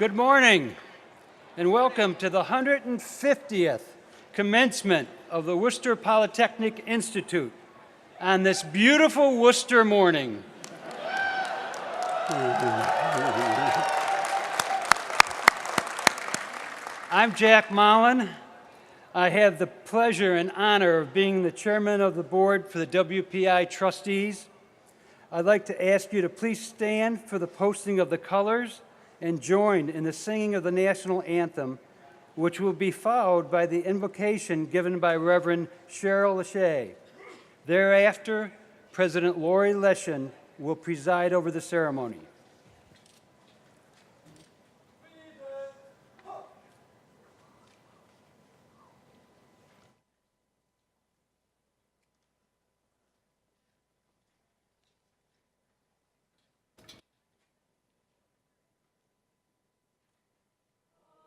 Good morning, and welcome to the 150th commencement of the Worcester Polytechnic Institute on this beautiful Worcester morning. I'm Jack Mullen. I have the pleasure and honor of being the chairman of the board for the WPI trustees. I'd like to ask you to please stand for the posting of the colors and join in the singing of the national anthem, which will be followed by the invocation given by Reverend Cheryl Lachey. Thereafter, President Lori Leshin will preside over the ceremony.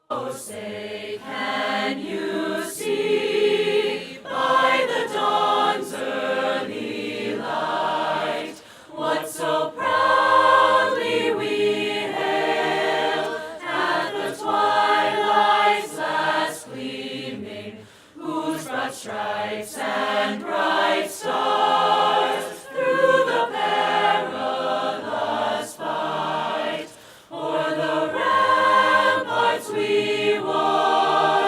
Oh, say, can you see by the dawn's early light what so proudly we hailed at the twilight's last gleaming, whose broad stripes and bright stars through the perilous fight o'er the ramparts we won?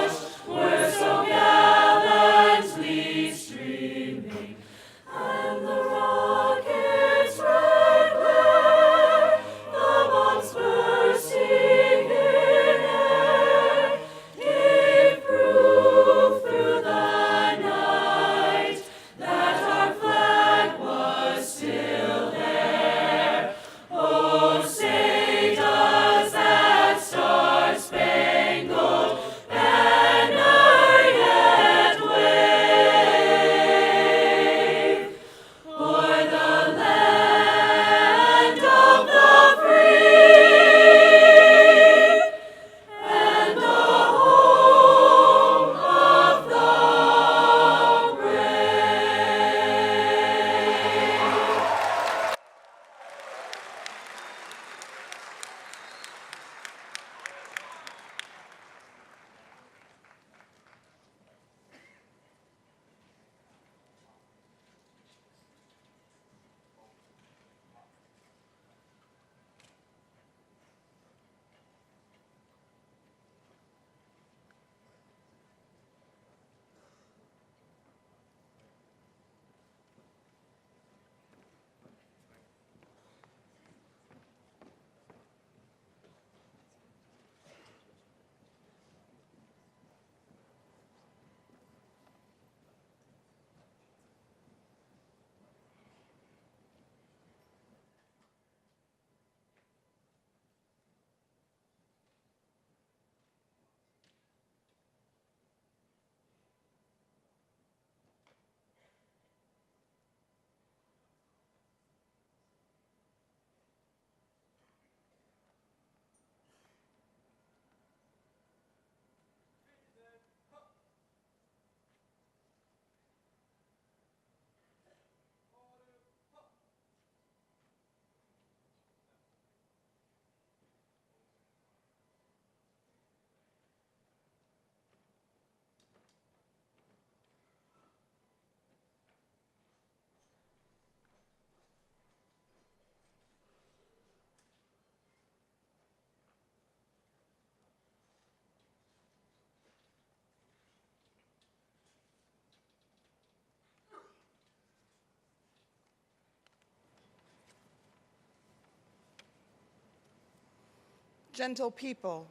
Gentle people,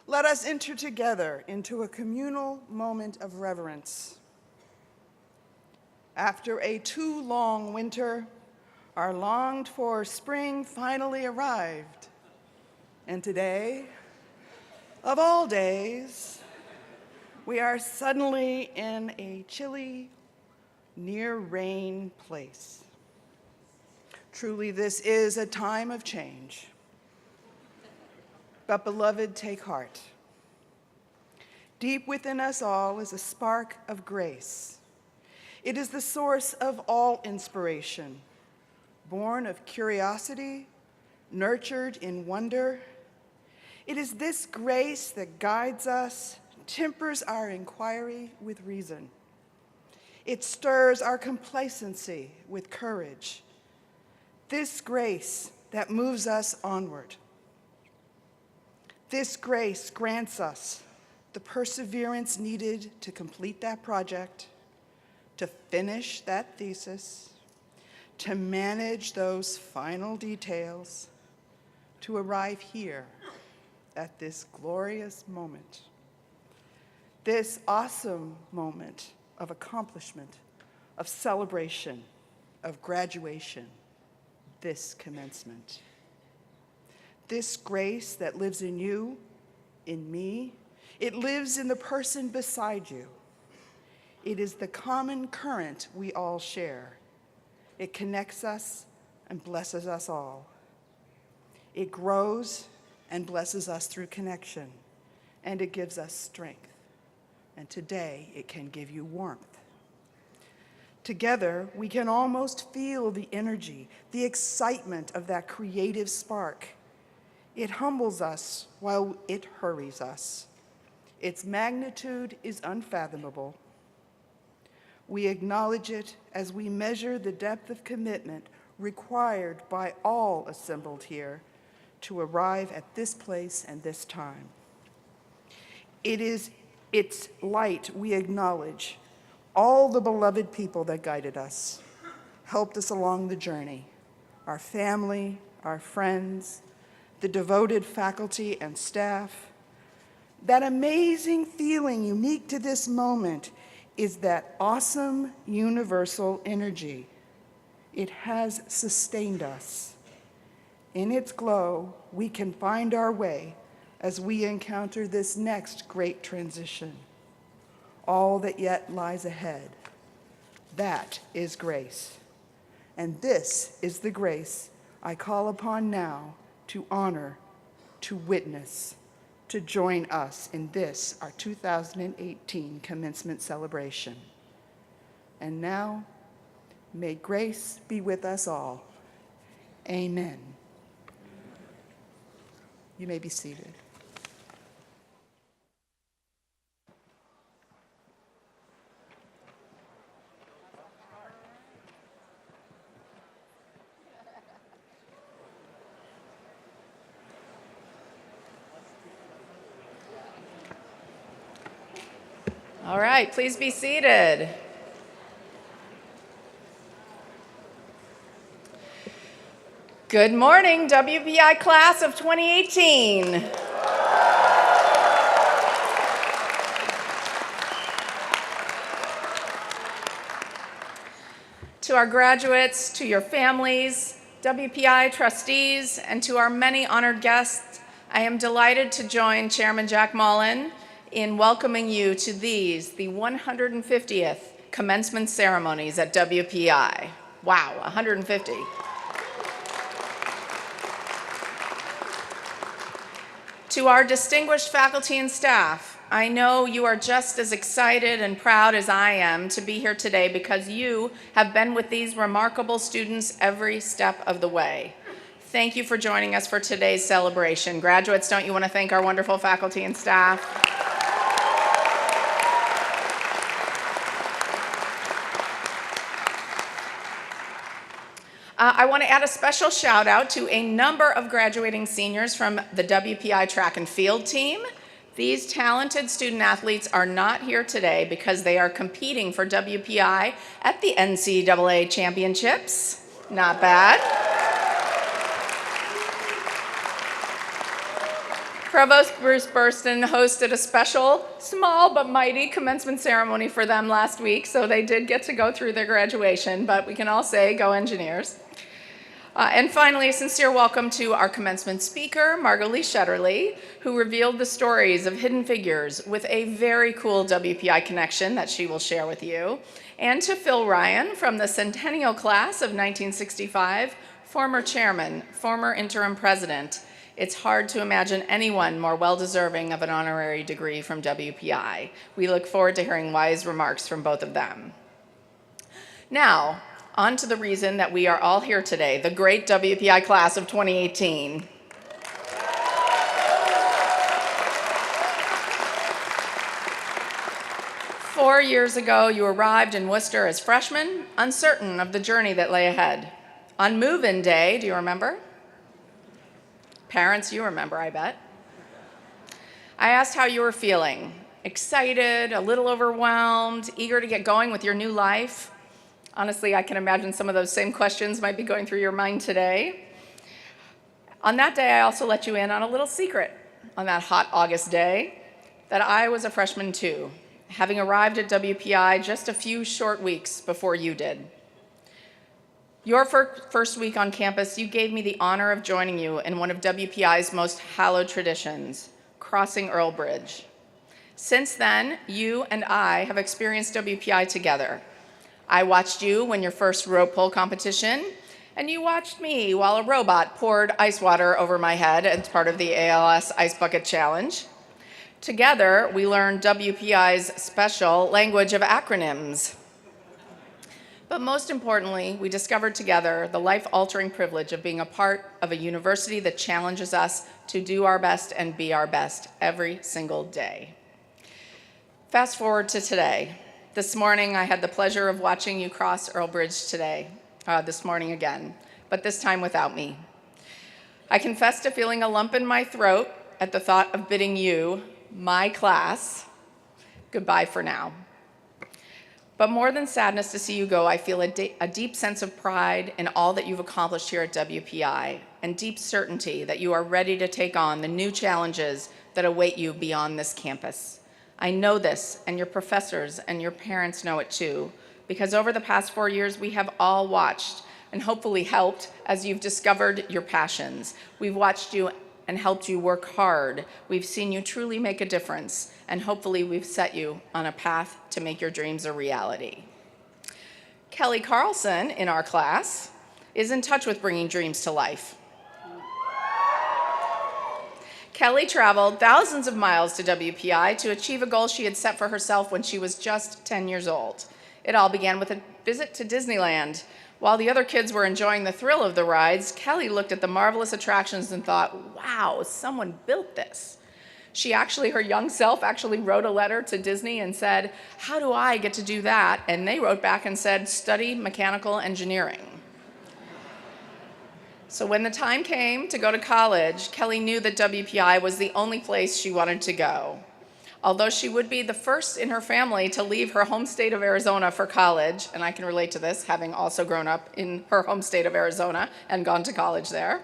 let us enter together into a communal moment of reverence. After a too long winter, our longed-for spring finally arrived. And today, of all days, we are suddenly in a chilly, near-rain place. Truly, this is a time of change. But beloved, take heart. Deep within us all is a spark of grace. It is the source of all inspiration, born of curiosity, nurtured in wonder. It is this grace that guides us, tempers our inquiry with reason. It stirs our complacency with courage. This grace that moves us onward. This grace grants us the perseverance needed to complete that project, to finish that thesis, to manage those final details, to arrive here at this glorious moment, this awesome moment of accomplishment, of celebration, of graduation, this commencement. This grace that lives in you, in me, it lives in the person beside you. It is the common current we all share. It connects us and blesses us all. It grows and blesses us through connection, and it gives us strength. And today, it can give you warmth. Together, we can almost feel the energy, the excitement of that creative spark. It humbles us while it hurries us. Its magnitude is unfathomable. We acknowledge it as we measure the depth of commitment required by all assembled here to arrive at this place and this time. It is its light we acknowledge all the beloved people that guided us, helped us along the journey, our family, our friends, the devoted faculty and staff. That amazing feeling unique to this moment is that awesome universal energy. It has sustained us. In its glow, we can find our way as we encounter this next great transition. All that yet lies ahead. That is grace. And this is the grace I call upon now to honor, to witness, to join us in this, our 2018 commencement celebration. And now, may grace be with us all. Amen. You may be seated. All right, please be seated. Good morning, WPI class of 2018. To our graduates, to your families, WPI trustees, and to our many honored guests, I am delighted to join Chairman Jack Mullen in welcoming you to these, the 150th commencement ceremonies at WPI. Wow, 150. To our distinguished faculty and staff, I know you are just as excited and proud as I am to be here today because you have been with these remarkable students every step of the way. Thank you for joining us for today's celebration. Graduates, don't you want to thank our wonderful faculty and staff? I want to add a special shout out to a number of graduating seniors from the WPI track and field team. These talented student athletes are not here today because they are competing for WPI at the NCAA championships. Not bad. Provost Bruce Burston hosted a special, small but mighty commencement ceremony for them last week, so they did get to go through their graduation, but we can all say, go Engineers. And finally, a sincere welcome to our commencement speaker, Margot Lee Shetterly, who revealed the stories of hidden figures with a very cool WPI connection that she will share with you, and to Phil Ryan from the Centennial Class of 1965, former chairman, former interim president. It's hard to imagine anyone more well-deserving of an honorary degree from WPI. We look forward to hearing wise remarks from both of them. Now, on to the reason that we are all here today, the great WPI class of 2018. Four years ago, you arrived in Worcester as freshmen, uncertain of the journey that lay ahead. On move-in day, do you remember? Parents, you remember, I bet. I asked how you were feeling. Excited, a little overwhelmed, eager to get going with your new life. Honestly, I can imagine some of those same questions might be going through your mind today. On that day, I also let you in on a little secret on that hot August day, that I was a freshman too, having arrived at WPI just a few short weeks before you did. Your first week on campus, you gave me the honor of joining you in one of WPI's most hallowed traditions, crossing Earl Bridge. Since then, you and I have experienced WPI together. I watched you win your first rope pull competition, and you watched me while a robot poured ice water over my head as part of the ALS Ice Bucket Challenge. Together, we learned WPI's special language of acronyms. But most importantly, we discovered together the life-altering privilege of being a part of a university that challenges us to do our best and be our best every single day. Fast forward to today. This morning, I had the pleasure of watching you cross Earl Bridge this morning again, but this time without me. I confess to feeling a lump in my throat at the thought of bidding you, my class, goodbye for now. But more than sadness to see you go, I feel a deep sense of pride in all that you've accomplished here at WPI, and deep certainty that you are ready to take on the new challenges that await you beyond this campus. I know this, and your professors and your parents know it too, because over the past 4 years, we have all watched and hopefully helped as you've discovered your passions. We've watched you and helped you work hard. We've seen you truly make a difference, and hopefully we've set you on a path to make your dreams a reality. Kelly Carlson in our class is in touch with bringing dreams to life. Kelly traveled thousands of miles to WPI to achieve a goal she had set for herself when she was just 10 years old. It all began with a visit to Disneyland. While the other kids were enjoying the thrill of the rides, Kelly looked at the marvelous attractions and thought, wow, someone built this. Her young self actually wrote a letter to Disney and said, how do I get to do that? And they wrote back and said, study mechanical engineering. So when the time came to go to college, Kelly knew that WPI was the only place she wanted to go. Although she would be the first in her family to leave her home state of Arizona for college, and I can relate to this, having also grown up in her home state of Arizona and gone to college there,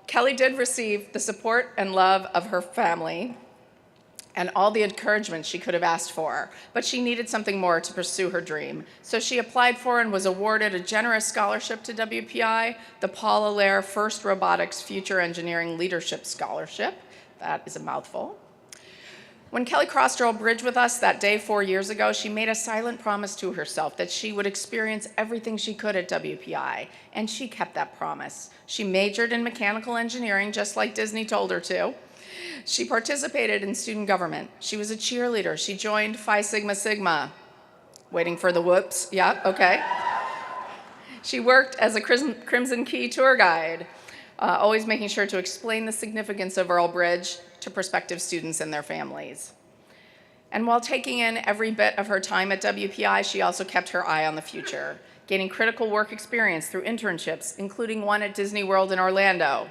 Kelly did receive the support and love of her family and all the encouragement she could have asked for, but she needed something more to pursue her dream. So she applied for and was awarded a generous scholarship to WPI, the Paul Allaire First Robotics Future Engineering Leadership Scholarship. That is a mouthful. When Kelly crossed Earl Bridge with us that day 4 years ago, she made a silent promise to herself that she would experience everything she could at WPI, and she kept that promise. She majored in mechanical engineering, just like Disney told her to. She participated in student government. She was a cheerleader. She joined Phi Sigma Sigma. Waiting for the whoops. Yeah, okay. She worked as a Crimson Key tour guide, always making sure to explain the significance of Earl Bridge to prospective students and their families. And while taking in every bit of her time at WPI, she also kept her eye on the future, gaining critical work experience through internships, including one at Disney World in Orlando.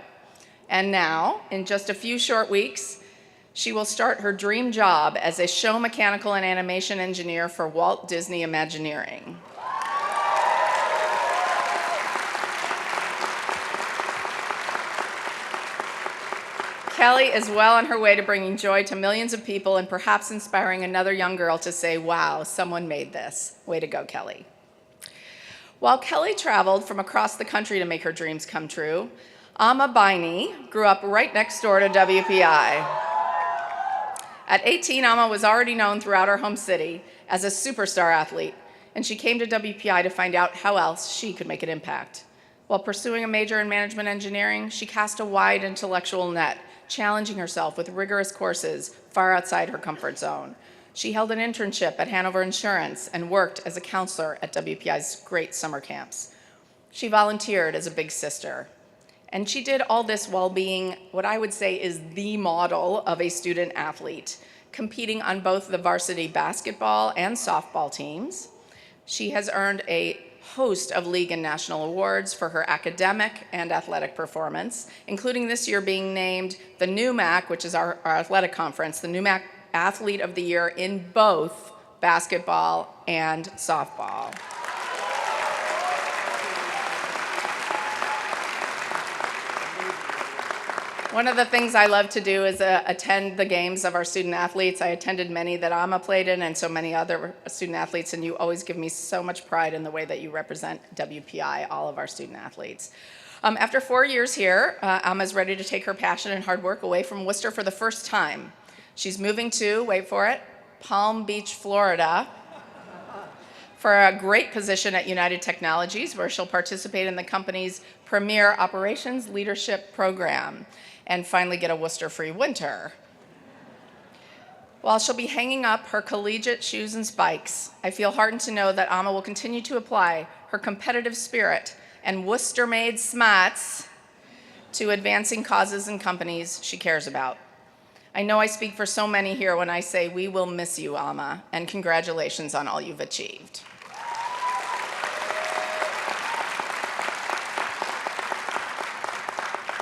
And now, in just a few short weeks, she will start her dream job as a show mechanical and animation engineer for Walt Disney Imagineering. Kelly is well on her way to bringing joy to millions of people and perhaps inspiring another young girl to say, wow, someone made this. Way to go, Kelly. While Kelly traveled from across the country to make her dreams come true, Alma grew up right next door to WPI. At 18, Alma was already known throughout her home city as a superstar athlete, and she came to WPI to find out how else she could make an impact. While pursuing a major in management engineering, she cast a wide intellectual net, challenging herself with rigorous courses far outside her comfort zone. She held an internship at Hanover Insurance and worked as a counselor at WPI's great summer camps. She volunteered as a big sister. And she did all this while being what I would say is the model of a student athlete, competing on both the varsity basketball and softball teams. She has earned a host of league and national awards for her academic and athletic performance, including this year being named the NUMAC, which is our athletic conference, the NUMAC Athlete of the Year in both basketball and softball. One of the things I love to do is attend the games of our student athletes. I attended many that Alma played in and so many other student athletes, and you always give me so much pride in the way that you represent WPI, all of our student athletes. After 4 years here, Alma's ready to take her passion and hard work away from Worcester for the first time. She's moving to, wait for it, Palm Beach, Florida, for a great position at United Technologies, where she'll participate in the company's premier operations leadership program and finally get a Worcester-free winter. While she'll be hanging up her collegiate shoes and spikes, I feel heartened to know that Alma will continue to apply her competitive spirit and Worcester-made smarts to advancing causes and companies she cares about. I know I speak for so many here when I say we will miss you, Alma, and congratulations on all you've achieved.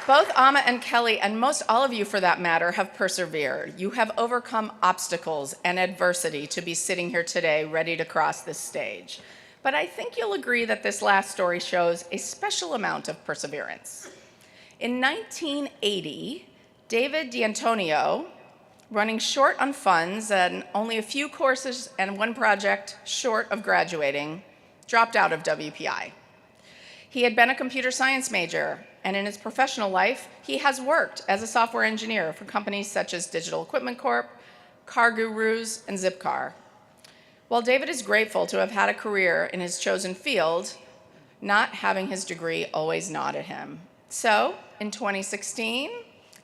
Both Alma and Kelly, and most all of you for that matter, have persevered. You have overcome obstacles and adversity to be sitting here today ready to cross this stage. But I think you'll agree that this last story shows a special amount of perseverance. In 1980, David D'Antonio, running short on funds and only a few courses and one project short of graduating, dropped out of WPI. He had been a computer science major, and in his professional life, he has worked as a software engineer for companies such as Digital Equipment Corp, Car Gurus, and Zipcar. While David is grateful to have had a career in his chosen field, not having his degree always gnawed at him. So, in 2016,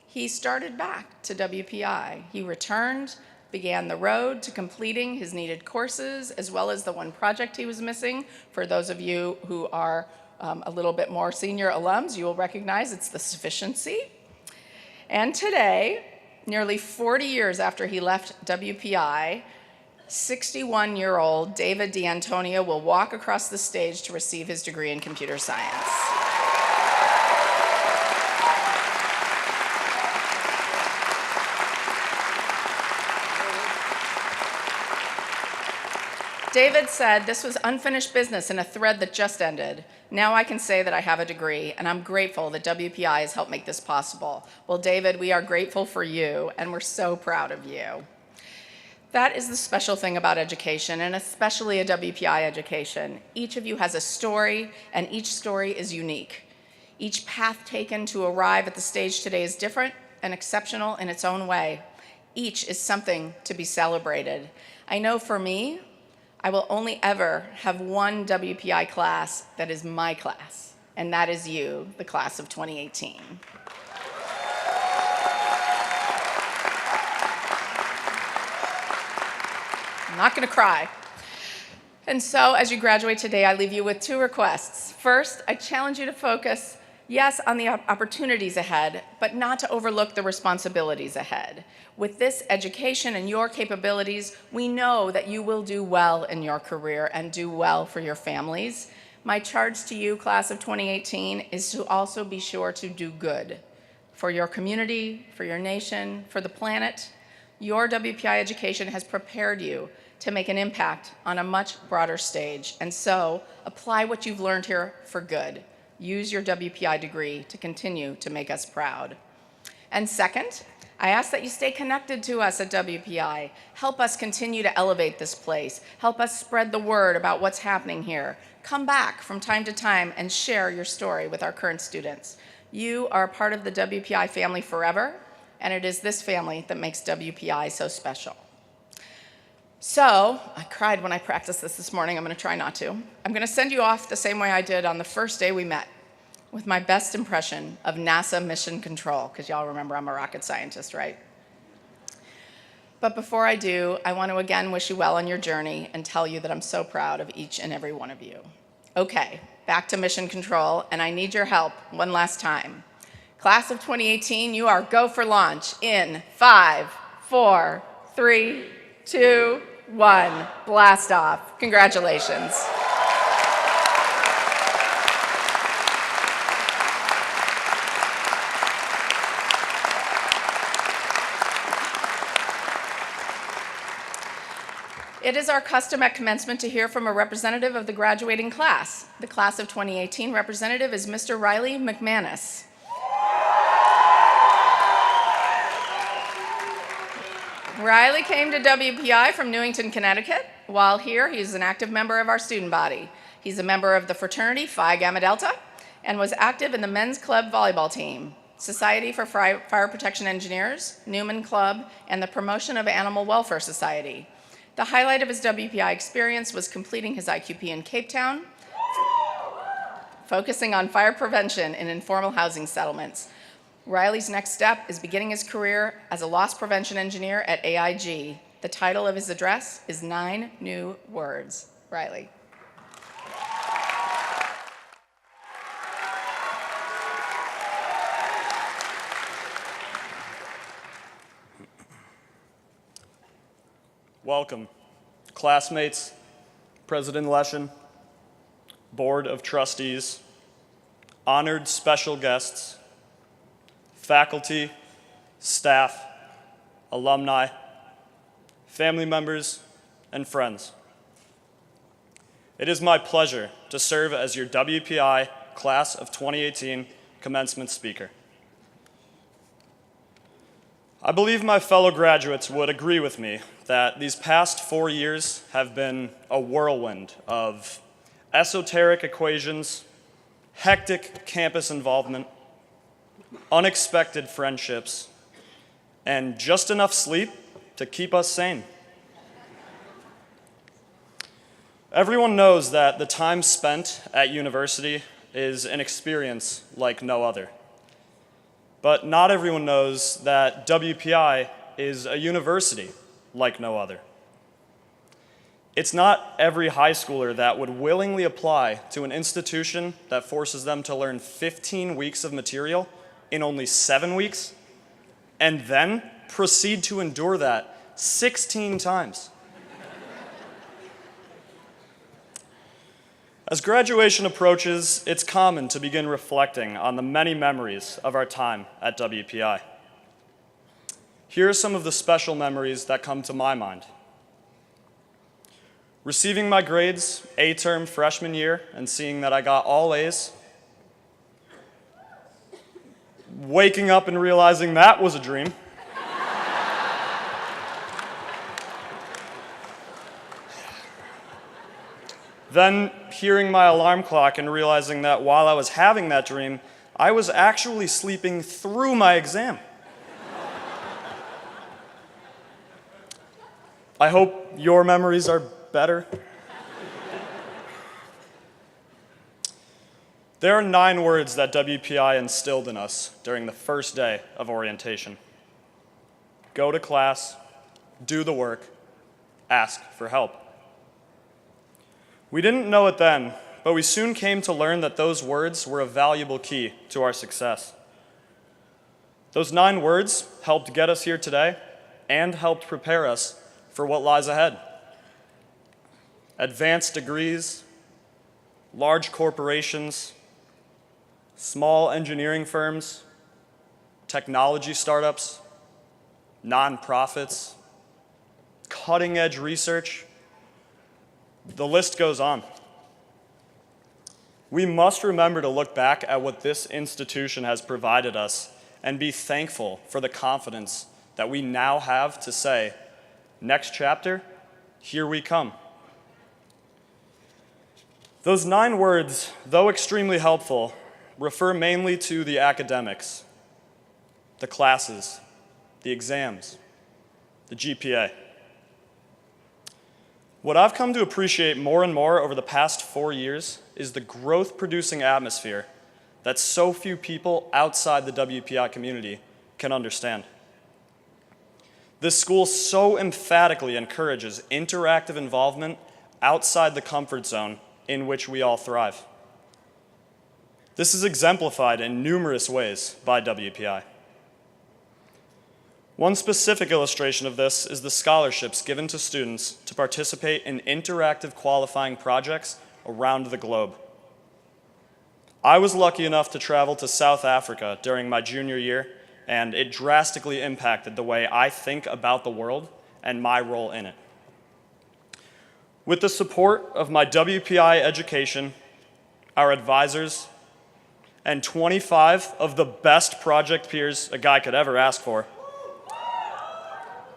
he started back to WPI. He returned, began the road to completing his needed courses, as well as the one project he was missing. For those of you who are a little bit more senior alums, you will recognize it's the sufficiency. And today, nearly 40 years after he left WPI, 61-year-old David D'Antonio will walk across the stage to receive his degree in computer science. David said, "This was unfinished business and a thread that just ended. Now I can say that I have a degree, and I'm grateful that WPI has helped make this possible." Well, David, we are grateful for you, and we're so proud of you. That is the special thing about education, and especially a WPI education. Each of you has a story, and each story is unique. Each path taken to arrive at the stage today is different and exceptional in its own way. Each is something to be celebrated. I know for me, I will only ever have one WPI class that is my class, and that is you, the class of 2018. I'm not going to cry. And so, as you graduate today, I leave you with two requests. First, I challenge you to focus, yes, on the opportunities ahead, but not to overlook the responsibilities ahead. With this education and your capabilities, we know that you will do well in your career and do well for your families. My charge to you, class of 2018, is to also be sure to do good for your community, for your nation, for the planet. Your WPI education has prepared you to make an impact on a much broader stage, and so apply what you've learned here for good. Use your WPI degree to continue to make us proud. And second, I ask that you stay connected to us at WPI. Help us continue to elevate this place. Help us spread the word about what's happening here. Come back from time to time and share your story with our current students. You are a part of the WPI family forever, and it is this family that makes WPI so special. So, I cried when I practiced this morning. I'm going to try not to. I'm going to send you off the same way I did on the first day we met, with my best impression of NASA mission control, because y'all remember I'm a rocket scientist, right? But before I do, I want to again wish you well on your journey and tell you that I'm so proud of each and every one of you. Okay, back to mission control, and I need your help one last time. Class of 2018, you are go for launch in 5, 4, 3, 2, 1. Blast off. Congratulations. It is our custom at commencement to hear from a representative of the graduating class. The class of 2018 representative is Mr. Riley McManus. Riley came to WPI from Newington, Connecticut. While here, he's an active member of our student body. He's a member of the fraternity Phi Gamma Delta and was active in the men's club volleyball team, Society for Fire Protection Engineers, Newman Club, and the Promotion of Animal Welfare Society. The highlight of his WPI experience was completing his IQP in Cape Town, focusing on fire prevention in informal housing settlements. Riley's next step is beginning his career as a loss prevention engineer at AIG. The title of his address is 9 New Words. Riley. Welcome, classmates, President Leshin, Board of Trustees, honored special guests, faculty, staff, alumni, family members, and friends. It is my pleasure to serve as your WPI Class of 2018 commencement speaker. I believe my fellow graduates would agree with me that these past 4 years have been a whirlwind of esoteric equations, hectic campus involvement, unexpected friendships, and just enough sleep to keep us sane. Everyone knows that the time spent at university is an experience like no other. But not everyone knows that WPI is a university like no other. It's not every high schooler that would willingly apply to an institution that forces them to learn 15 weeks of material in only 7 weeks, and then proceed to endure that 16 times. As graduation approaches, it's common to begin reflecting on the many memories of our time at WPI. Here are some of the special memories that come to my mind. Receiving my grades A-term freshman year and seeing that I got all A's. Waking up and realizing that was a dream. Then hearing my alarm clock and realizing that while I was having that dream, I was actually sleeping through my exam. I hope your memories are better. There are 9 words that WPI instilled in us during the first day of orientation. Go to class, do the work, ask for help. We didn't know it then, but we soon came to learn that those words were a valuable key to our success. Those 9 words helped get us here today and helped prepare us for what lies ahead. Advanced degrees, large corporations, small engineering firms, technology startups, nonprofits, cutting-edge research. The list goes on. We must remember to look back at what this institution has provided us and be thankful for the confidence that we now have to say, next chapter, here we come. Those 9 words, though extremely helpful, refer mainly to the academics, the classes, the exams, the GPA. What I've come to appreciate more and more over the past 4 years is the growth-producing atmosphere that so few people outside the WPI community can understand. This school so emphatically encourages interactive involvement outside the comfort zone in which we all thrive. This is exemplified in numerous ways by WPI. One specific illustration of this is the scholarships given to students to participate in interactive qualifying projects around the globe. I was lucky enough to travel to South Africa during my junior year, and it drastically impacted the way I think about the world and my role in it. With the support of my WPI education, our advisors, and 25 of the best project peers a guy could ever ask for,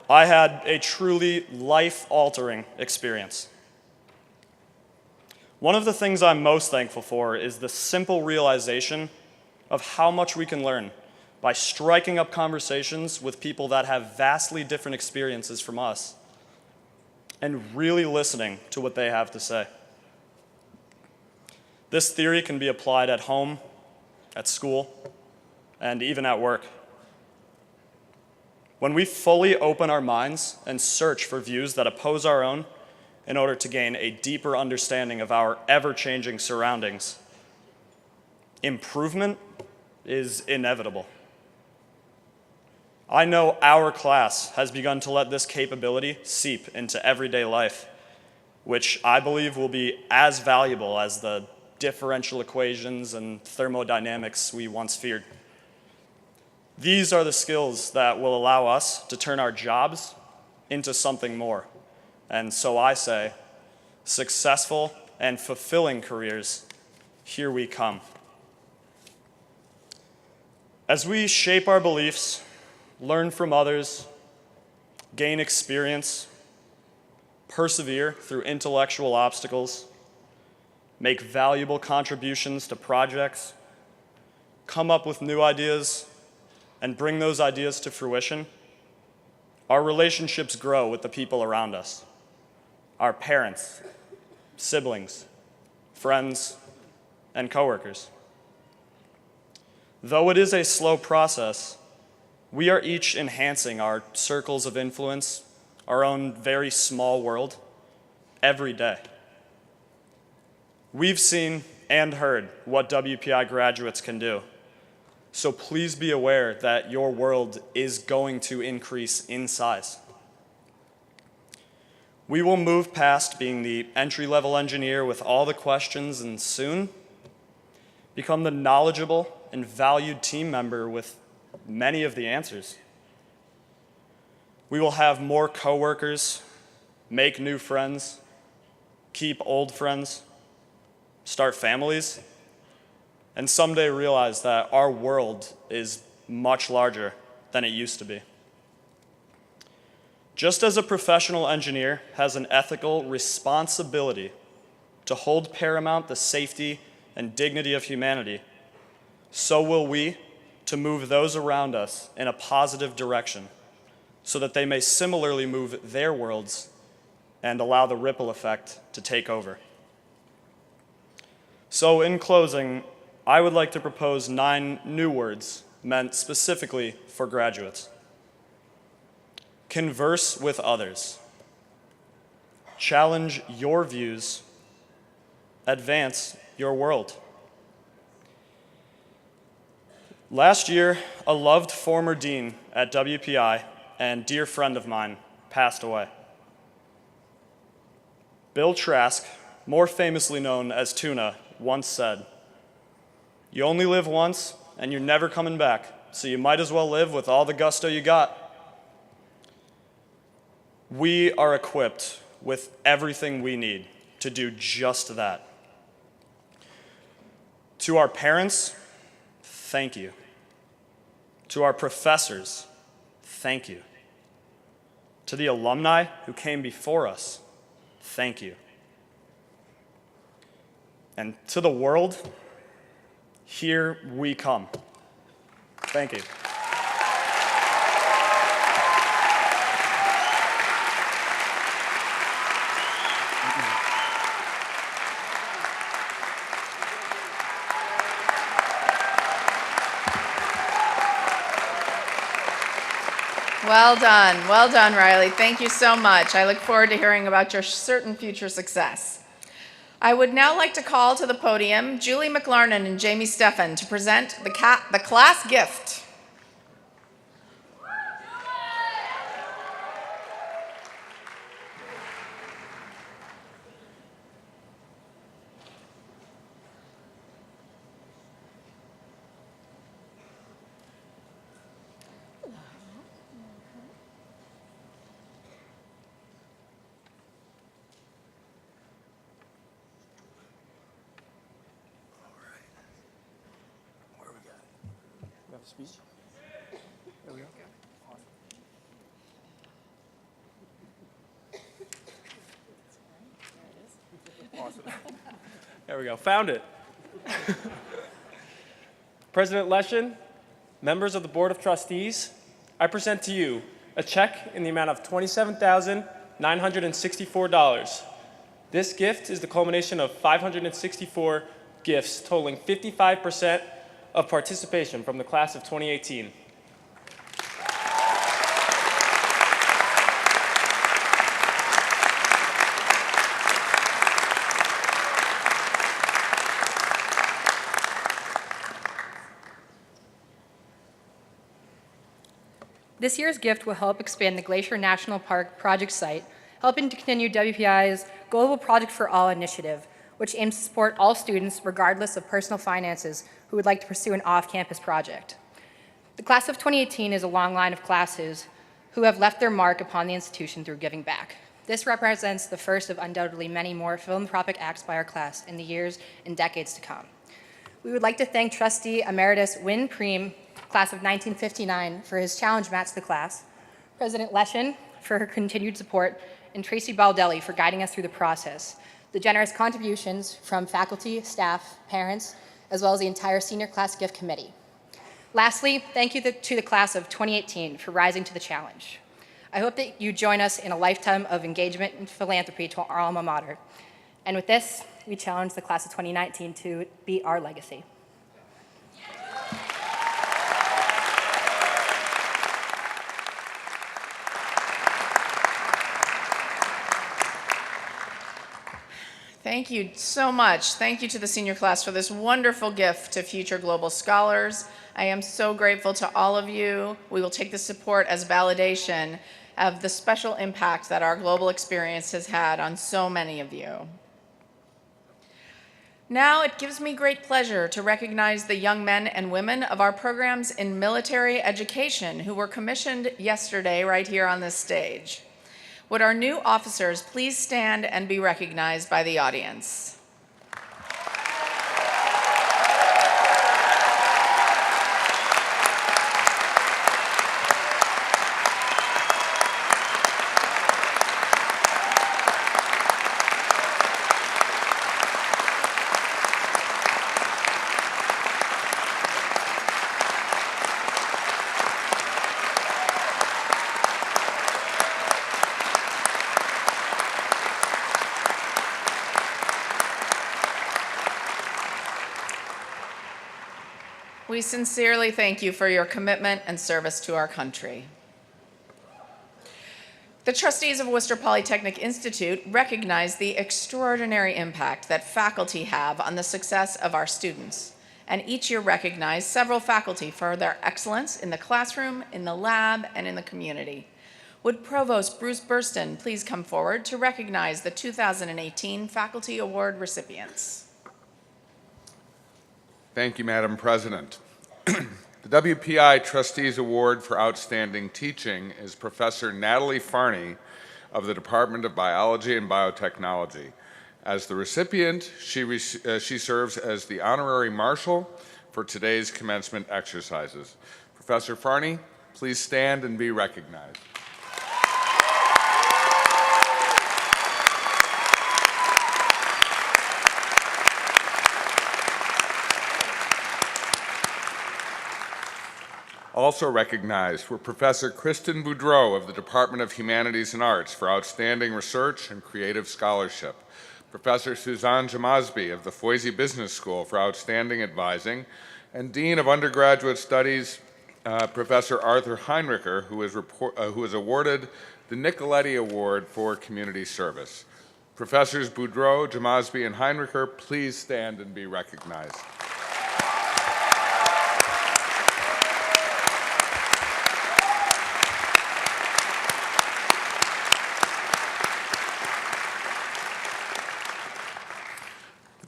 I had a truly life-altering experience. One of the things I'm most thankful for is the simple realization of how much we can learn by striking up conversations with people that have vastly different experiences from us and really listening to what they have to say. This theory can be applied at home, at school, and even at work. When we fully open our minds and search for views that oppose our own in order to gain a deeper understanding of our ever-changing surroundings, improvement is inevitable. I know our class has begun to let this capability seep into everyday life, which I believe will be as valuable as the differential equations and thermodynamics we once feared. These are the skills that will allow us to turn our jobs into something more. And so I say, successful and fulfilling careers, here we come. As we shape our beliefs, learn from others, gain experience, persevere through intellectual obstacles, make valuable contributions to projects, come up with new ideas, and bring those ideas to fruition, our relationships grow with the people around us, our parents, siblings, friends, and coworkers. Though it is a slow process, we are each enhancing our circles of influence, our own very small world, every day. We've seen and heard what WPI graduates can do. So please be aware that your world is going to increase in size. We will move past being the entry-level engineer with all the questions and soon become the knowledgeable and valued team member with many of the answers. We will have more coworkers, make new friends, keep old friends, start families, and someday realize that our world is much larger than it used to be. Just as a professional engineer has an ethical responsibility to hold paramount the safety and dignity of humanity, so will we to move those around us in a positive direction so that they may similarly move their worlds and allow the ripple effect to take over. So in closing, I would like to propose 9 new words meant specifically for graduates. Converse with others. Challenge your views. Advance your world. Last year, a loved former dean at WPI and dear friend of mine passed away. Bill Trask, more famously known as Tuna, once said, "You only live once, and you're never coming back, so you might as well live with all the gusto you got." We are equipped with everything we need to do just that. To our parents, thank you. To our professors, thank you. To the alumni who came before us, thank you. And to the world, here we come. Thank you. Well done, Riley. Thank you so much. I look forward to hearing about your certain future success. I would now like to call to the podium Julie McLarnon and Jamie Steffen to present the class gift. Speech? There we go. Awesome. There we go. Found it. President Leshin, members of the Board of Trustees, I present to you a check in the amount of $27,964. This gift is the culmination of 564 gifts totaling 55% of participation from the class of 2018. This year's gift will help expand the Glacier National Park project site, helping to continue WPI's Global Project for All initiative, which aims to support all students, regardless of personal finances, who would like to pursue an off-campus project. The class of 2018 is a long line of classes who have left their mark upon the institution through giving back. This represents the first of undoubtedly many more philanthropic acts by our class in the years and decades to come. We would like to thank Trustee Emeritus Wynn Preem, class of 1959, for his challenge match to the class, President Leshin for her continued support, and Tracy Baldelli for guiding us through the process, the generous contributions from faculty, staff, parents, as well as the entire senior class gift committee. Lastly, thank you to the class of 2018 for rising to the challenge. I hope that you join us in a lifetime of engagement and philanthropy to our alma mater. And with this, we challenge the class of 2019 to be our legacy. Thank you so much. Thank you to the senior class for this wonderful gift to future global scholars. I am so grateful to all of you. We will take this support as validation of the special impact that our global experience has had on so many of you. Now it gives me great pleasure to recognize the young men and women of our programs in military education who were commissioned yesterday right here on this stage. Would our new officers please stand and be recognized by the audience? We sincerely thank you for your commitment and service to our country. The trustees of Worcester Polytechnic Institute recognize the extraordinary impact that faculty have on the success of our students, and each year recognize several faculty for their excellence in the classroom, in the lab, and in the community. Would Provost Bruce Burston please come forward to recognize the 2018 Faculty Award recipients? Thank you, Madam President. The WPI Trustees Award for Outstanding Teaching is Professor Natalie Farney of the Department of Biology and Biotechnology. As the recipient, she serves as the Honorary Marshal for today's commencement exercises. Professor Farney, please stand and be recognized. Also recognized were Professor Kristen Boudreau of the Department of Humanities and Arts for outstanding research and creative scholarship, Professor Suzanne Jamasby of the Foisey Business School for outstanding advising, and Dean of Undergraduate Studies, Professor Arthur Heinricher, who was awarded the Nicoletti Award for Community Service. Professors Boudreau, Jamasby, and Heinricher, please stand and be recognized.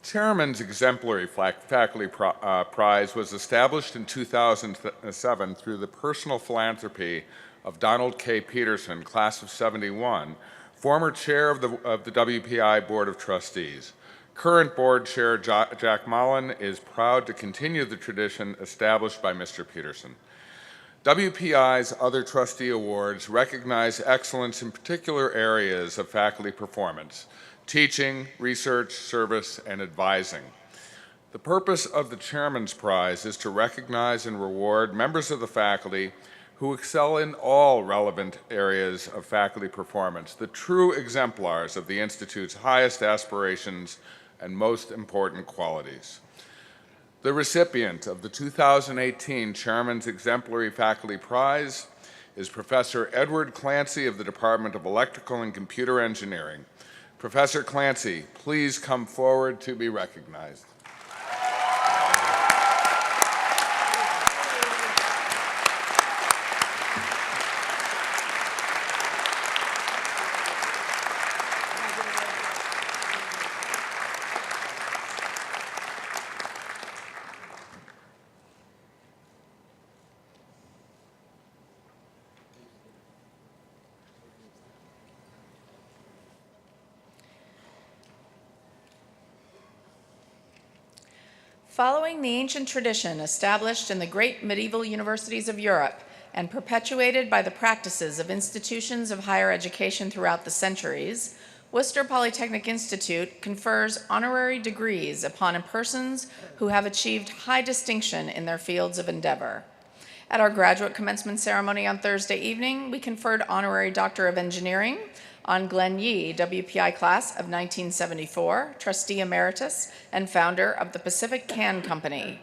Chairman's Exemplary Faculty Prize was established in 2007 through the personal philanthropy of Donald K. Peterson, class of '71, former chair of the WPI Board of Trustees. Current board chair Jack Mullen is proud to continue the tradition established by Mr. Peterson. WPI's other trustee awards recognize excellence in particular areas of faculty performance: teaching, research, service, and advising. The purpose of the Chairman's Prize is to recognize and reward members of the faculty who excel in all relevant areas of faculty performance, the true exemplars of the Institute's highest aspirations and most important qualities. The recipient of the 2018 Chairman's Exemplary Faculty Prize is Professor Edward Clancy of the Department of Electrical and Computer Engineering. Professor Clancy, please come forward to be recognized. Following the ancient tradition established in the great medieval universities of Europe and perpetuated by the practices of institutions of higher education throughout the centuries, Worcester Polytechnic Institute confers honorary degrees upon persons who have achieved high distinction in their fields of endeavor. At our graduate commencement ceremony on Thursday evening, we conferred Honorary Doctor of Engineering on Glenn Yee, WPI class of 1974, trustee emeritus and founder of the Pacific Can Company,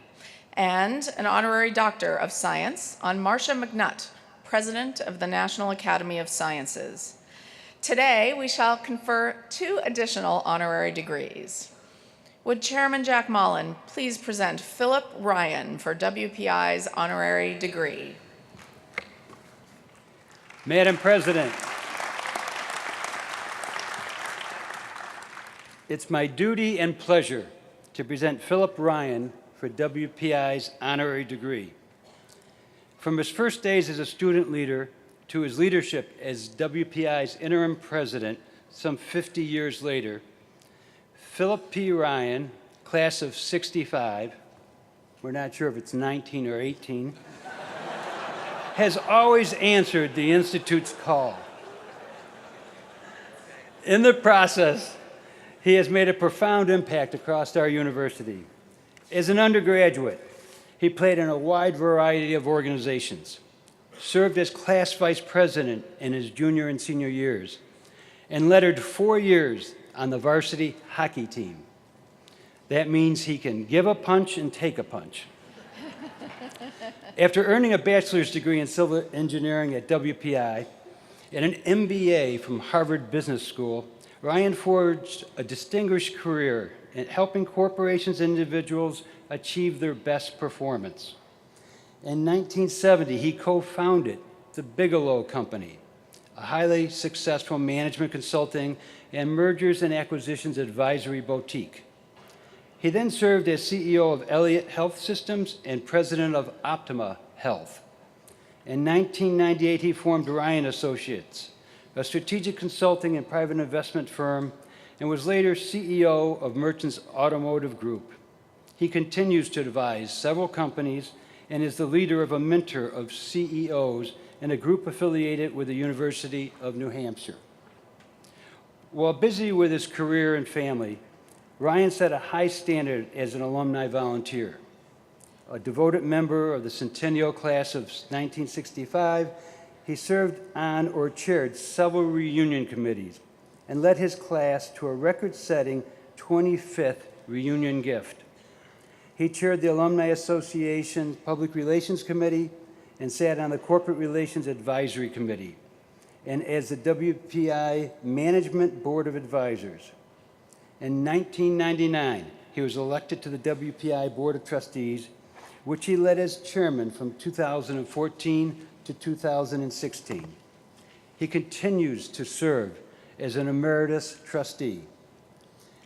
and an Honorary Doctor of Science on Marcia McNutt, president of the National Academy of Sciences. Today, we shall confer 2 additional honorary degrees. Would Chairman Jack Mullen please present Philip Ryan for WPI's honorary degree? Madam President, it's my duty and pleasure to present Philip Ryan for WPI's honorary degree. From his first days as a student leader to his leadership as WPI's interim president some 50 years later, Philip P. Ryan, class of '65, we're not sure if it's 19 or 18, has always answered the Institute's call. In the process, he has made a profound impact across our university. As an undergraduate, he played in a wide variety of organizations, served as class vice president in his junior and senior years, and lettered 4 years on the varsity hockey team. That means he can give a punch and take a punch. After earning a bachelor's degree in civil engineering at WPI and an MBA from Harvard Business School, Ryan forged a distinguished career in helping corporations and individuals achieve their best performance. In 1970, he co-founded the Bigelow Company, a highly successful management consulting and mergers and acquisitions advisory boutique. He then served as CEO of Elliott Health Systems and president of Optima Health. In 1998, he formed Ryan Associates, a strategic consulting and private investment firm, and was later CEO of Merchants Automotive Group. He continues to advise several companies and is the leader of a mentor of CEOs in a group affiliated with the University of New Hampshire. While busy with his career and family, Ryan set a high standard as an alumni volunteer. A devoted member of the Centennial Class of 1965, he served on or chaired several reunion committees and led his class to a record-setting 25th reunion gift. He chaired the Alumni Association Public Relations Committee and sat on the Corporate Relations Advisory Committee and as the WPI Management Board of Advisors. In 1999, he was elected to the WPI Board of Trustees, which he led as chairman from 2014 to 2016. He continues to serve as an emeritus trustee.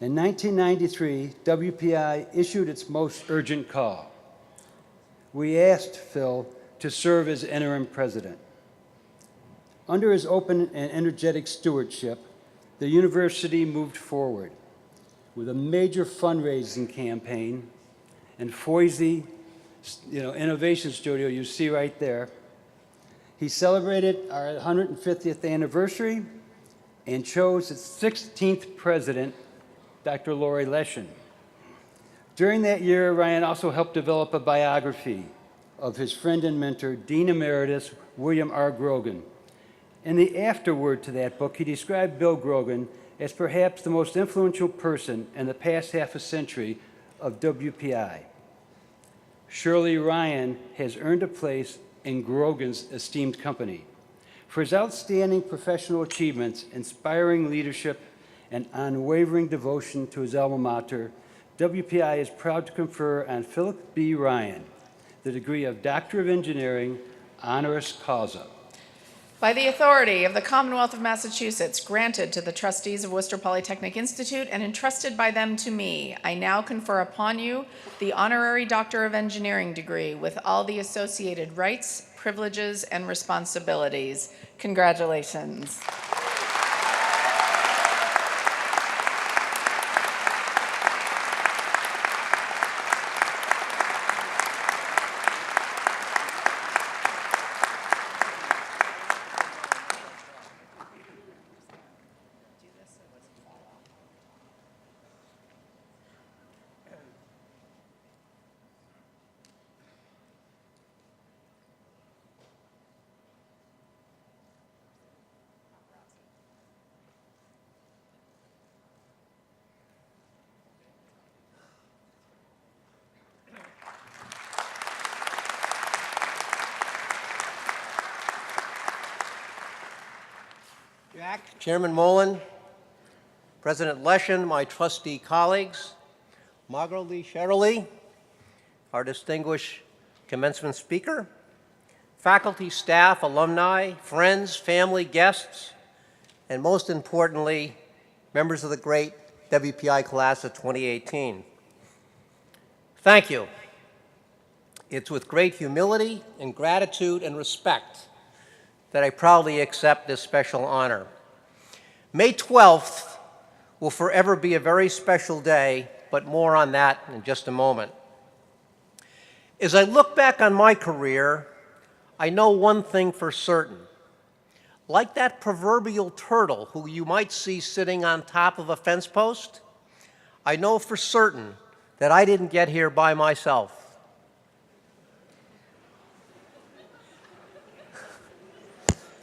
In 1993, WPI issued its most urgent call. We asked Phil to serve as interim president. Under his open and energetic stewardship, the university moved forward with a major fundraising campaign and Foisey, innovation studio you see right there. He celebrated our 150th anniversary and chose its 16th president, Dr. Lori Leshin. During that year, Ryan also helped develop a biography of his friend and mentor, Dean Emeritus William R. Grogan. In the afterword to that book, he described Bill Grogan as perhaps the most influential person in the past half a century of WPI. Surely Ryan has earned a place in Grogan's esteemed company. For his outstanding professional achievements, inspiring leadership, and unwavering devotion to his alma mater, WPI is proud to confer on Philip B. Ryan the degree of Doctor of Engineering, honoris causa. By the authority of the Commonwealth of Massachusetts, granted to the trustees of Worcester Polytechnic Institute and entrusted by them to me, I now confer upon you the Honorary Doctor of Engineering degree with all the associated rights, privileges, and responsibilities. Congratulations. Jack, Chairman Mullen, President Leshin, my trustee colleagues, Margot Lee Sherley, our distinguished commencement speaker, faculty, staff, alumni, friends, family, guests, and most importantly, members of the great WPI class of 2018. Thank you. It's with great humility and gratitude and respect that I proudly accept this special honor. May 12th will forever be a very special day, but more on that in just a moment. As I look back on my career, I know one thing for certain. Like that proverbial turtle who you might see sitting on top of a fence post, I know for certain that I didn't get here by myself.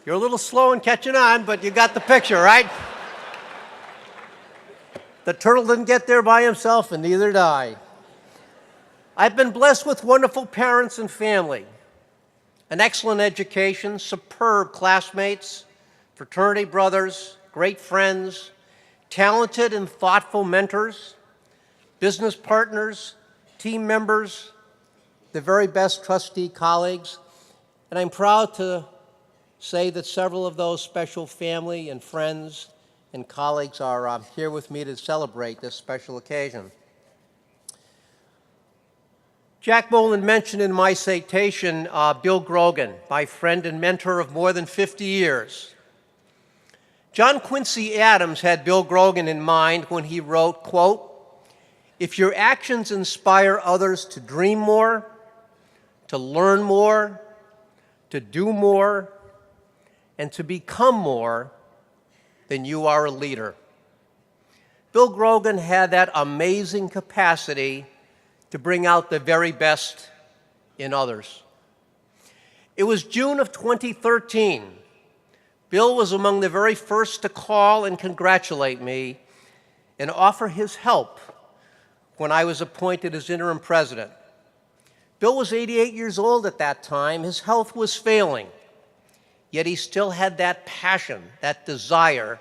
You're a little slow in catching on, but you got the picture, right? The turtle didn't get there by himself, and neither did I. I've been blessed with wonderful parents and family, an excellent education, superb classmates, fraternity brothers, great friends, talented and thoughtful mentors, business partners, team members, the very best trustee colleagues, and I'm proud to say that several of those special family and friends and colleagues are here with me to celebrate this special occasion. Jack Boland mentioned in my citation Bill Grogan, my friend and mentor of more than 50 years. John Quincy Adams had Bill Grogan in mind when he wrote, quote, "If your actions inspire others to dream more, to learn more, to do more, and to become more than you are a leader. Bill Grogan had that amazing capacity to bring out the very best in others. It was June of 2013. Bill was among the very first to call and congratulate me and offer his help when I was appointed as interim president. Bill was 88 years old at that time. His health was failing, yet he still had that passion, that desire,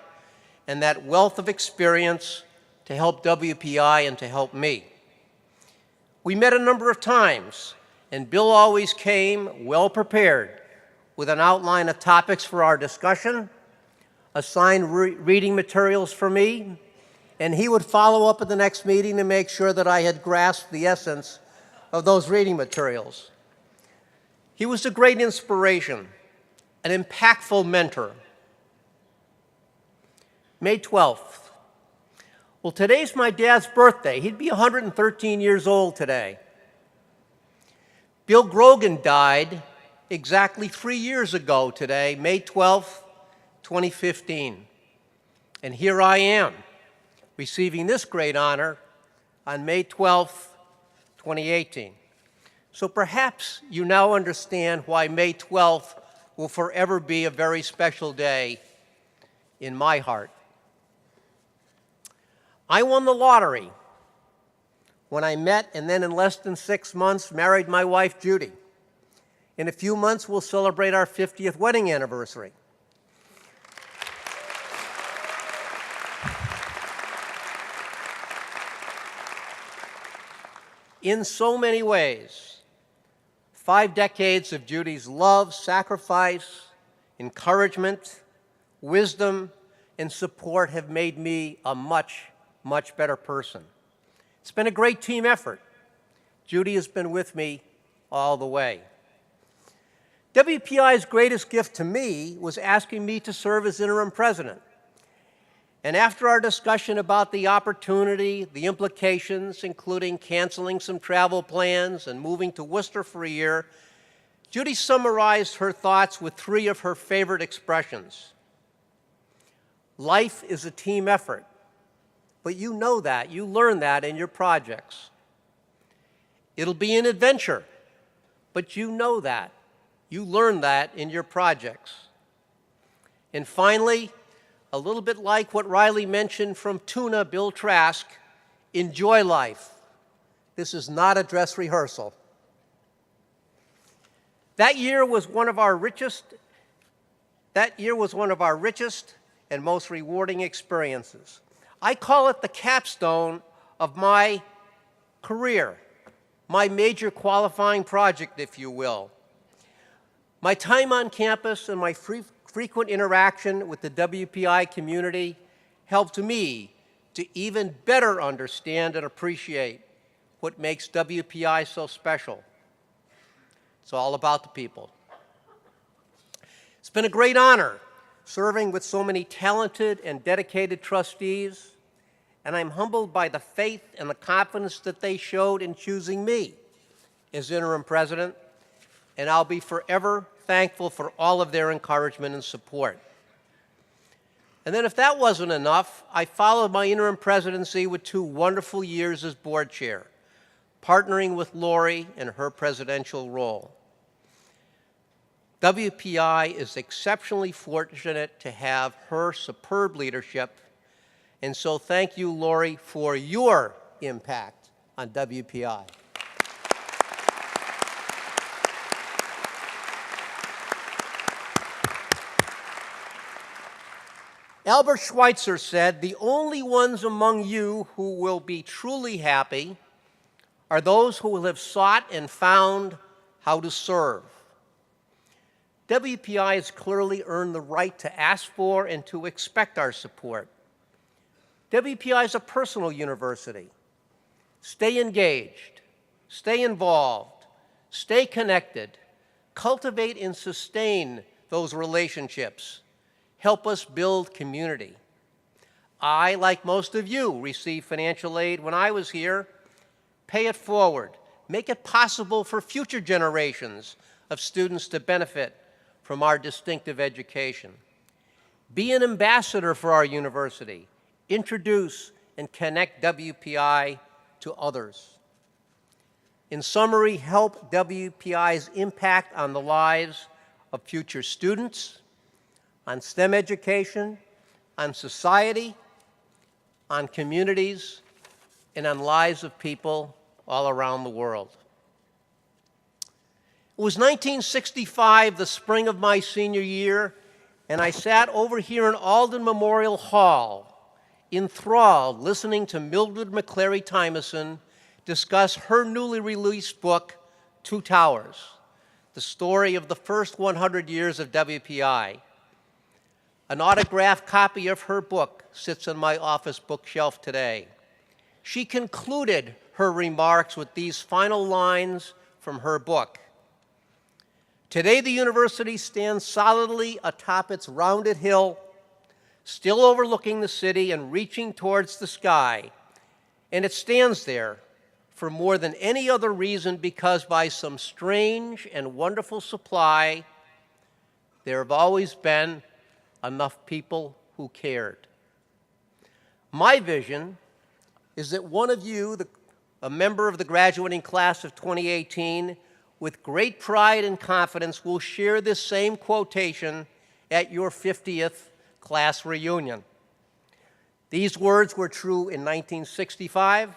and that wealth of experience to help WPI and to help me. We met a number of times, and Bill always came well prepared with an outline of topics for our discussion, assigned reading materials for me, and he would follow up at the next meeting to make sure that I had grasped the essence of those reading materials. He was a great inspiration, an impactful mentor. May 12th. Well, today's my dad's birthday. He'd be 113 years old today. Bill Grogan died exactly 3 years ago today, May 12th, 2015. And here I am, receiving this great honor on May 12th, 2018. So perhaps you now understand why May 12th will forever be a very special day in my heart. I won the lottery when I met and then in less than 6 months married my wife, Judy. In a few months, we'll celebrate our 50th wedding anniversary. In so many ways, 5 decades of Judy's love, sacrifice, encouragement, wisdom, and support have made me a much, much better person. It's been a great team effort. Judy has been with me all the way. WPI's greatest gift to me was asking me to serve as interim president. And after our discussion about the opportunity, the implications, including canceling some travel plans and moving to Worcester for a year, Judy summarized her thoughts with 3 of her favorite expressions. Life is a team effort, but you know that, you learn that in your projects. It'll be an adventure, but you know that, you learn that in your projects. And finally, a little bit like what Riley mentioned from Tuna, Bill Trask, enjoy life. This is not a dress rehearsal. That year was one of our richest and most rewarding experiences. I call it the capstone of my career, my major qualifying project, if you will. My time on campus and my frequent interaction with the WPI community helped me to even better understand and appreciate what makes WPI so special. It's all about the people. It's been a great honor serving with so many talented and dedicated trustees, and I'm humbled by the faith and the confidence that they showed in choosing me as interim president, and I'll be forever thankful for all of their encouragement and support. And then if that wasn't enough, I followed my interim presidency with 2 wonderful years as board chair, partnering with Lori in her presidential role. WPI is exceptionally fortunate to have her superb leadership, and so thank you, Lori, for your impact on WPI. Albert Schweitzer said, "The only ones among you who will be truly happy are those who will have sought and found how to serve." WPI has clearly earned the right to ask for and to expect our support. WPI is a personal university. Stay engaged, stay involved, stay connected, cultivate and sustain those relationships. Help us build community. I, like most of you, received financial aid when I was here. Pay it forward. make it possible for future generations of students to benefit from our distinctive education. Be an ambassador for our university. Introduce and connect WPI to others. In summary, help WPI's impact on the lives of future students, on STEM education, on society, on communities, and on lives of people all around the world. It was 1965, the spring of my senior year, and I sat over here in Alden Memorial Hall, enthralled, listening to Mildred McCleary Tymason discuss her newly released book, Two Towers, the story of the first 100 years of WPI. An autographed copy of her book sits on my office bookshelf today. She concluded her remarks with these final lines from her book. Today, the university stands solidly atop its rounded hill, still overlooking the city and reaching towards the sky. And it stands there for more than any other reason because by some strange and wonderful supply, there have always been enough people who cared. My vision is that one of you, a member of the graduating class of 2018, with great pride and confidence will share this same quotation at your 50th class reunion. These words were true in 1965,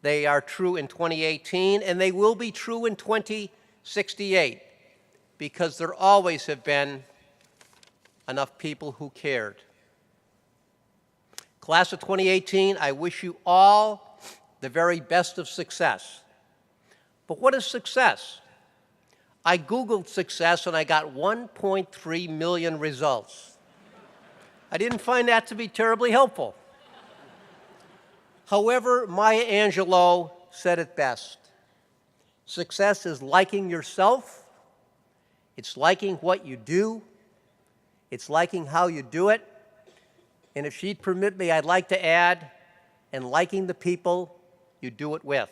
they are true in 2018, and they will be true in 2068, because there always have been enough people who cared. Class of 2018, I wish you all the very best of success. But what is success? I Googled success and I got 1.3 million results. I didn't find that to be terribly helpful. However, Maya Angelou said it best. Success is liking yourself, it's liking what you do, it's liking how you do it, and if she'd permit me, I'd like to add, and liking the people you do it with.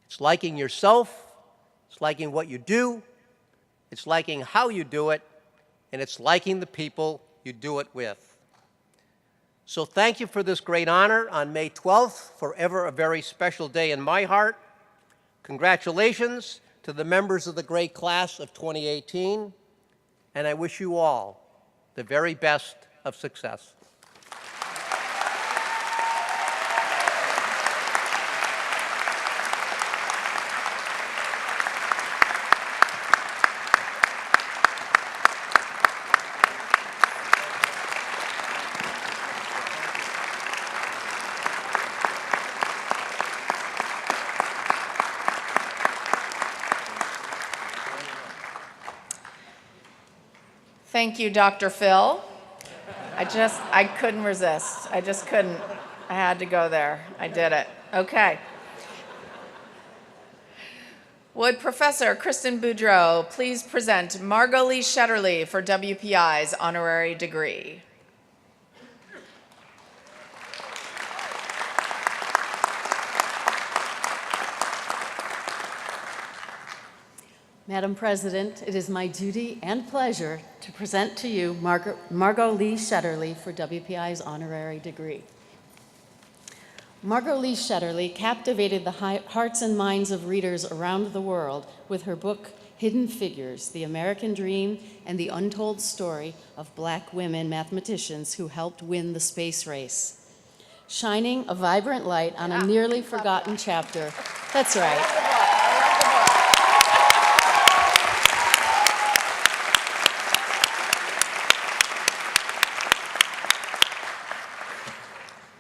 It's liking yourself, it's liking what you do, it's liking how you do it, and it's liking the people you do it with. So thank you for this great honor on May 12th, forever a very special day in my heart. Congratulations to the members of the great class of 2018, and I wish you all the very best of success. Thank you, Dr. Phil. I couldn't resist. I just couldn't. I had to go there. I did it. Okay. Would Professor Kristen Boudreau please present Margot Lee Shetterly for WPI's honorary degree? Madam President, it is my duty and pleasure to present to you Margot Lee Shetterly for WPI's honorary degree. Margot Lee Shetterly captivated the hearts and minds of readers around the world with her book, Hidden Figures, The American Dream and the Untold Story of Black Women Mathematicians Who Helped Win the Space Race. Shining a vibrant light on a nearly forgotten chapter. That's right.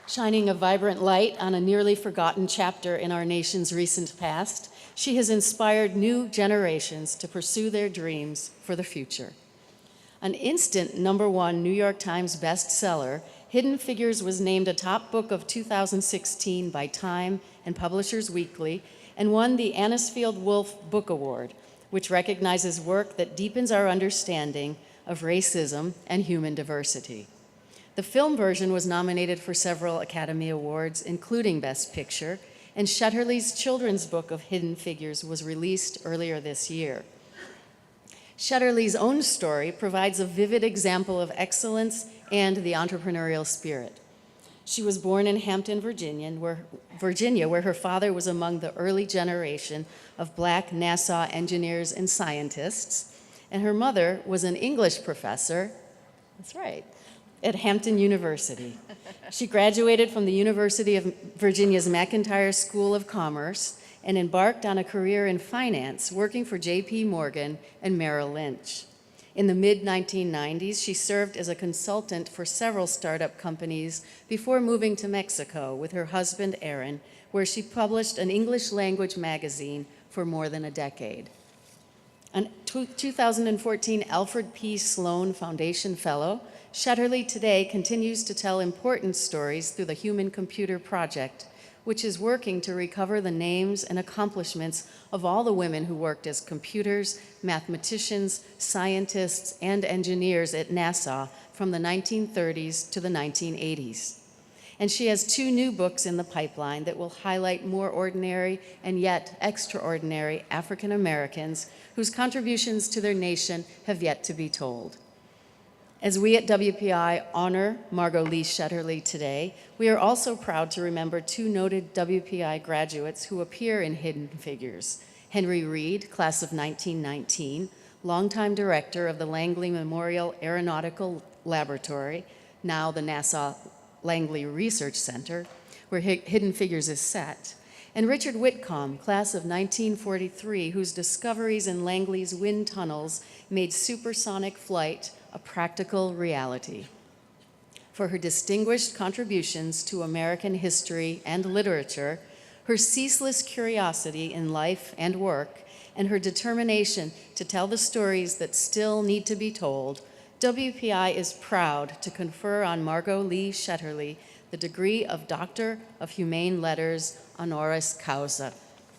Shining a vibrant light on a nearly forgotten chapter in our nation's recent past, she has inspired new generations to pursue their dreams for the future. An instant #1 New York Times bestseller, Hidden Figures was named a top book of 2016 by Time and Publishers Weekly and won the Anisfield Wolf Book Award, which recognizes work that deepens our understanding of racism and human diversity. The film version was nominated for several Academy Awards, including Best Picture, and Shetterly's children's book of hidden figures was released earlier this year. Shetterly's own story provides a vivid example of excellence and the entrepreneurial spirit. She was born in Hampton, Virginia, where her father was among the early generation of Black NASA engineers and scientists, and her mother was an English professor, that's right, at Hampton University. She graduated from the University of Virginia's McIntire School of Commerce and embarked on a career in finance, working for J.P. Morgan and Merrill Lynch. In the mid-1990s, she served as a consultant for several startup companies before moving to Mexico with her husband, Aaron, where she published an English language magazine for more than a decade. A 2014 Alfred P. Sloan Foundation Fellow, Shetterly today continues to tell important stories through the Human Computer Project, which is working to recover the names and accomplishments of all the women who worked as computers, mathematicians, scientists, and engineers at NASA from the 1930s to the 1980s. And she has 2 new books in the pipeline that will highlight more ordinary and yet extraordinary African Americans whose contributions to their nation have yet to be told. As we at WPI honor Margot Lee Shetterly today, we are also proud to remember 2 noted WPI graduates who appear in Hidden Figures. Henry Reed, class of 1919, longtime director of the Langley Memorial Aeronautical Laboratory, now the NASA Langley Research Center, where Hidden Figures is set. And Richard Whitcomb, class of 1943, whose discoveries in Langley's wind tunnels made supersonic flight a practical reality. For her distinguished contributions to American history and literature, her ceaseless curiosity in life and work, and her determination to tell the stories that still need to be told, WPI is proud to confer on Margot Lee Shetterly the degree of Doctor of Humane Letters honoris causa.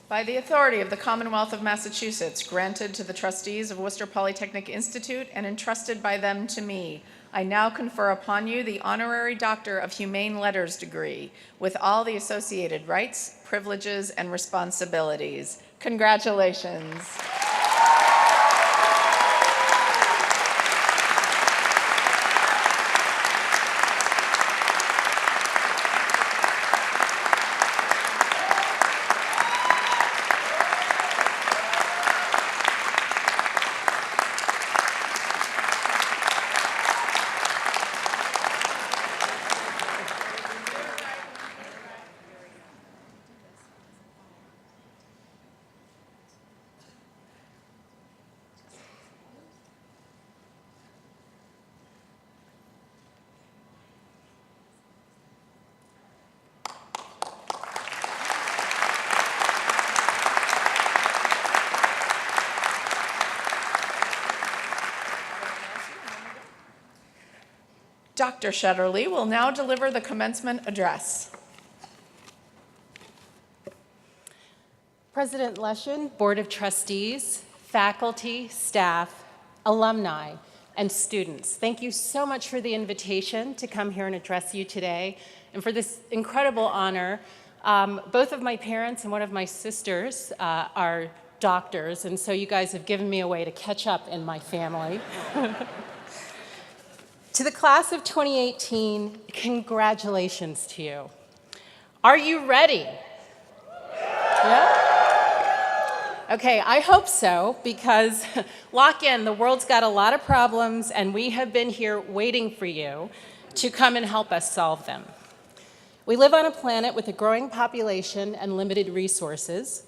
By the authority of the Commonwealth of Massachusetts, granted to the trustees of Worcester Polytechnic Institute and entrusted by them to me, I now confer upon you the Honorary Doctor of Humane Letters degree with all the associated rights, privileges, and responsibilities. Congratulations. Dr. Shetterly will now deliver the commencement address. President Leshin, Board of Trustees, faculty, staff, alumni, and students, thank you so much for the invitation to come here and address you today, and for this incredible honor. Both of my parents and one of my sisters are doctors, and so you guys have given me a way to catch up in my family. To the class of 2018, congratulations to you. Are you ready? Yeah? Okay, I hope so, because lock in, the world's got a lot of problems, and we have been here waiting for you to come and help us solve them. We live on a planet with a growing population and limited resources.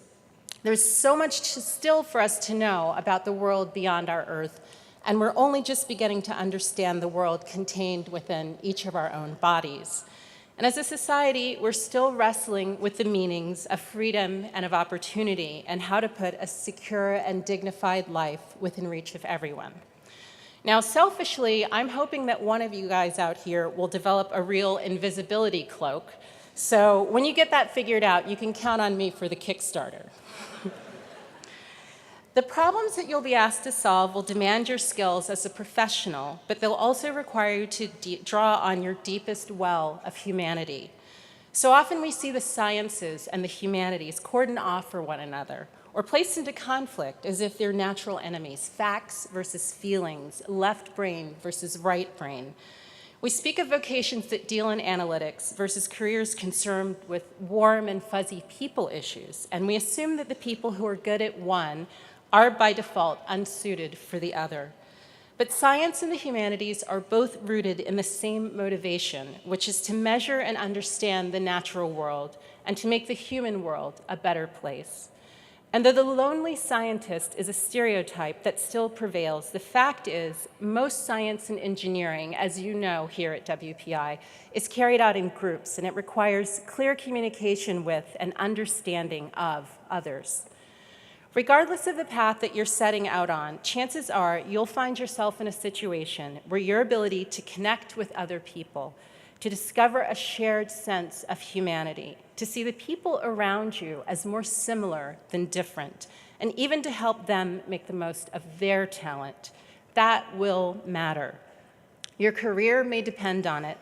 There's so much still for us to know about the world beyond our Earth, and we're only just beginning to understand the world contained within each of our own bodies. And as a society, we're still wrestling with the meanings of freedom and of opportunity and how to put a secure and dignified life within reach of everyone. Now, selfishly, I'm hoping that one of you guys out here will develop a real invisibility cloak. So when you get that figured out, you can count on me for the Kickstarter. The problems that you'll be asked to solve will demand your skills as a professional, but they'll also require you to draw on your deepest well of humanity. So often we see the sciences and the humanities cordoned off for one another, or placed into conflict as if they're natural enemies, facts versus feelings, left brain versus right brain. We speak of vocations that deal in analytics versus careers concerned with warm and fuzzy people issues, and we assume that the people who are good at one are by default unsuited for the other. But science and the humanities are both rooted in the same motivation, which is to measure and understand the natural world and to make the human world a better place. And though the lonely scientist is a stereotype that still prevails, the fact is most science and engineering, as you know here at WPI, is carried out in groups, and it requires clear communication with and understanding of others. Regardless of the path that you're setting out on, chances are you'll find yourself in a situation where your ability to connect with other people, to discover a shared sense of humanity, to see the people around you as more similar than different, and even to help them make the most of their talent, that will matter. Your career may depend on it.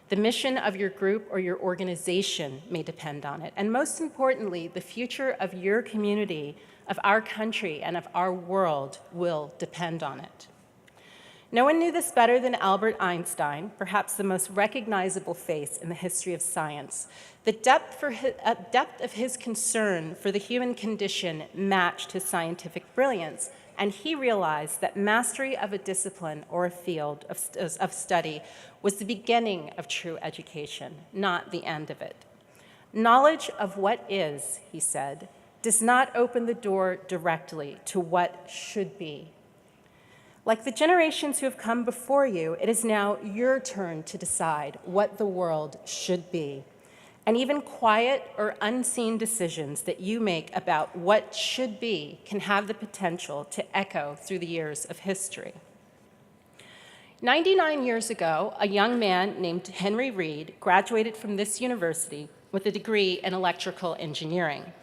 The mission of your group or your organization may depend on it. And most importantly, the future of your community, of our country, and of our world will depend on it. No one knew this better than Albert Einstein, perhaps the most recognizable face in the history of science. The depth of his concern for the human condition matched his scientific brilliance, and he realized that mastery of a discipline or a field of study was the beginning of true education, not the end of it. Knowledge of what is, he said, does not open the door directly to what should be. Like the generations who have come before you, it is now your turn to decide what the world should be. And even quiet or unseen decisions that you make about what should be can have the potential to echo through the years of history. 99 years ago, a young man named Henry Reed graduated from this university with a degree in electrical engineering.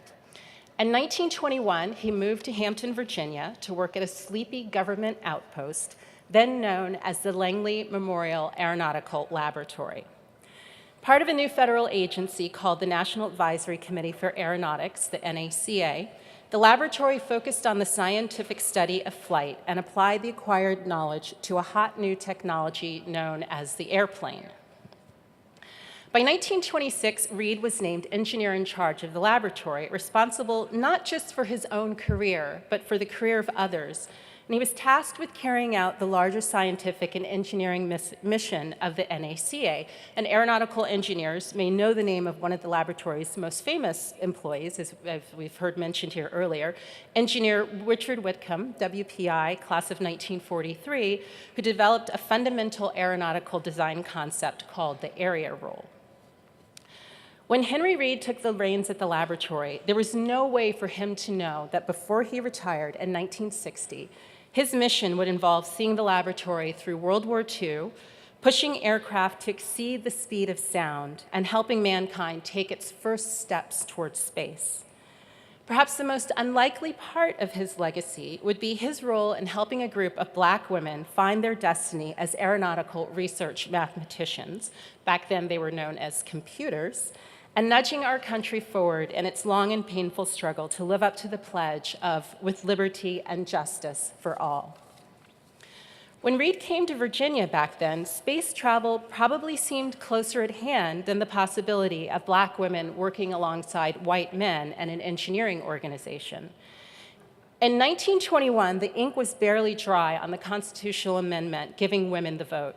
In 1921, he moved to Hampton, Virginia, to work at a sleepy government outpost, then known as the Langley Memorial Aeronautical Laboratory. Part of a new federal agency called the National Advisory Committee for Aeronautics, the NACA, the laboratory focused on the scientific study of flight and applied the acquired knowledge to a hot new technology known as the airplane. By 1926, Reed was named engineer in charge of the laboratory, responsible not just for his own career, but for the career of others. And he was tasked with carrying out the larger scientific and engineering mission of the NACA. And aeronautical engineers may know the name of one of the laboratory's most famous employees, as we've heard mentioned here earlier, engineer Richard Whitcomb, WPI, class of 1943, who developed a fundamental aeronautical design concept called the area rule. When Henry Reed took the reins at the laboratory, there was no way for him to know that before he retired in 1960, his mission would involve seeing the laboratory through World War II, pushing aircraft to exceed the speed of sound, and helping mankind take its first steps towards space. Perhaps the most unlikely part of his legacy would be his role in helping a group of Black women find their destiny as aeronautical research mathematicians. Back then, they were known as computers, and nudging our country forward in its long and painful struggle to live up to the pledge of with liberty and justice for all. When Reed came to Virginia back then, space travel probably seemed closer at hand than the possibility of Black women working alongside white men in an engineering organization. In 1921, the ink was barely dry on the constitutional amendment giving women the vote.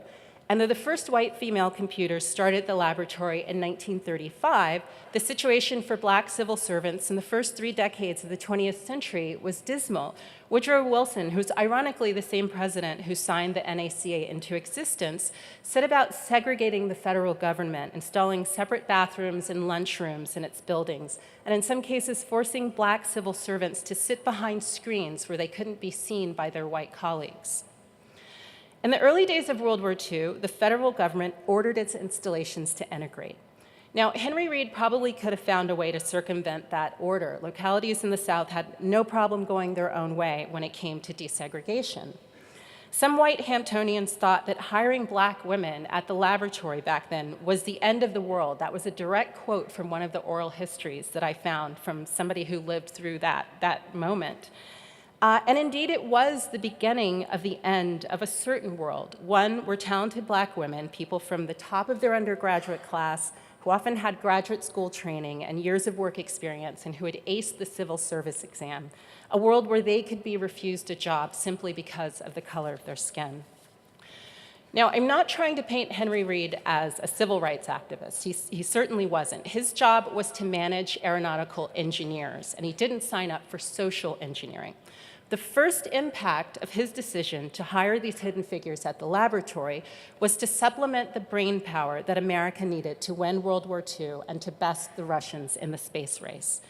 And though the first white female computers started at the laboratory in 1935, the situation for Black civil servants in the first 3 decades of the 20th century was dismal. Woodrow Wilson, who's ironically the same president who signed the NACA into existence, set about segregating the federal government, installing separate bathrooms and lunchrooms in its buildings, and in some cases forcing Black civil servants to sit behind screens where they couldn't be seen by their white colleagues. In the early days of World War II, the federal government ordered its installations to integrate. Now, Henry Reed probably could have found a way to circumvent that order. Localities in the South had no problem going their own way when it came to desegregation. Some white Hamptonians thought that hiring black women at the laboratory back then was the end of the world. That was a direct quote from one of the oral histories that I found from somebody who lived through that moment. And indeed, it was the beginning of the end of a certain world, one where talented black women, people from the top of their undergraduate class, who often had graduate school training and years of work experience and who had aced the civil service exam, a world where they could be refused a job simply because of the color of their skin. Now, I'm not trying to paint Henry Reed as a civil rights activist. He certainly wasn't. His job was to manage aeronautical engineers, and he didn't sign up for social engineering. The first impact of his decision to hire these hidden figures at the laboratory was to supplement the brain power that America needed to win World War II and to best the Russians in the space race.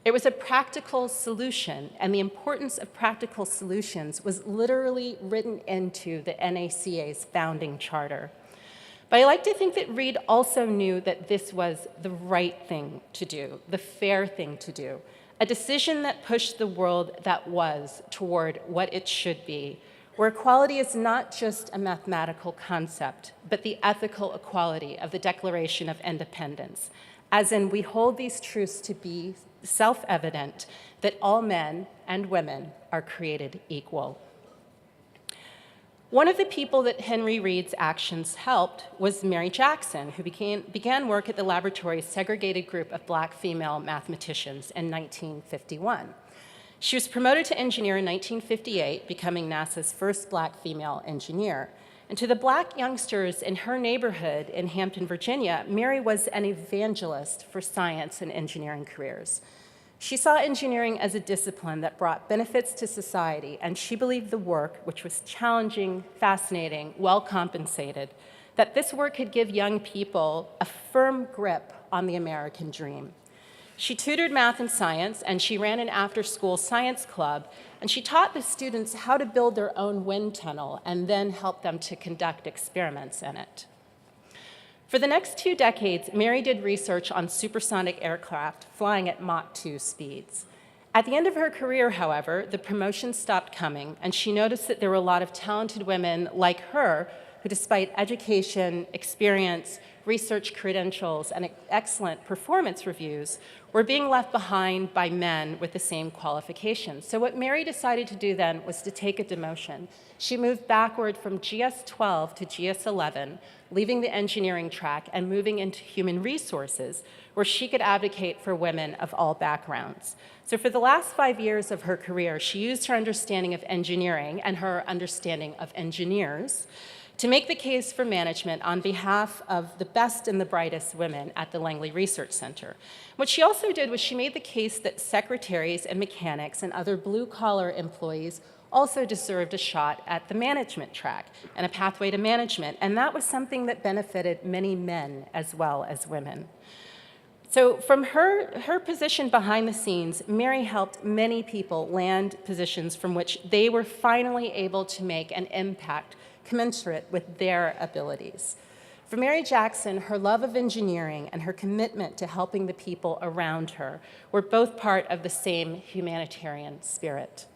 It was a practical solution, and the importance of practical solutions was literally written into the NACA's founding charter. But I like to think that Reed also knew that this was the right thing to do, the fair thing to do, a decision that pushed the world that was toward what it should be, where equality is not just a mathematical concept, but the ethical equality of the Declaration of Independence, as in we hold these truths to be self-evident that all men and women are created equal. One of the people that Henry Reed's actions helped was Mary Jackson, who began work at the laboratory's segregated group of black female mathematicians in 1951. She was promoted to engineer in 1958, becoming NASA's first black female engineer. And to the black youngsters in her neighborhood in Hampton, Virginia, Mary was an evangelist for science and engineering careers. She saw engineering as a discipline that brought benefits to society, and she believed the work, which was challenging, fascinating, well compensated, that this work could give young people a firm grip on the American dream. She tutored math and science, and she ran an after-school science club, and she taught the students how to build their own wind tunnel and then helped them to conduct experiments in it. For the next 2 decades, Mary did research on supersonic aircraft flying at Mach 2 speeds. At the end of her career, however, the promotions stopped coming, and she noticed that there were a lot of talented women like her who, despite education, experience, research credentials, and excellent performance reviews, were being left behind by men with the same qualifications. So what Mary decided to do then was to take a demotion. She moved backward from GS-12 to GS-11, leaving the engineering track and moving into human resources, where she could advocate for women of all backgrounds. So for the last 5 years of her career, she used her understanding of engineering and her understanding of engineers to make the case for management on behalf of the best and the brightest women at the Langley Research Center. What she also did was she made the case that secretaries and mechanics and other blue-collar employees also deserved a shot at the management track and a pathway to management, and that was something that benefited many men as well as women. So from her position behind the scenes, Mary helped many people land positions from which they were finally able to make an impact commensurate with their abilities. For Mary Jackson, her love of engineering and her commitment to helping the people around her were both part of the same humanitarian spirit.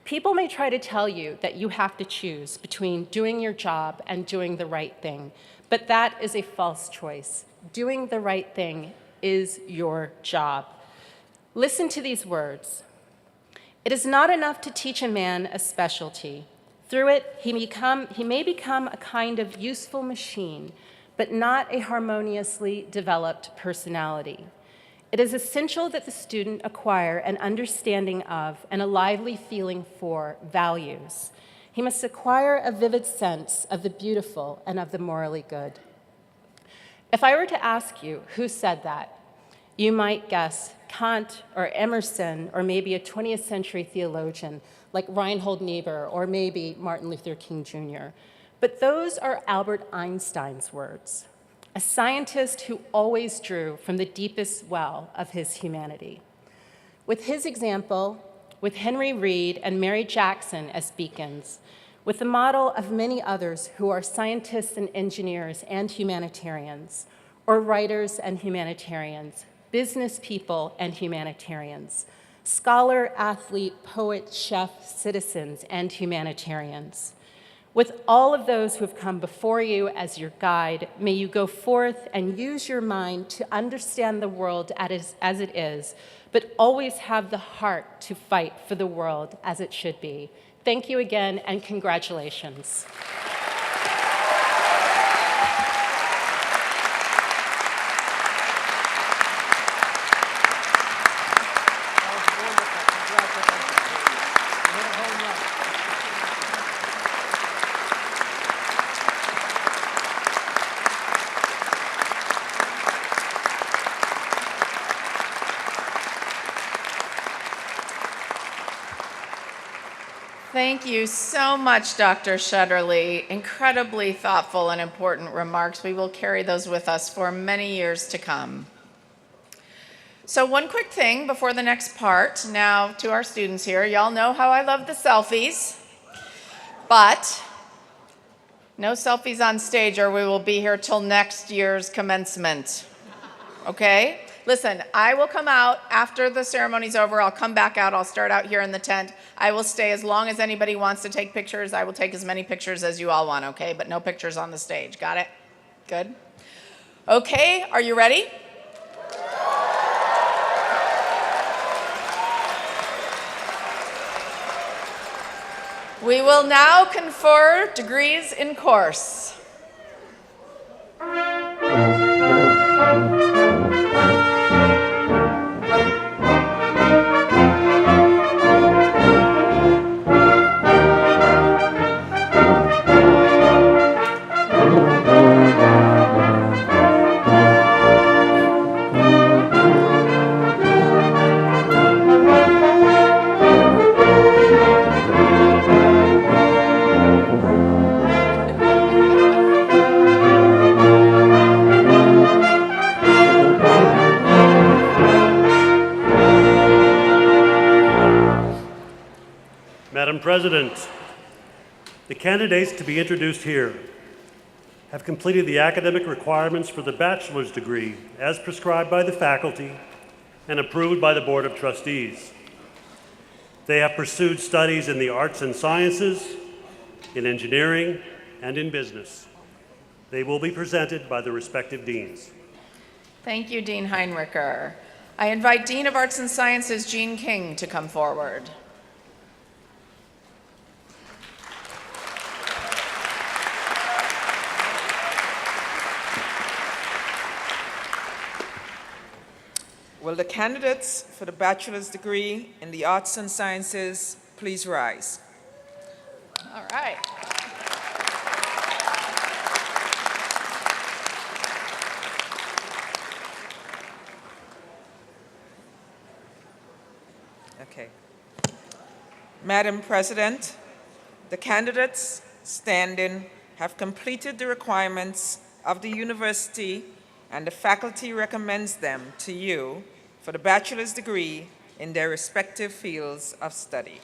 People may try to tell you that you have to choose between doing your job and doing the right thing, but that is a false choice. Doing the right thing is your job. Listen to these words. It is not enough to teach a man a specialty. Through it, he may become a kind of useful machine, but not a harmoniously developed personality. It is essential that the student acquire an understanding of and a lively feeling for values. He must acquire a vivid sense of the beautiful and of the morally good. If I were to ask you who said that, you might guess Kant or Emerson or maybe a 20th century theologian like Reinhold Niebuhr or maybe Martin Luther King Jr. But those are Albert Einstein's words, a scientist who always drew from the deepest well of his humanity. With his example, with Henry Reed and Mary Jackson as beacons, with the model of many others who are scientists and engineers and humanitarians, or writers and humanitarians, business people and humanitarians, scholar, athlete, poet, chef, citizens, and humanitarians. With all of those who have come before you as your guide, may you go forth and use your mind to understand the world as it is, but always have the heart to fight for the world as it should be. Thank you again, and congratulations. Thank you so much, Dr. Shetterly. Incredibly thoughtful and important remarks. We will carry those with us for many years to come. So one quick thing before the next part. Now, to our students here, y'all know how I love the selfies, but no selfies on stage or we will be here till next year's commencement, okay? Listen, I will come out after the ceremony's over. I'll come back out. I'll start out here in the tent. I will stay as long as anybody wants to take pictures. I will take as many pictures as you all want, okay? But no pictures on the stage. Got it? Good? Okay, are you ready? We will now confer degrees in course. Madam President, the candidates to be introduced here have completed the academic requirements for the bachelor's degree as prescribed by the faculty and approved by the Board of Trustees. They have pursued studies in the arts and sciences, in engineering, and in business. They will be presented by the respective deans. Thank you, Dean Heinricher. I invite Dean of Arts and Sciences, Jean King, to come forward. Will the candidates for the bachelor's degree in the arts and sciences please rise? All right. Okay. Madam President, the candidates standing have completed the requirements of the university and the faculty recommends them to you for the bachelor's degree in their respective fields of study.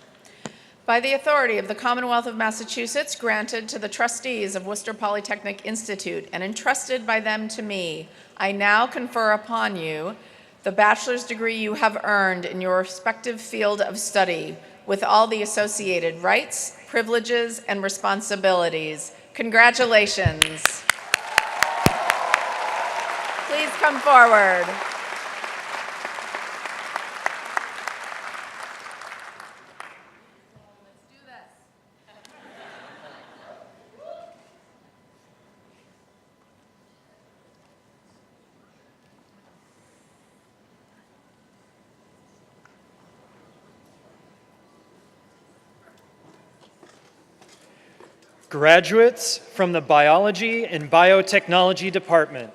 By the authority of the Commonwealth of Massachusetts, granted to the trustees of Worcester Polytechnic Institute and entrusted by them to me, I now confer upon you the bachelor's degree you have earned in your respective field of study with all the associated rights, privileges, and responsibilities. Congratulations. Please come forward. Graduates from the Biology and Biotechnology Department: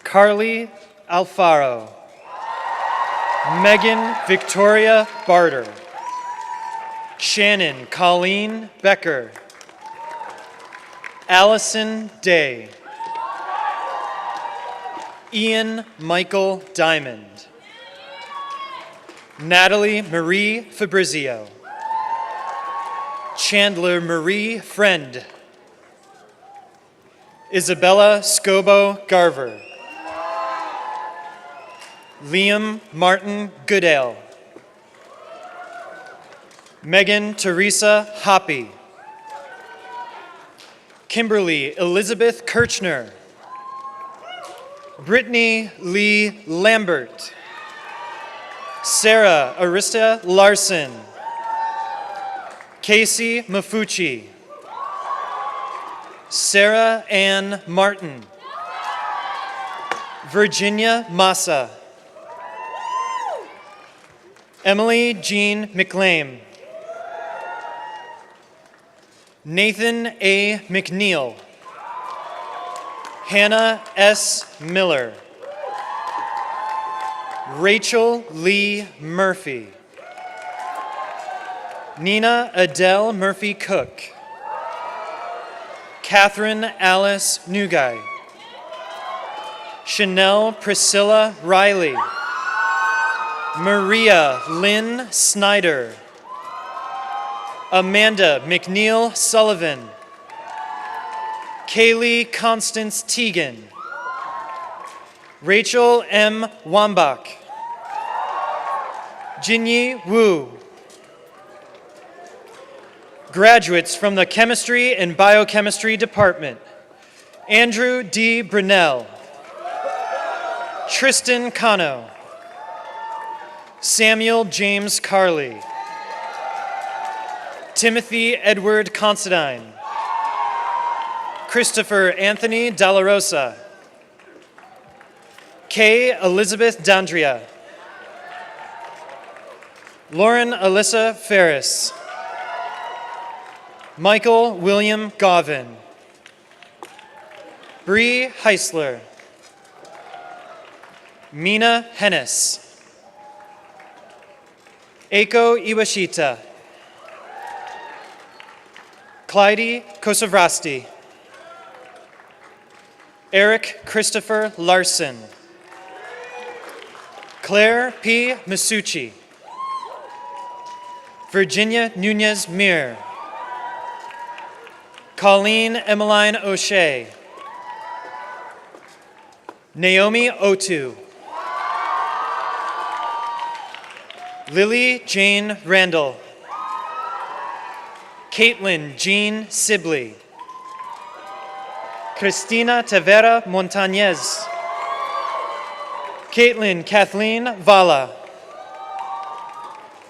Carly Alfaro, Megan Victoria Barter, Shannon Colleen Becker, Allison Day, Ian Michael Diamond, Natalie Marie Fabrizio, Chandler Marie Friend, Isabella Scobo Garver, Liam Martin Goodale, Megan Teresa Hoppy. Kimberly Elizabeth Kirchner. Brittany Lee Lambert. Sarah Arista Larson. Casey Mafucci. Sarah Ann Martin. Virginia Massa. Emily Jean McLean. Nathan A. McNeil. Hannah S. Miller. Rachel Lee Murphy. Nina Adele Murphy Cook. Catherine Alice Nugay. Chanel Priscilla Riley. Maria Lynn Snyder. Amanda McNeil Sullivan. Kaylee Constance Teagan. Rachel M. Wambach. Jinyi Wu. Graduates from the Chemistry and Biochemistry Department. Andrew D. Brunel. Tristan Cano. Samuel James Carley. Timothy Edward Considine. Christopher Anthony Dalla Rosa. Kay Elizabeth Dandria. Lauren Alyssa Ferris. Michael William Govin. Bree Heisler. Mina Hennis. Eiko Iwashita. Clyde Kosovrasti. Eric Christopher Larson. Claire P. Masucci. Virginia Nunez Mir. Colleen Emmeline O'Shea. Naomi Otu. Lily Jane Randall. Caitlin Jean Sibley. Cristina Tavera Montañez. Caitlin Kathleen Vala.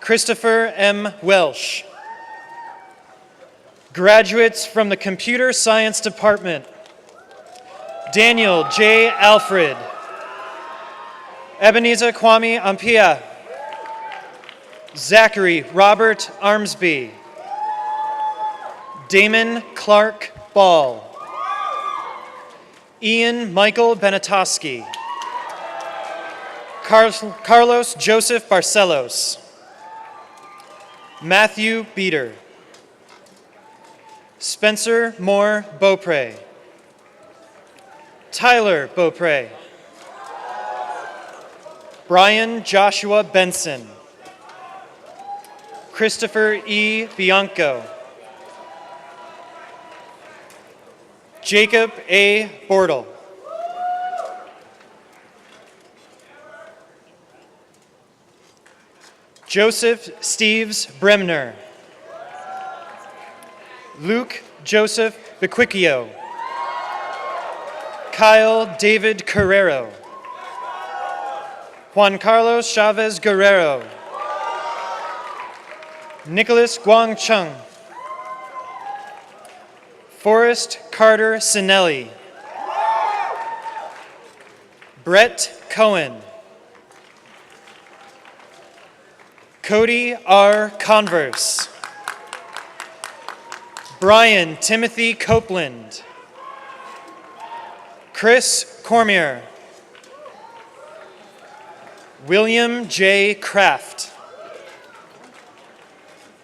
Christopher M. Welsh. Graduates from the Computer Science Department. Daniel J. Alfred. Ebenezer Kwame Ampia. Zachary Robert Armsby. Damon Clark Ball. Ian Michael Benetoski. Carlos Joseph Barcelos. Matthew Beater. Spencer Moore Beaupre. Tyler Beaupre. Brian Joshua Benson. Christopher E. Bianco. Jacob A. Bortle. Joseph Steves Bremner. Luke Joseph Bequicchio. Kyle David Carrero. Juan Carlos Chavez Guerrero. Nicholas Guang Chung. Forrest Carter Sinelli. Brett Cohen. Cody R. Converse. Brian Timothy Copeland. Chris Cormier. William J. Kraft.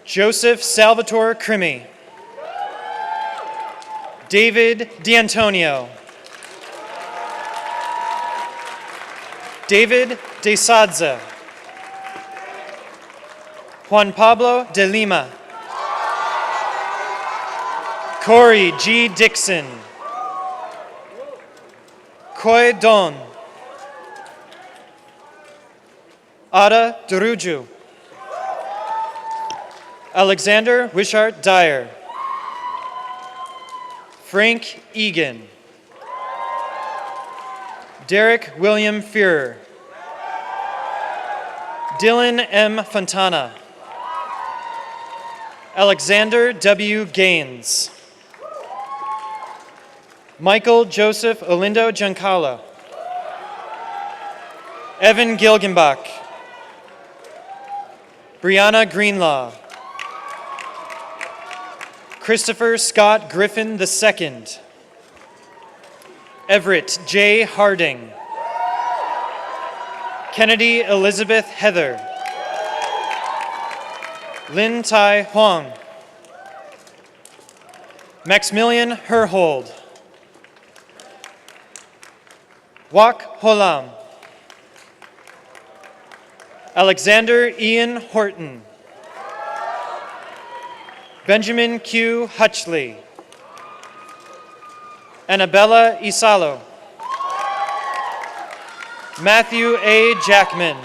Joseph Salvatore Crimi. David D'Antonio. David De Sadza. Juan Pablo de Lima. Corey G. Dixon. Koi Don. Ada Duruju. Alexander Wishart Dyer. Frank Egan. Derek William Führer. Dylan M. Fontana. Alexander W. Gaines. Michael Joseph Olindo Giancala. Evan Gilgenbach. Brianna Greenlaw. Christopher Scott Griffin II. Everett J. Harding. Kennedy Elizabeth Heather. Lin Tai Huang. Maximilian Herhold. Wak Holam. Alexander Ian Horton. Benjamin Q. Hutchley. Annabella Isalo. Matthew A. Jackman.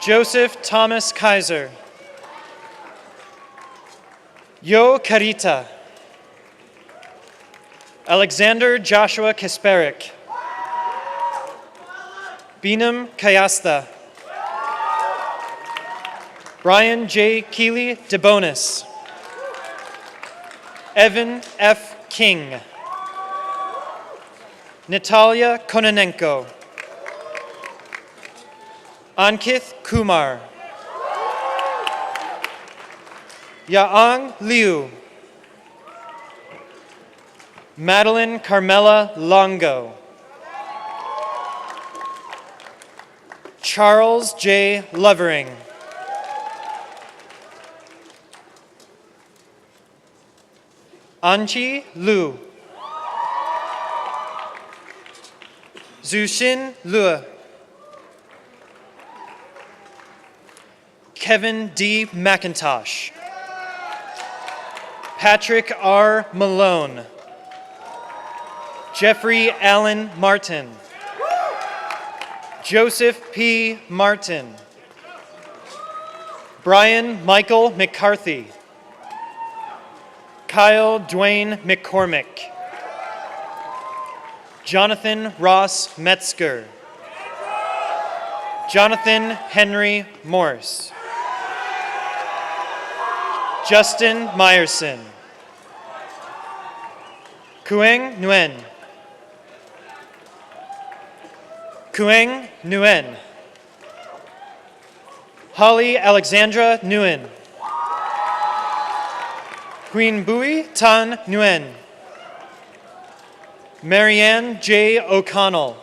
Joseph Thomas Kaiser. Yo Carita. Alexander Joshua Kasperik. Beenam Kayasta. Brian J. Keeley DeBonis. Evan F. King. Natalia Kononenko. Ankith Kumar. Yaang Liu. Madeline Carmela Longo. Charles J. Lovering. Anchi Lu. Zushin Lua. Kevin D. McIntosh. Patrick R. Malone. Jeffrey Allen Martin. Joseph P. Martin. Brian Michael McCarthy. Kyle Dwayne McCormick. Jonathan Ross Metzger. Jonathan Henry Morse. Justin Meyerson. Kueng Nguyen. Kueng Nguyen. Holly Alexandra Nguyen. Queen Bui Tan Nguyen. Marianne J. O'Connell.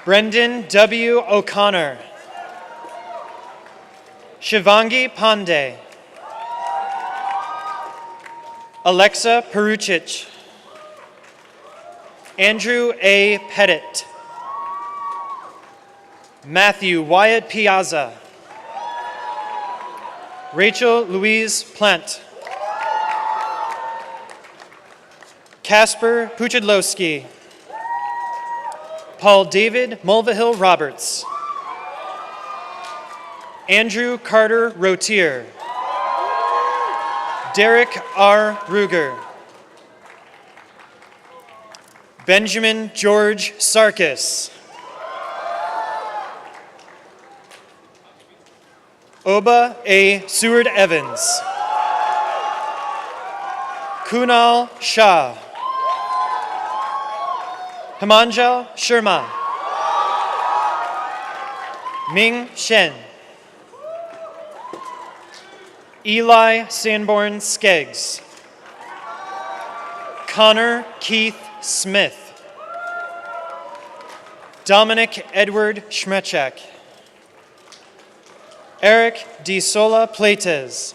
Brendan W. O'Connor. Shivangi Pandey. Alexa Peruchich. Andrew A. Pettit. Matthew Wyatt Piazza. Rachel Louise Plant. Casper Puchadlowski. Paul David Mulvihill Roberts. Andrew Carter Rotier. Derek R. Ruger. Benjamin George Sarkis. Oba A. Seward Evans. Kunal Shah. Himanjal Sharma. Ming Shen. Eli Sanborn Skeggs. Connor Keith Smith. Dominic Edward Schmechak. Eric D. Sola Plates.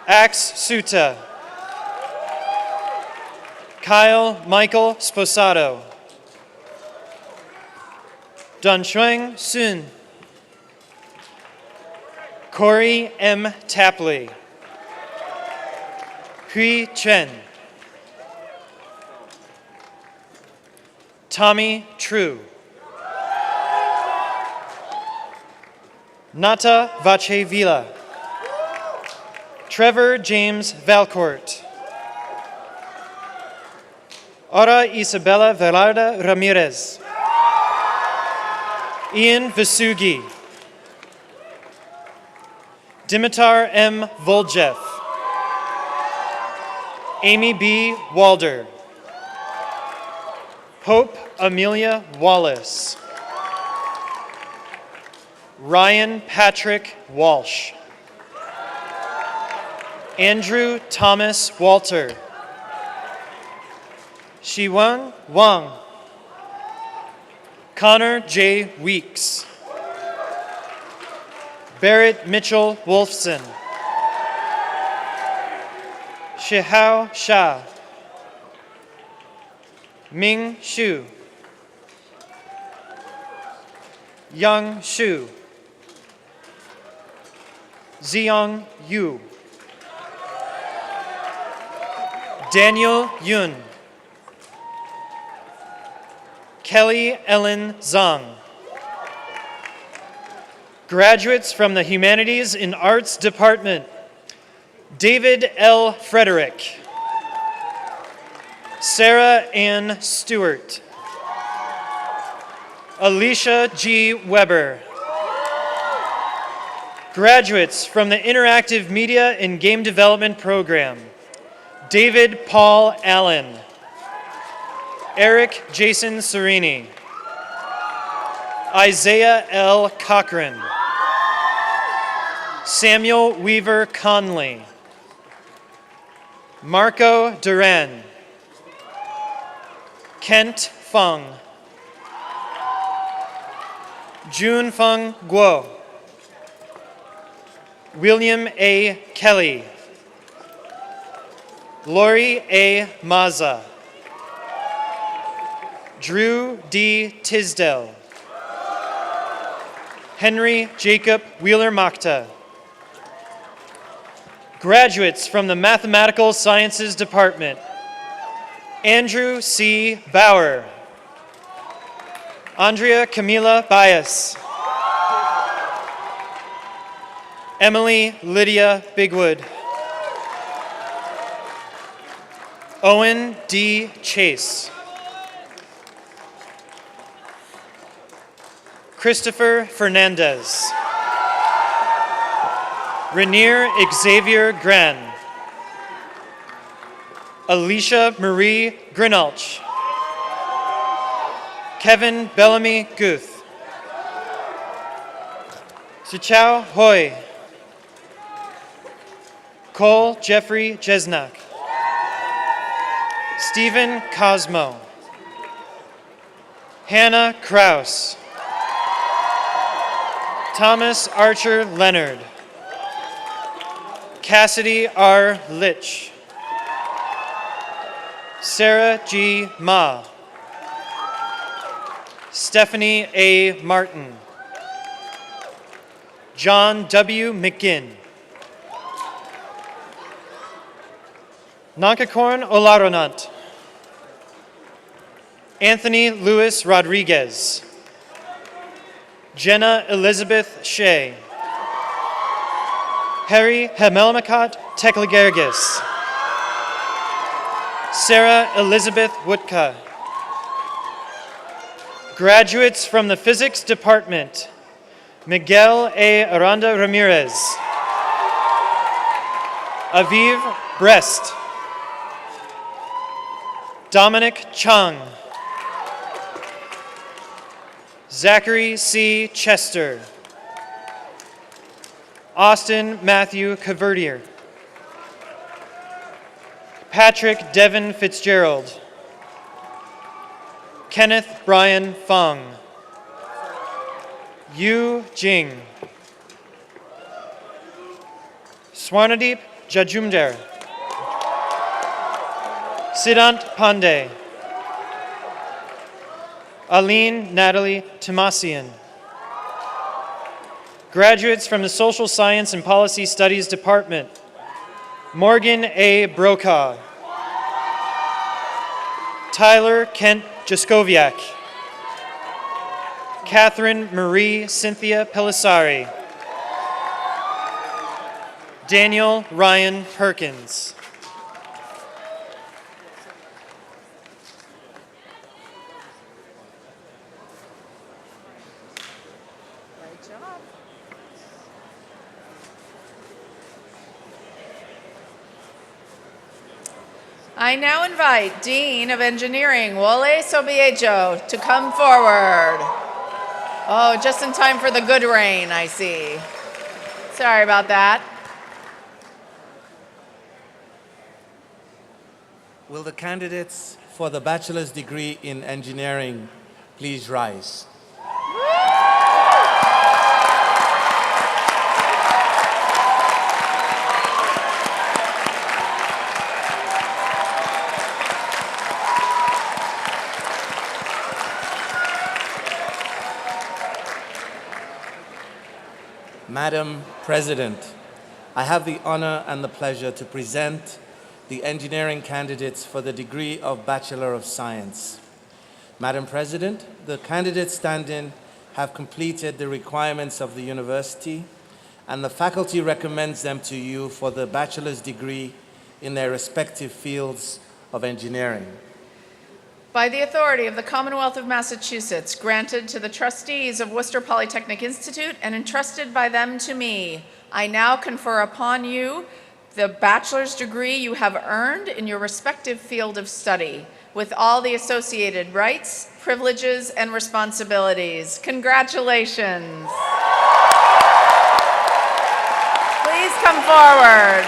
Ax Suta. Kyle Michael Sposato. Dunshuang Sun. Corey M. Tapley. Hui Chen. Tommy True. Nata Vachevila. Trevor James Valcourt. Ora Isabella Velarda Ramirez. Ian Vasugi. Dimitar M. Voljev. Amy B. Walder. Hope Amelia Wallace. Ryan Patrick Walsh. Andrew Thomas Walter. Shiwang Wang. Connor J. Weeks. Barrett Mitchell Wolfson. Shihao Shah. Ming Xu. Yang Xu. Ziyang Yu. Daniel Yun. Kelly Ellen Zhang. Graduates from the Humanities and Arts Department. David L. Frederick. Sarah Ann Stewart. Alicia G. Weber. Graduates from the Interactive Media and Game Development Program. David Paul Allen. Eric Jason Serini. Isaiah L. Cochran. Samuel Weaver Conley. Marco Duran. Kent Fung. Jun Feng Guo. William A. Kelly. Lori A. Maza. Drew D. Tisdale. Henry Jacob Wheeler-Makta. Graduates from the Mathematical Sciences Department. Andrew C. Bauer. Andrea Camila Bias. Emily Lydia Bigwood. Owen D. Chase. Christopher Fernandez. Rainier Xavier Gran. Alicia Marie Grinalch. Kevin Bellamy Guth. Suchao Hoy. Cole Jeffrey Jesnak. Stephen Cosmo. Hannah Kraus. Thomas Archer Leonard. Cassidy R. Litch. Sarah G. Ma. Stephanie A. Martin. John W. McGinn. Nankakorn Olaronant. Anthony Louis Rodriguez. Jenna Elizabeth Shea. Harry Hamelmakat Teklagergis. Sarah Elizabeth Wutka. Graduates from the Physics Department. Miguel A. Aranda Ramirez. Aviv Brest. Dominic Chung. Zachary C. Chester. Austin Matthew Caverdier. Patrick Devin Fitzgerald. Kenneth Brian Fung. Yu Jing. Swarnadeep Jajumder. Siddhant Pandey. Aline Natalie Tomasian. Graduates from the Social Science and Policy Studies Department. Morgan A. Brokaw. Tyler Kent Jaskowiak. Catherine Marie Cynthia Pelissari. Daniel Ryan Perkins. Great job. I now invite Dean of Engineering, Wole Sobiejo, to come forward. Oh, just in time for the good rain, I see. Sorry about that. Will the candidates for the bachelor's degree in engineering please rise? Madam President, I have the honor and the pleasure to present the engineering candidates for the degree of Bachelor of Science. Madam President, the candidates standing have completed the requirements of the university, and the faculty recommends them to you for the bachelor's degree in their respective fields of engineering. By the authority of the Commonwealth of Massachusetts, granted to the trustees of Worcester Polytechnic Institute and entrusted by them to me, I now confer upon you the bachelor's degree you have earned in your respective field of study, with all the associated rights, privileges, and responsibilities. Congratulations. Please come forward.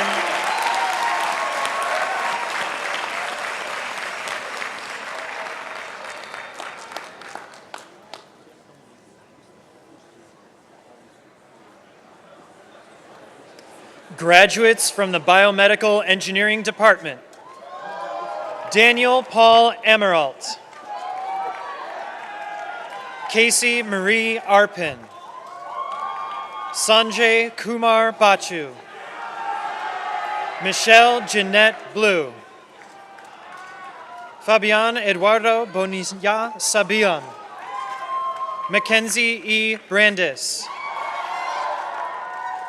Graduates from the Biomedical Engineering Department: Daniel Paul Emeralt, Casey Marie Arpin, Sanjay Kumar Bachu, Michelle Jeanette Blue, Fabian Eduardo Bonilla Sabian, Mackenzie E. Brandis,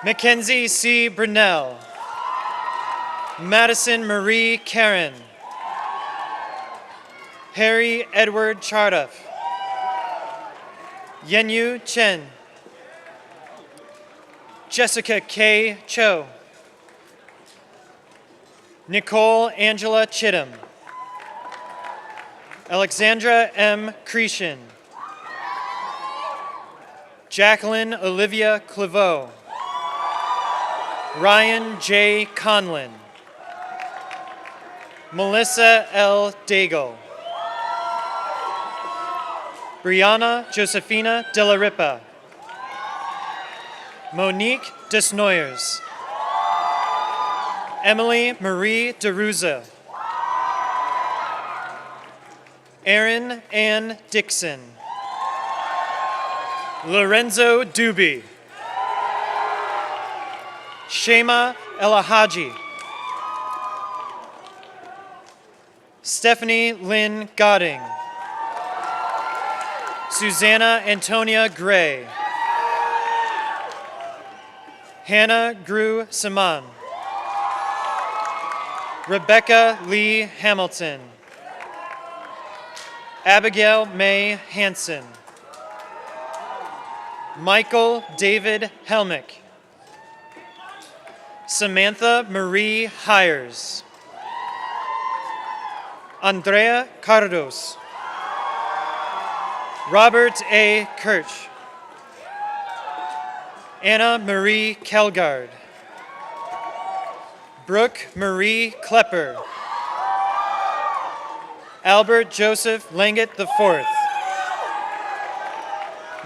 Mackenzie C. Brunel, Madison Marie Karen, Harry Edward Chardoff, Yenyu Chen, Jessica K. Cho, Nicole Angela Chittum, Alexandra M. Cretion, Jacqueline Olivia Claveau, Ryan J. Conlin, Melissa L. Daigle, Brianna Josefina De La Ripa, Monique Desnoyers, Emily Marie DeRuza, Erin Ann Dixon, Lorenzo Duby, Shema Elahaji, Stephanie Lynn Godding, Susanna Antonia Gray, Hannah Gru Saman, Rebecca Lee Hamilton, Abigail May Hansen, Michael David Helmick, Samantha Marie Hires, Andrea Cardos, Robert A. Kirch, Anna Marie Kelgard, Brooke Marie Klepper, Albert Joseph Langet IV,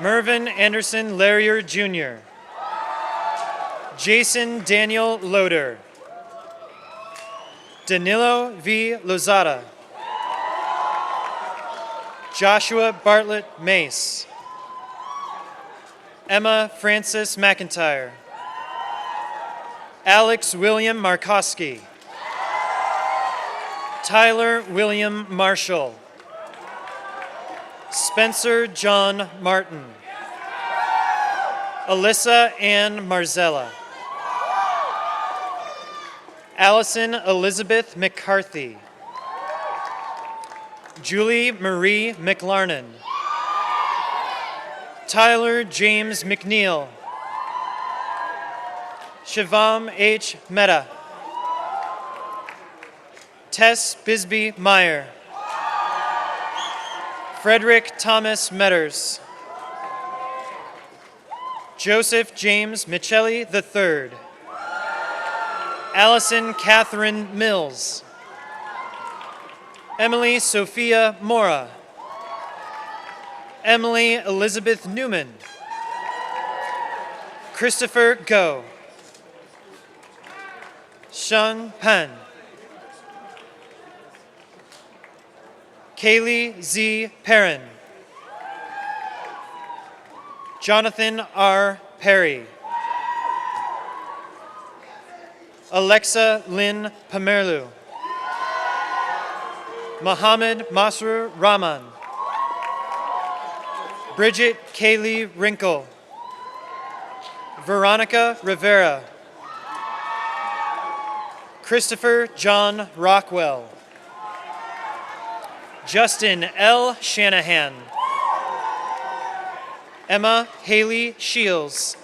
Mervyn Anderson Larrier Jr., Jason Daniel Loader, Danilo V. Lozada, Joshua Bartlett Mace, Emma Frances McIntyre, Alex William Markowski, Tyler William Marshall, Spencer John Martin, Alyssa Ann Marzella, Allison Elizabeth McCarthy. Julie Marie McLarnon. Tyler James McNeil. Shivam H. Mehta. Tess Bisbee Meyer. Frederick Thomas Metters. Joseph James Michelli III. Allison Catherine Mills. Emily Sophia Mora. Emily Elizabeth Newman. Christopher Go. Sheng Pan. Kaylee Z. Perrin. Jonathan R. Perry. Alexa Lynn Pamerlu. Mohammed Masrur Rahman. Bridget Kaylee Wrinkle. Veronica Rivera. Christopher John Rockwell. Justin L. Shanahan. Emma Haley Shields.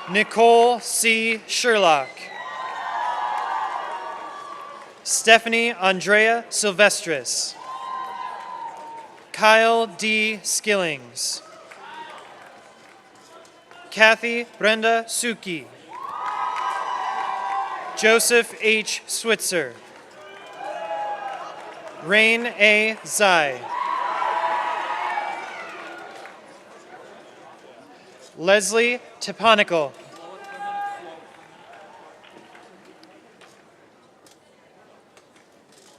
Nicole C. Sherlock. Stephanie Andrea Silvestris. Kyle D. Skillings. Kathy Brenda Suki. Joseph H. Switzer. Rain A. Zai. Leslie Teponical.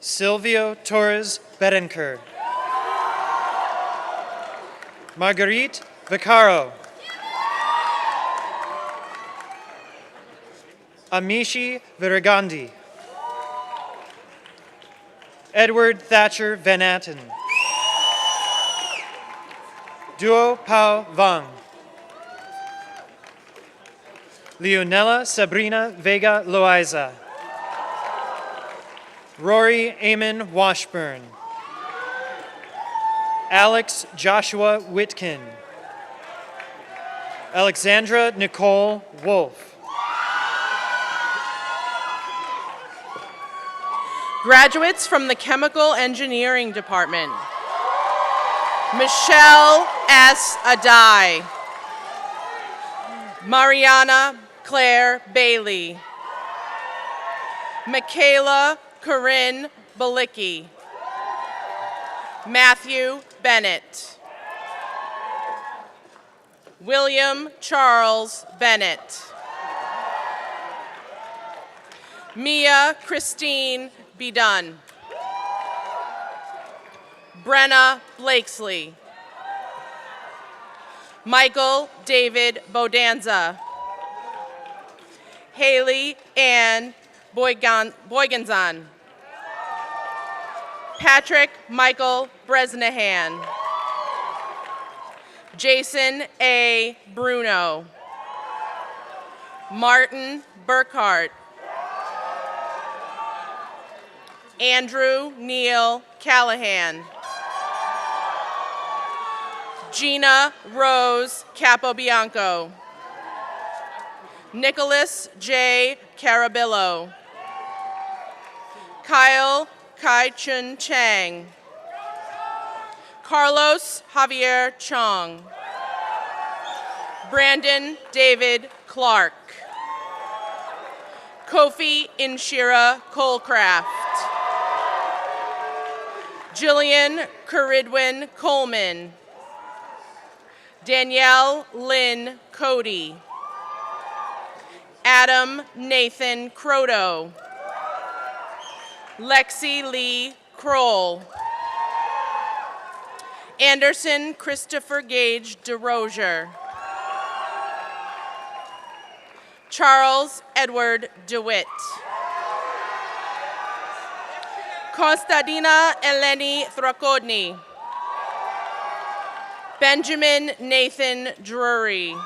Silvio Torres Berenker. Marguerite Vaccaro. Amishi Viragandi. Edward Thatcher Van Atten. Duo Pao Vang. Leonela Sabrina Vega Loaiza. Rory Eamon Washburn. Alex Joshua Whitkin. Alexandra Nicole Wolf. Graduates from the Chemical Engineering Department. Michelle S. Adai. Mariana Claire Bailey. Michaela Corinne Balicki. Matthew Bennett. William Charles Bennett. Mia Christine Bedun. Brenna Blakesley. Michael David Bodanza. Haley Ann Boyganzan. Patrick Michael Bresnahan. Jason A. Bruno. Martin Burkhart. Andrew Neil Callahan. Gina Rose Capobianco. Nicholas J. Carabillo. Kyle Kai-Chun Chang. Carlos Javier Chong. Brandon David Clark. Kofi Inshira Colcraft. Jillian Caridwin Coleman. Danielle Lynn Cody. Adam Nathan Croto. Lexi Lee Kroll. Anderson Christopher Gage DeRozier. Charles Edward DeWitt. Konstantina Eleni Thrakodny. Benjamin Nathan Drury.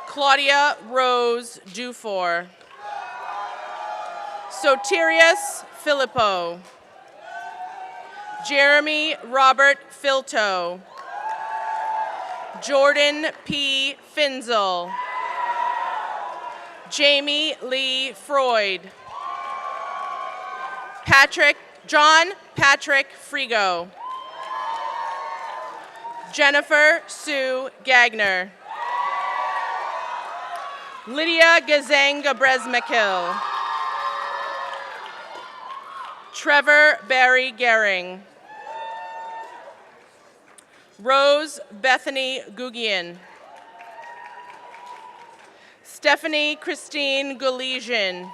Claudia Rose Dufour. Sotirius Filippo. Jeremy Robert Filto. Jordan P. Finzel. Jamie Lee Freud. John Patrick Frigo. Jennifer Sue Gagner. Lydia Gazanga Bresmakil. Trevor Barry Gehring. Rose Bethany Gugian. Stephanie Christine Galesian.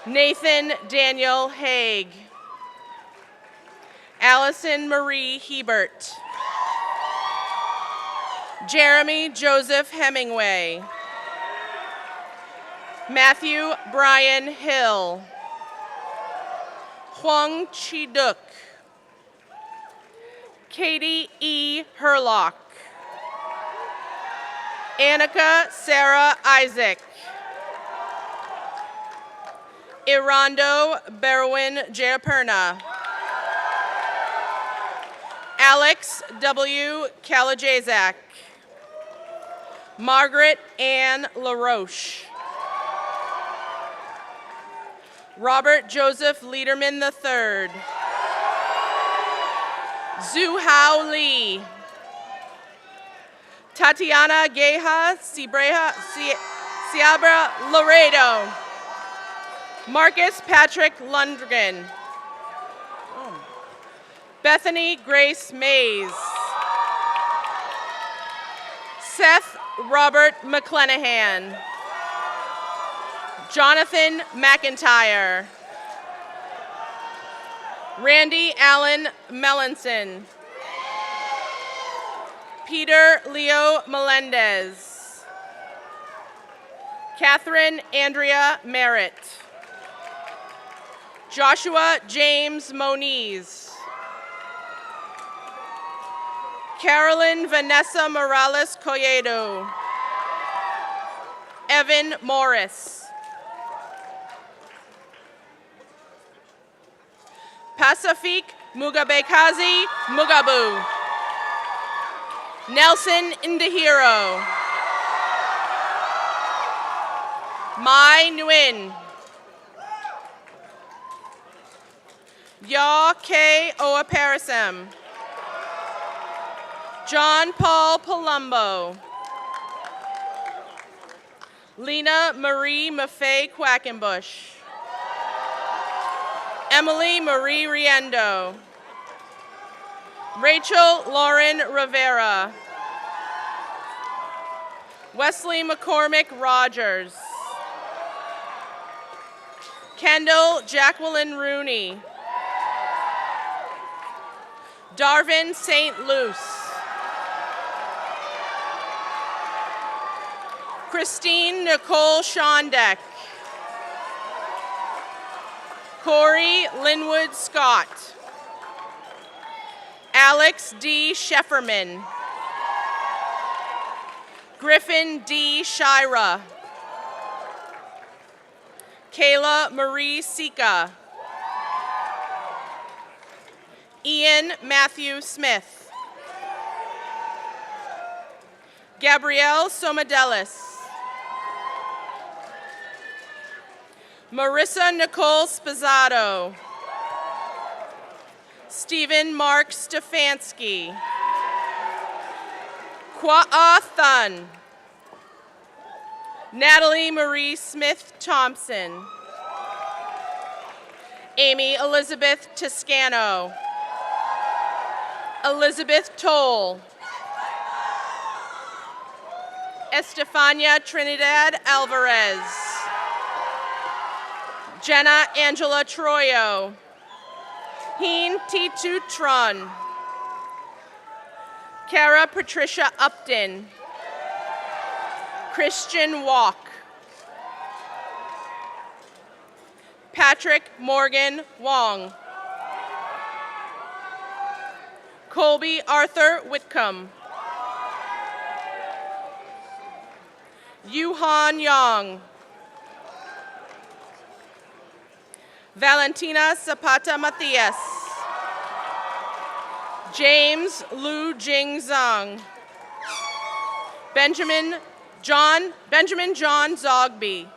Nathan Daniel Haig. Allison Marie Hebert. Jeremy Joseph Hemingway. Matthew Brian Hill. Huang Chi-duk. Katie E. Herlock. Annika Sarah Isaac. Irando Berwin Jayaperna. Alex W. Kalajazak. Margaret Ann LaRoche. Robert Joseph Liederman III. Zhu Hao Lee. Tatiana Geha Ciabra Laredo. Marcus Patrick Lundgren. Bethany Grace Mays. Seth Robert McClenahan. Jonathan McIntyre. Randy Allen Melanson. Peter Leo Melendez. Catherine Andrea Merritt. Joshua James Moniz. Carolyn Vanessa Morales Colledo. Evan Morris. Pacifique Mugabekazi Mugabu. Nelson Indahiro. Mai Nguyen. Ya K. Oaparisem. John Paul Palumbo. Lena Marie Maffei Quackenbush. Emily Marie Riendo. Rachel Lauren Rivera. Wesley McCormick Rogers. Kendall Jacqueline Rooney. Darvin St. Luce. Christine Nicole Shondeck. Corey Linwood Scott. Alex D. Shefferman. Griffin D. Shira. Kayla Marie Sika. Ian Matthew Smith. Gabrielle Somadelis. Marissa Nicole Spizzato. Stephen Mark Stefanski. Kwa'a Thun. Natalie Marie Smith Thompson. Amy Elizabeth Toscano. Elizabeth Toll. Estefania Trinidad Alvarez. Jenna Angela Troyo. Heen Titu Tron. Kara Patricia Upton. Christian Walk. Patrick Morgan Wong. Colby Arthur Whitcomb. Yuhan Yang. Valentina Zapata Matias. James Lu Jing Zhang. Benjamin John Zogby.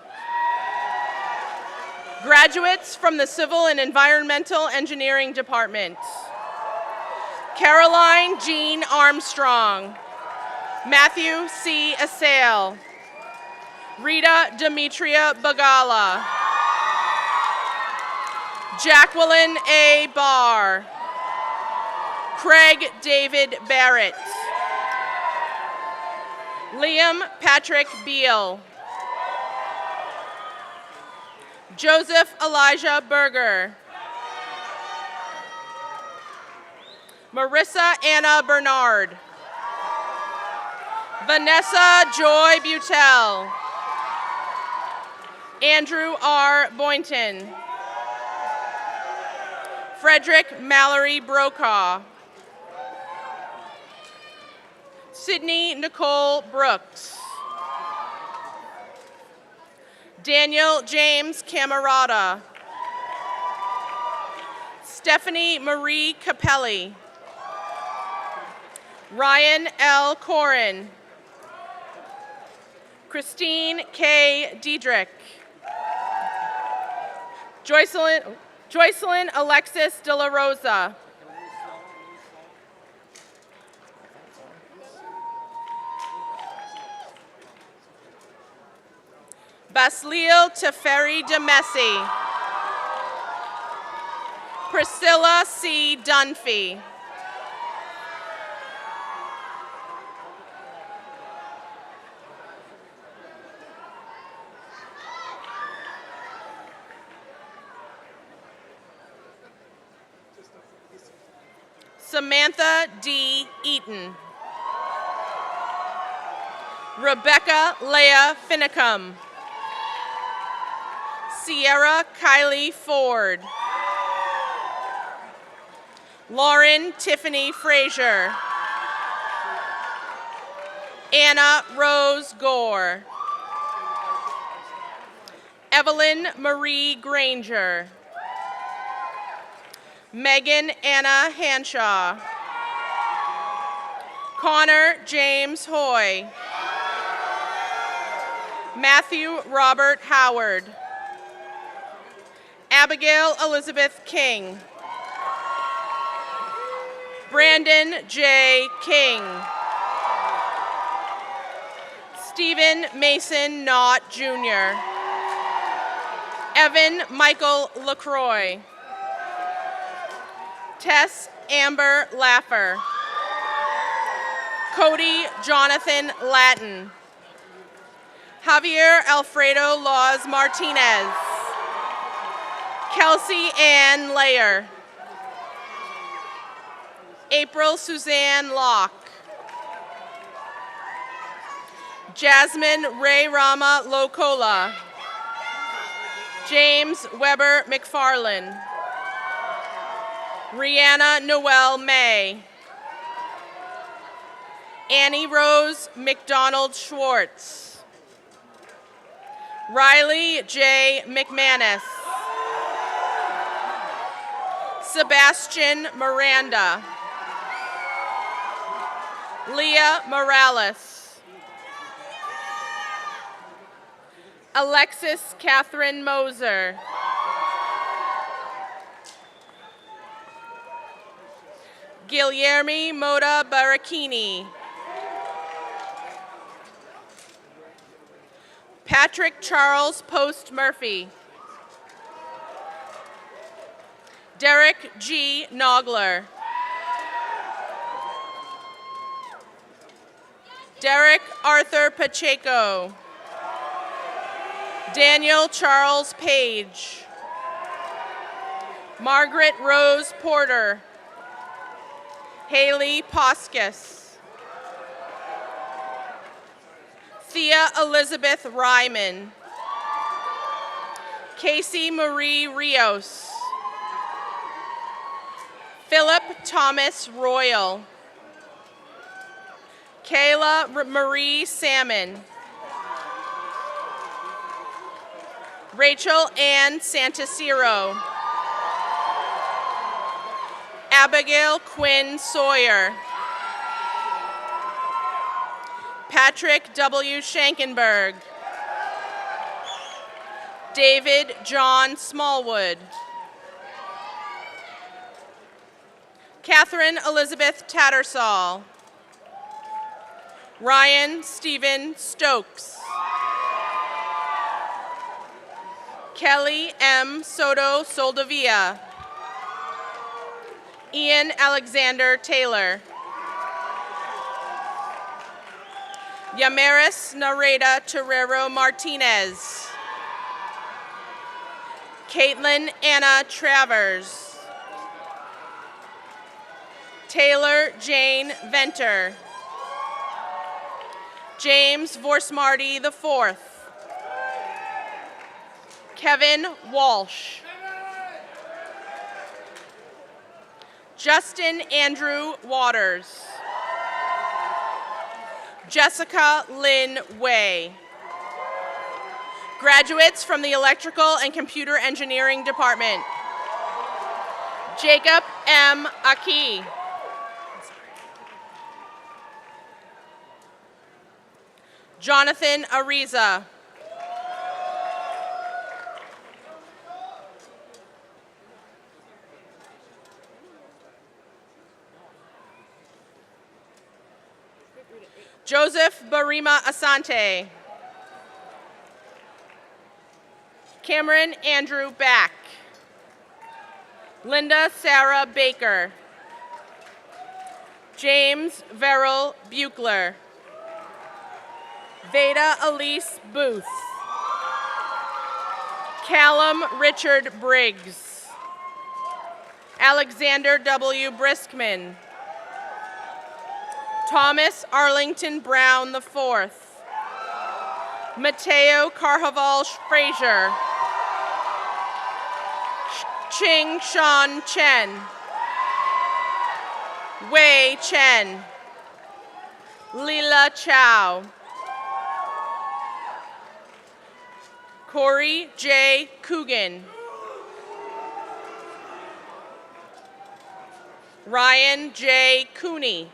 Graduates from the Civil and Environmental Engineering Department. Caroline Jean Armstrong. Matthew C. Assail. Rita Demetria Bagala. Jacqueline A. Barr. Craig David Barrett. Liam Patrick Beal. Joseph Elijah Berger. Marissa Anna Bernard. Vanessa Joy Butel. Andrew R. Boynton. Frederick Mallory Brokaw. Sydney Nicole Brooks. Daniel James Camerata. Stephanie Marie Capelli. Ryan L. Corin. Christine K. Diedrich. Joycelyn Alexis De La Rosa. Baslil Teferi de Messi. Priscilla C. Dunphy. Samantha D. Eaton. Rebecca Leah Finicum. Sierra Kylie Ford. Lauren Tiffany Frazier. Anna Rose Gore. Evelyn Marie Granger. Megan Anna Hanshaw. Connor James Hoy. Matthew Robert Howard. Abigail Elizabeth King. Brandon J. King. Stephen Mason Knott Jr. Evan Michael LaCroix. Tess Amber Laffer. Cody Jonathan Latin. Javier Alfredo Laws Martinez. Kelsey Ann Layer. April Suzanne Locke. Jasmine Ray Rama Locola. James Weber McFarlane. Rihanna Noel May. Annie Rose McDonald Schwartz. Riley J. McManus. Sebastian Miranda. Leah Morales. Alexis Catherine Moser. Guilherme Moda Barachini. Patrick Charles Post Murphy. Derek G. Nogler. Derek Arthur Pacheco. Daniel Charles Page. Margaret Rose Porter. Haley Poskis. Thea Elizabeth Ryman. Casey Marie Rios. Philip Thomas Royal. Kayla Marie Salmon. Rachel Ann Santasiro. Abigail Quinn Sawyer. Patrick W. Schankenberg. David John Smallwood. Catherine Elizabeth Tattersall. Ryan Stephen Stokes. Kelly M. Soto Soldavia. Ian Alexander Taylor. Yamaris Nareda Terrero Martinez. Caitlin Anna Travers. Taylor Jane Venter. James Vorsmarty IV. Kevin Walsh. Justin Andrew Waters. Jessica Lynn Way. Graduates from the Electrical and Computer Engineering Department. Jacob M. Aki. Jonathan Ariza. Joseph Barima Asante. Cameron Andrew Back. Linda Sarah Baker. James Verrill Buchler. Veda Elise Booth. Callum Richard Briggs. Alexander W. Briskman. Thomas Arlington Brown IV. Mateo Carhaval Frazier. Ching Shan Chen. Wei Chen. Lila Chow. Corey J. Coogan. Ryan J. Cooney.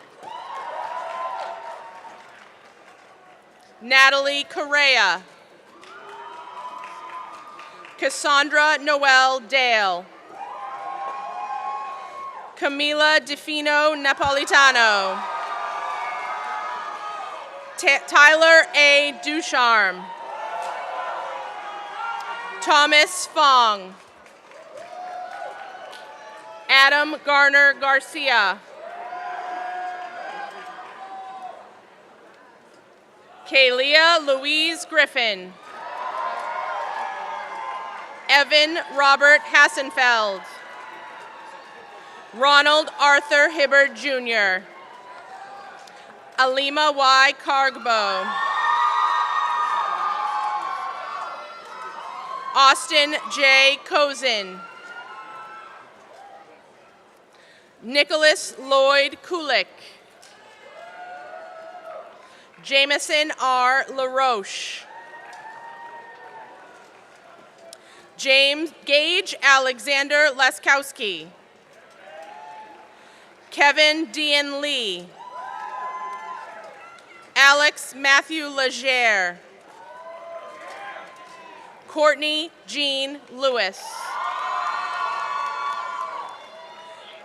Natalie Correa. Cassandra Noel Dale. Camila DeFino Napolitano. Tyler A. Ducharme. Thomas Fong. Adam Garner Garcia. Kalia Louise Griffin. Evan Robert Hassenfeld. Ronald Arthur Hibbard Jr. Alima Y. Cargbo. Austin J. Kozin. Nicholas Lloyd Kulik. Jameson R. LaRoche. James Gage Alexander Leskowski. Kevin Dean Lee. Alex Matthew Legere. Courtney Jean Lewis.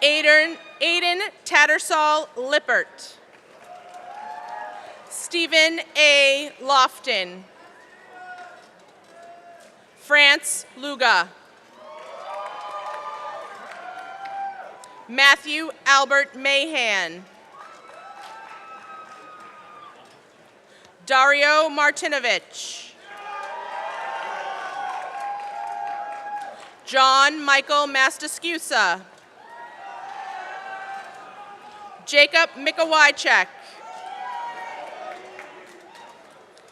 Aiden Tattersall Lippert. Stephen A. Lofton. France Luga. Matthew Albert Mahan. Dario Martinovich. John Michael Mastascusa. Jacob Mikowiczek.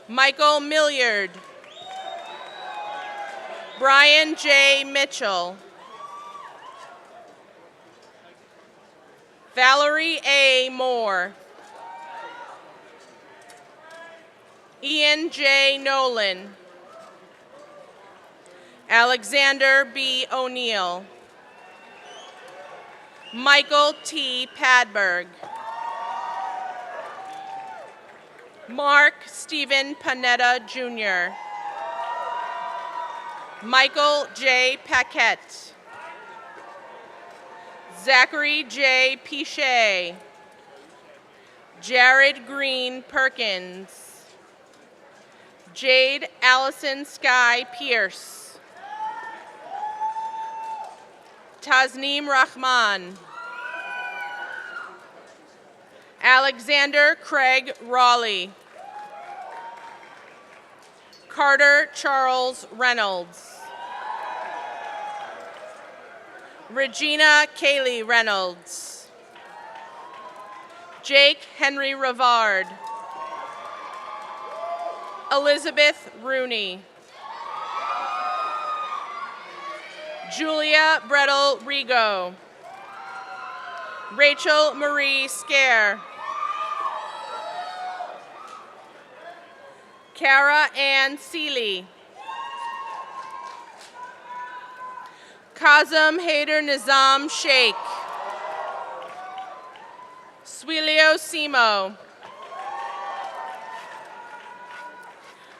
Michael Milliard. Brian J. Mitchell. Valerie A. Moore. Ian J. Nolan. Alexander B. O'Neill. Michael T. Padberg. Mark Stephen Panetta, Jr. Michael J. Paquette. Zachary J. Pichet. Jared Green Perkins. Jade Allison Sky Pierce. Tasneem Rahman. Alexander Craig Raleigh. Carter Charles Reynolds. Regina Kaylee Reynolds. Jake Henry Rivard. Elizabeth Rooney. Julia Brettel Rigo. Rachel Marie Scare. Kara Ann Seeley. Kazem Haider Nizam Sheikh. Swilio Simo.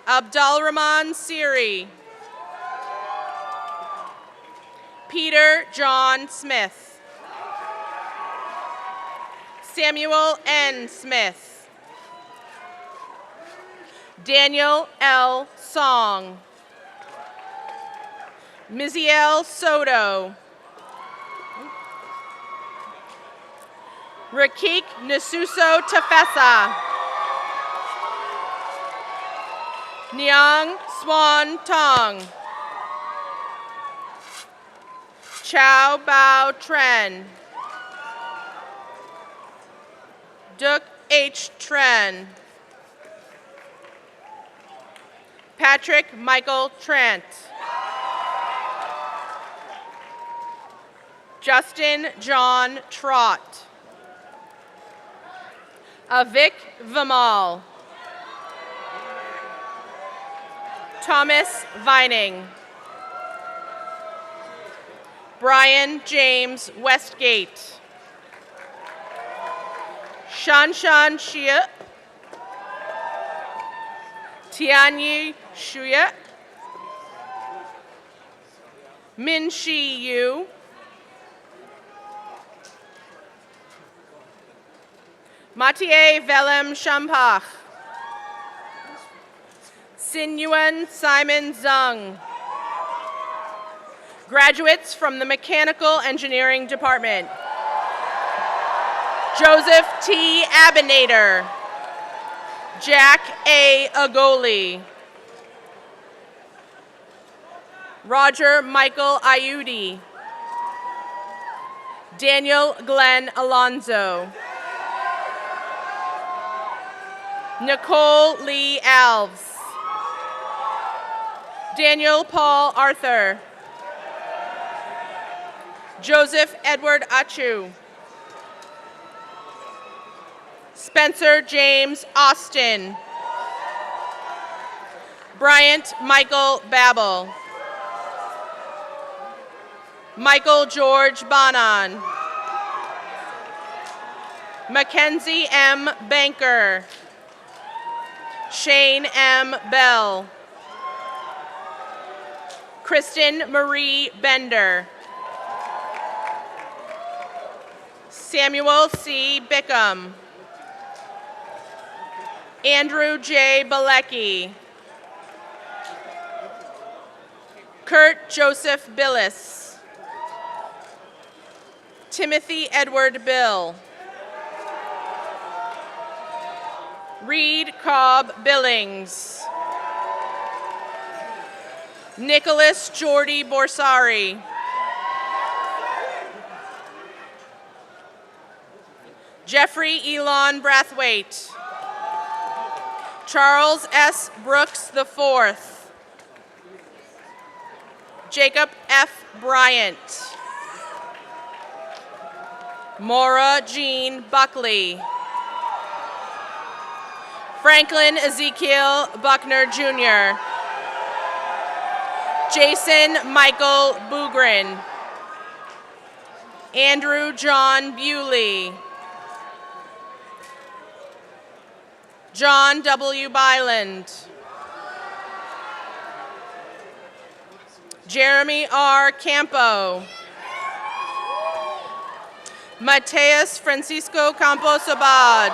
Abdulrahman Siri. Peter John Smith. Samuel N. Smith. Daniel L. Song. Miziel Soto. Rakik Nasuso Tafessa. Nyang Swan Tong. Chow Bao Tren. Duk H. Tren. Patrick Michael Trent. Justin John Trott. Avik Vimal. Thomas Vining. Brian James Westgate. Shanshan Shia. Tianyi Shuya. Min Shi Yu. Mathieu Velem Shampach. Sinyuan Simon Zung. Graduates from the Mechanical Engineering Department. Joseph T. Abinator. Jack A. Agoli. Roger Michael Ayudi. Daniel Glenn Alonzo. Nicole Lee Alves. Daniel Paul Arthur. Joseph Edward Achu. Spencer James Austin. Bryant Michael Babel. Michael George Bonan. Mackenzie M. Banker. Shane M. Bell. Kristen Marie Bender. Samuel C. Bickham. Andrew J. Balecki. Kurt Joseph Billis. Timothy Edward Bill. Reed Cobb Billings. Nicholas Jordy Borsari. Jeffrey Elon Brathwaite. Charles S. Brooks IV. Jacob F. Bryant. Maura Jean Buckley. Franklin Ezekiel Buckner Jr. Jason Michael Bugrin. Andrew John Bewley. John W. Byland. Jeremy R. Campo. Mateus Francisco Campos Abad.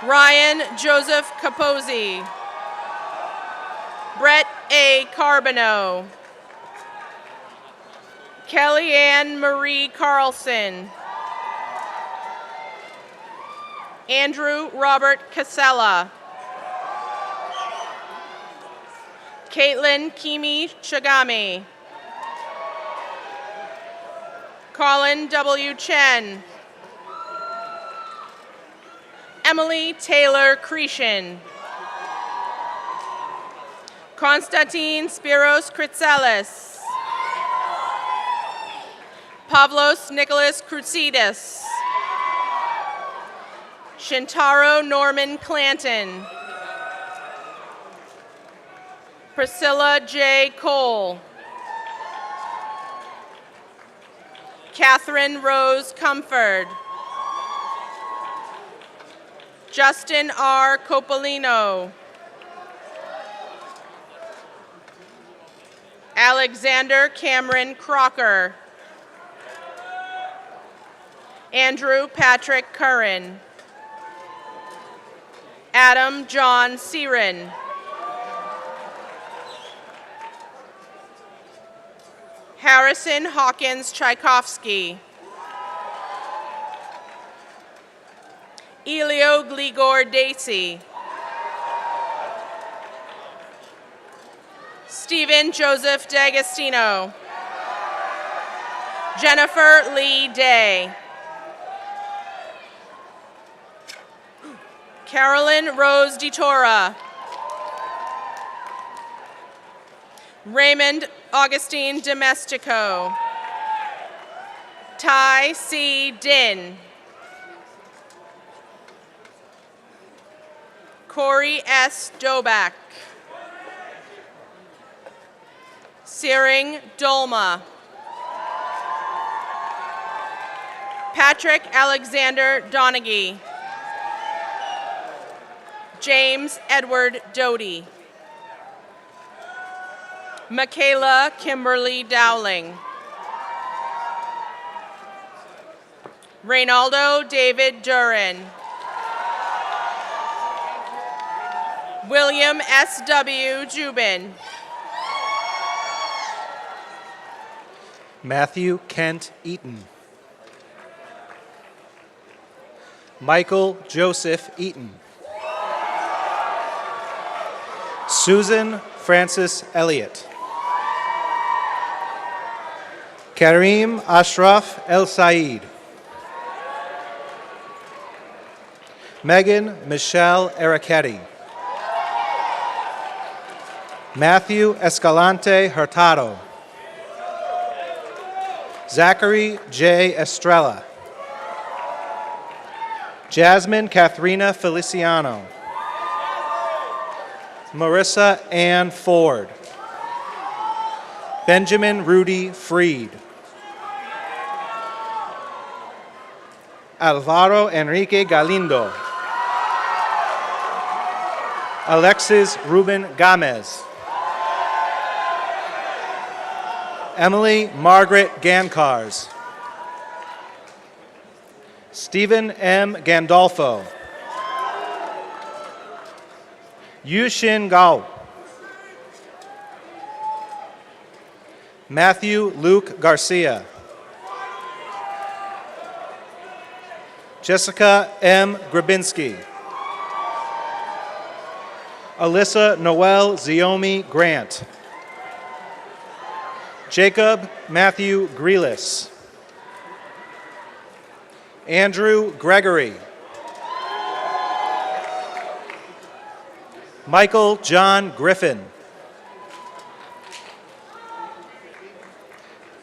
Ryan Joseph Capozzi. Brett A. Carbonneau. Kellyanne Marie Carlson. Andrew Robert Casella. Caitlin Kimi Chagami. Colin W. Chen. Emily Taylor Cretion. Konstantin Spiros Kritzelis. Pavlos Nicholas Kroutsides. Shintaro Norman Clanton. Priscilla J. Cole. Catherine Rose Comfort. Justin R. Copolino. Alexander Cameron Crocker. Andrew Patrick Curran. Adam John Searin. Harrison Hawkins Tchaikovsky. Elio Gligor Dacey. Stephen Joseph D'Agostino. Jennifer Lee Day. Carolyn Rose DiTora. Raymond Augustine Domestico. Ty C. Din. Corey S. Doback. Searing Dolma. Patrick Alexander Donaghy. James Edward Doty. Michaela Kimberly Dowling. Reynaldo David Duran. William S.W. Jubin. Matthew Kent Eaton. Michael Joseph Eaton. Susan Francis Elliott. Kareem Ashraf El Said. Megan Michelle Ericetti. Matthew Escalante Hurtado. Zachary J. Estrella. Jasmine Katharina Feliciano. Marissa Ann Ford. Benjamin Rudy Freed. Alvaro Enrique Galindo. Alexis Ruben Gamez. Emily Margaret Gankars. Stephen M. Gandolfo. Yushin Gao. Matthew Luke Garcia. Jessica M. Grabinski. Alyssa Noel Ziomi Grant. Jacob Matthew Grealis. Andrew Gregory. Michael John Griffin.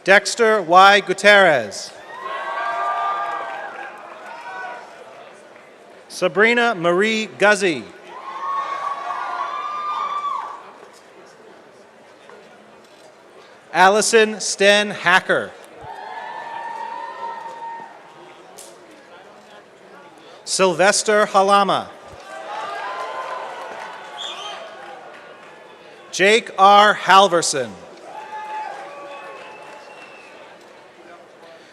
Dexter Y. Gutierrez. Sabrina Marie Guzzi. Allison Sten Hacker. Sylvester Halama. Jake R. Halverson.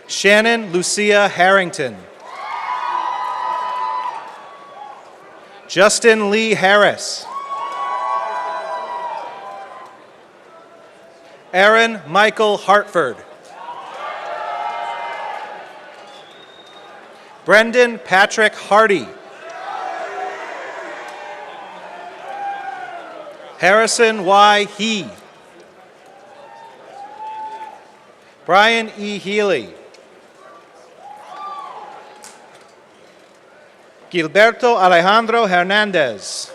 Shannon Lucia Harrington. Justin Lee Harris. Aaron Michael Hartford. Brendan Patrick Hardy. Harrison Y. He. Brian E. Healy. Gilberto Alejandro Hernandez.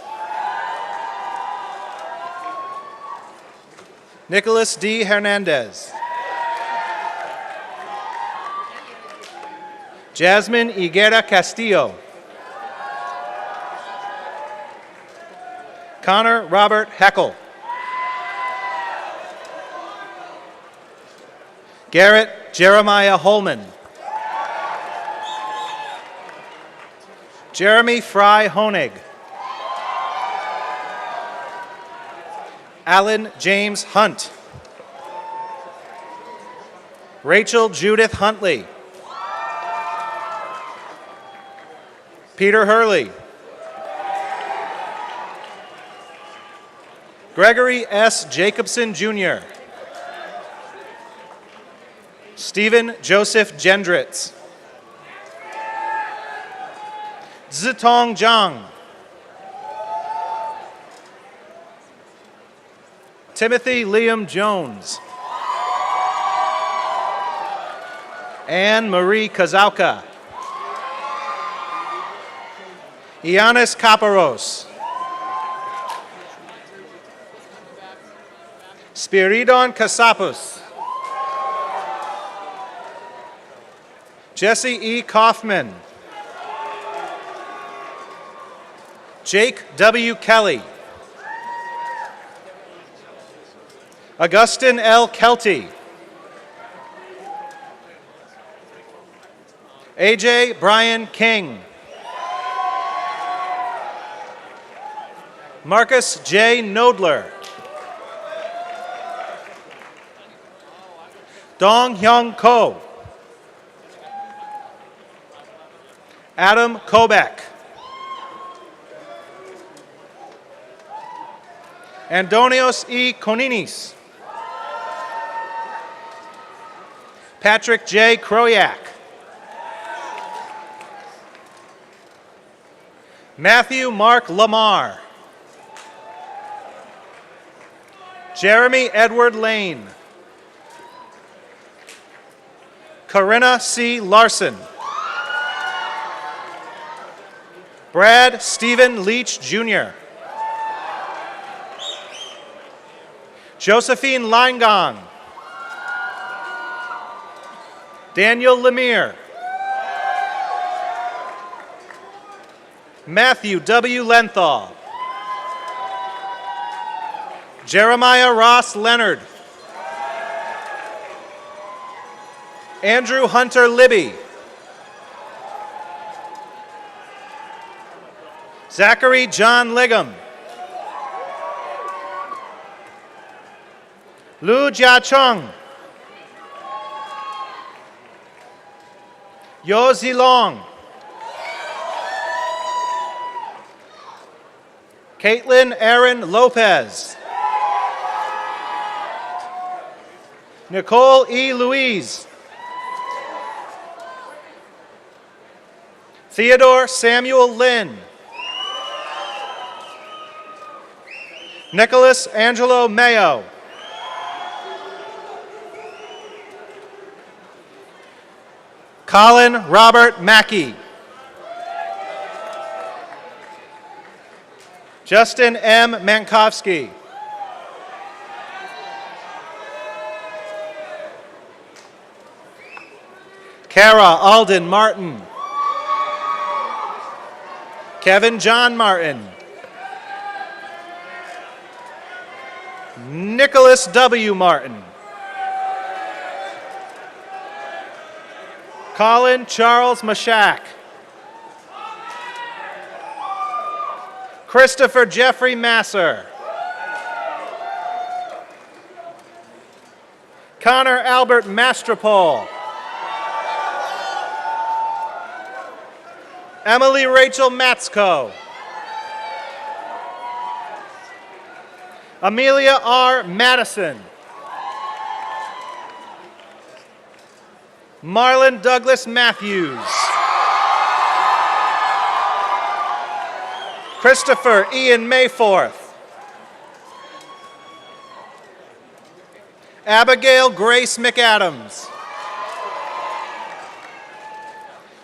Nicholas D. Hernandez. Jasmine Higuera Castillo. Connor Robert Heckel. Garrett Jeremiah Holman. Jeremy Fry Honig. Alan James Hunt. Rachel Judith Huntley. Peter Hurley. Gregory S. Jacobson Jr. Stephen Joseph Gendritz. Zitong Zhang. Timothy Liam Jones. Anne Marie Kazauka. Ianis Kaparos. Spiridon Kasapus. Jesse E. Kaufman. Jake W. Kelly. Augustin L. Kelty. AJ Brian King. Marcus J. Nodler. Dong Hyung Ko. Adam Kobach. Antonios E. Koninis. Patrick J. Kroyak. Matthew Mark Lamar. Jeremy Edward Lane. Corinna C. Larson. Brad Stephen Leach Jr. Josephine Leingong. Daniel Lemire. Matthew W. Lenthal. Jeremiah Ross Leonard. Andrew Hunter Libby. Zachary John Liggum. Lu Jia Chung. Yo Zilong. Caitlin Aaron Lopez. Nicole E. Louise. Theodore Samuel Lynn. Nicholas Angelo Mayo. Colin Robert Mackey. Justin M. Mankowski. Kara Alden Martin. Kevin John Martin. Nicholas W. Martin. Colin Charles Mashak. Christopher Jeffrey Masser. Connor Albert Mastropol. Emily Rachel Matsko. Amelia R. Madison. Marlon Douglas Matthews. Christopher Ian Mayforth. Abigail Grace McAdams.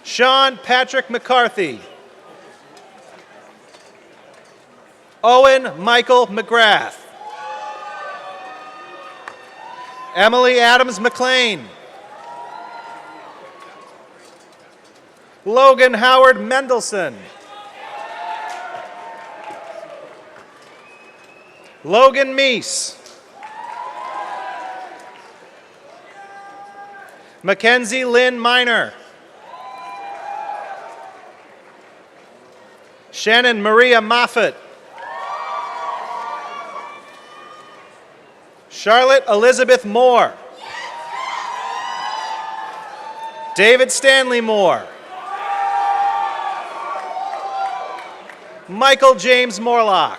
Sean Patrick McCarthy. Owen Michael McGrath. Emily Adams McLean. Logan Howard Mendelson. Logan Meese. Mackenzie Lynn Miner. Shannon Maria Moffett. Charlotte Elizabeth Moore. David Stanley Moore. Michael James Morlock.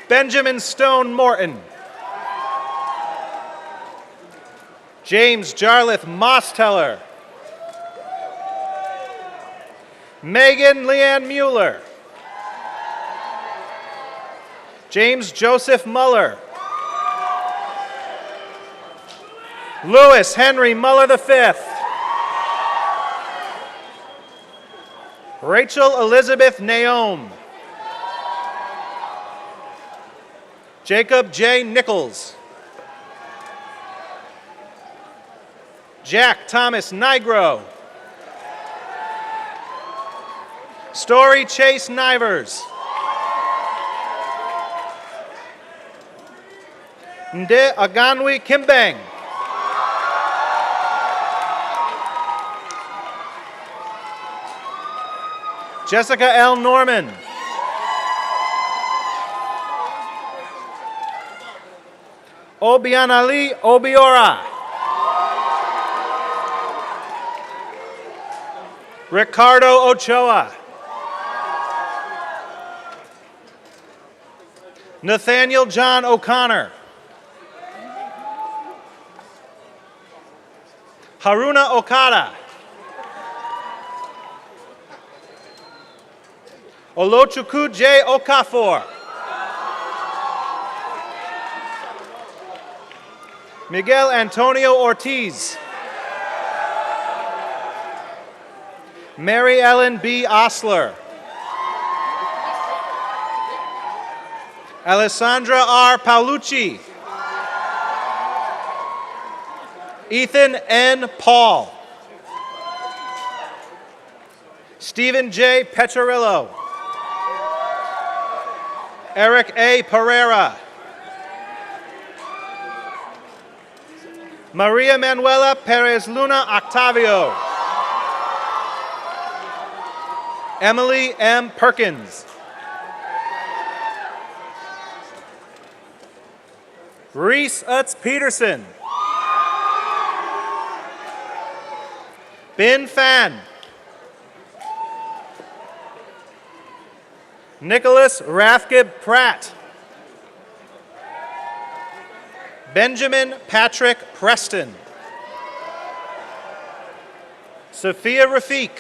Benjamin Stone Morton. James Jarlith Mosteller. Megan Leanne Mueller. James Joseph Muller. Louis Henry Muller V. Rachel Elizabeth Naome. Jacob J. Nichols. Jack Thomas Nigro. Story Chase Nivers. Nde Aganwi Kimbang. Jessica L. Norman. Obian Ali Obiora. Ricardo Ochoa. Nathaniel John O'Connor. Haruna Okada. Olochukwu J. Okafor. Miguel Antonio Ortiz. Mary Ellen B. Osler. Alessandra R. Paolucci. Ethan N. Paul. Stephen J. Pechorillo. Eric A. Pereira. Maria Manuela Perez Luna Octavio. Emily M. Perkins. Reese Utz Peterson. Bin Fan. Nicholas Rathgib Pratt. Benjamin Patrick Preston. Sophia Rafiq.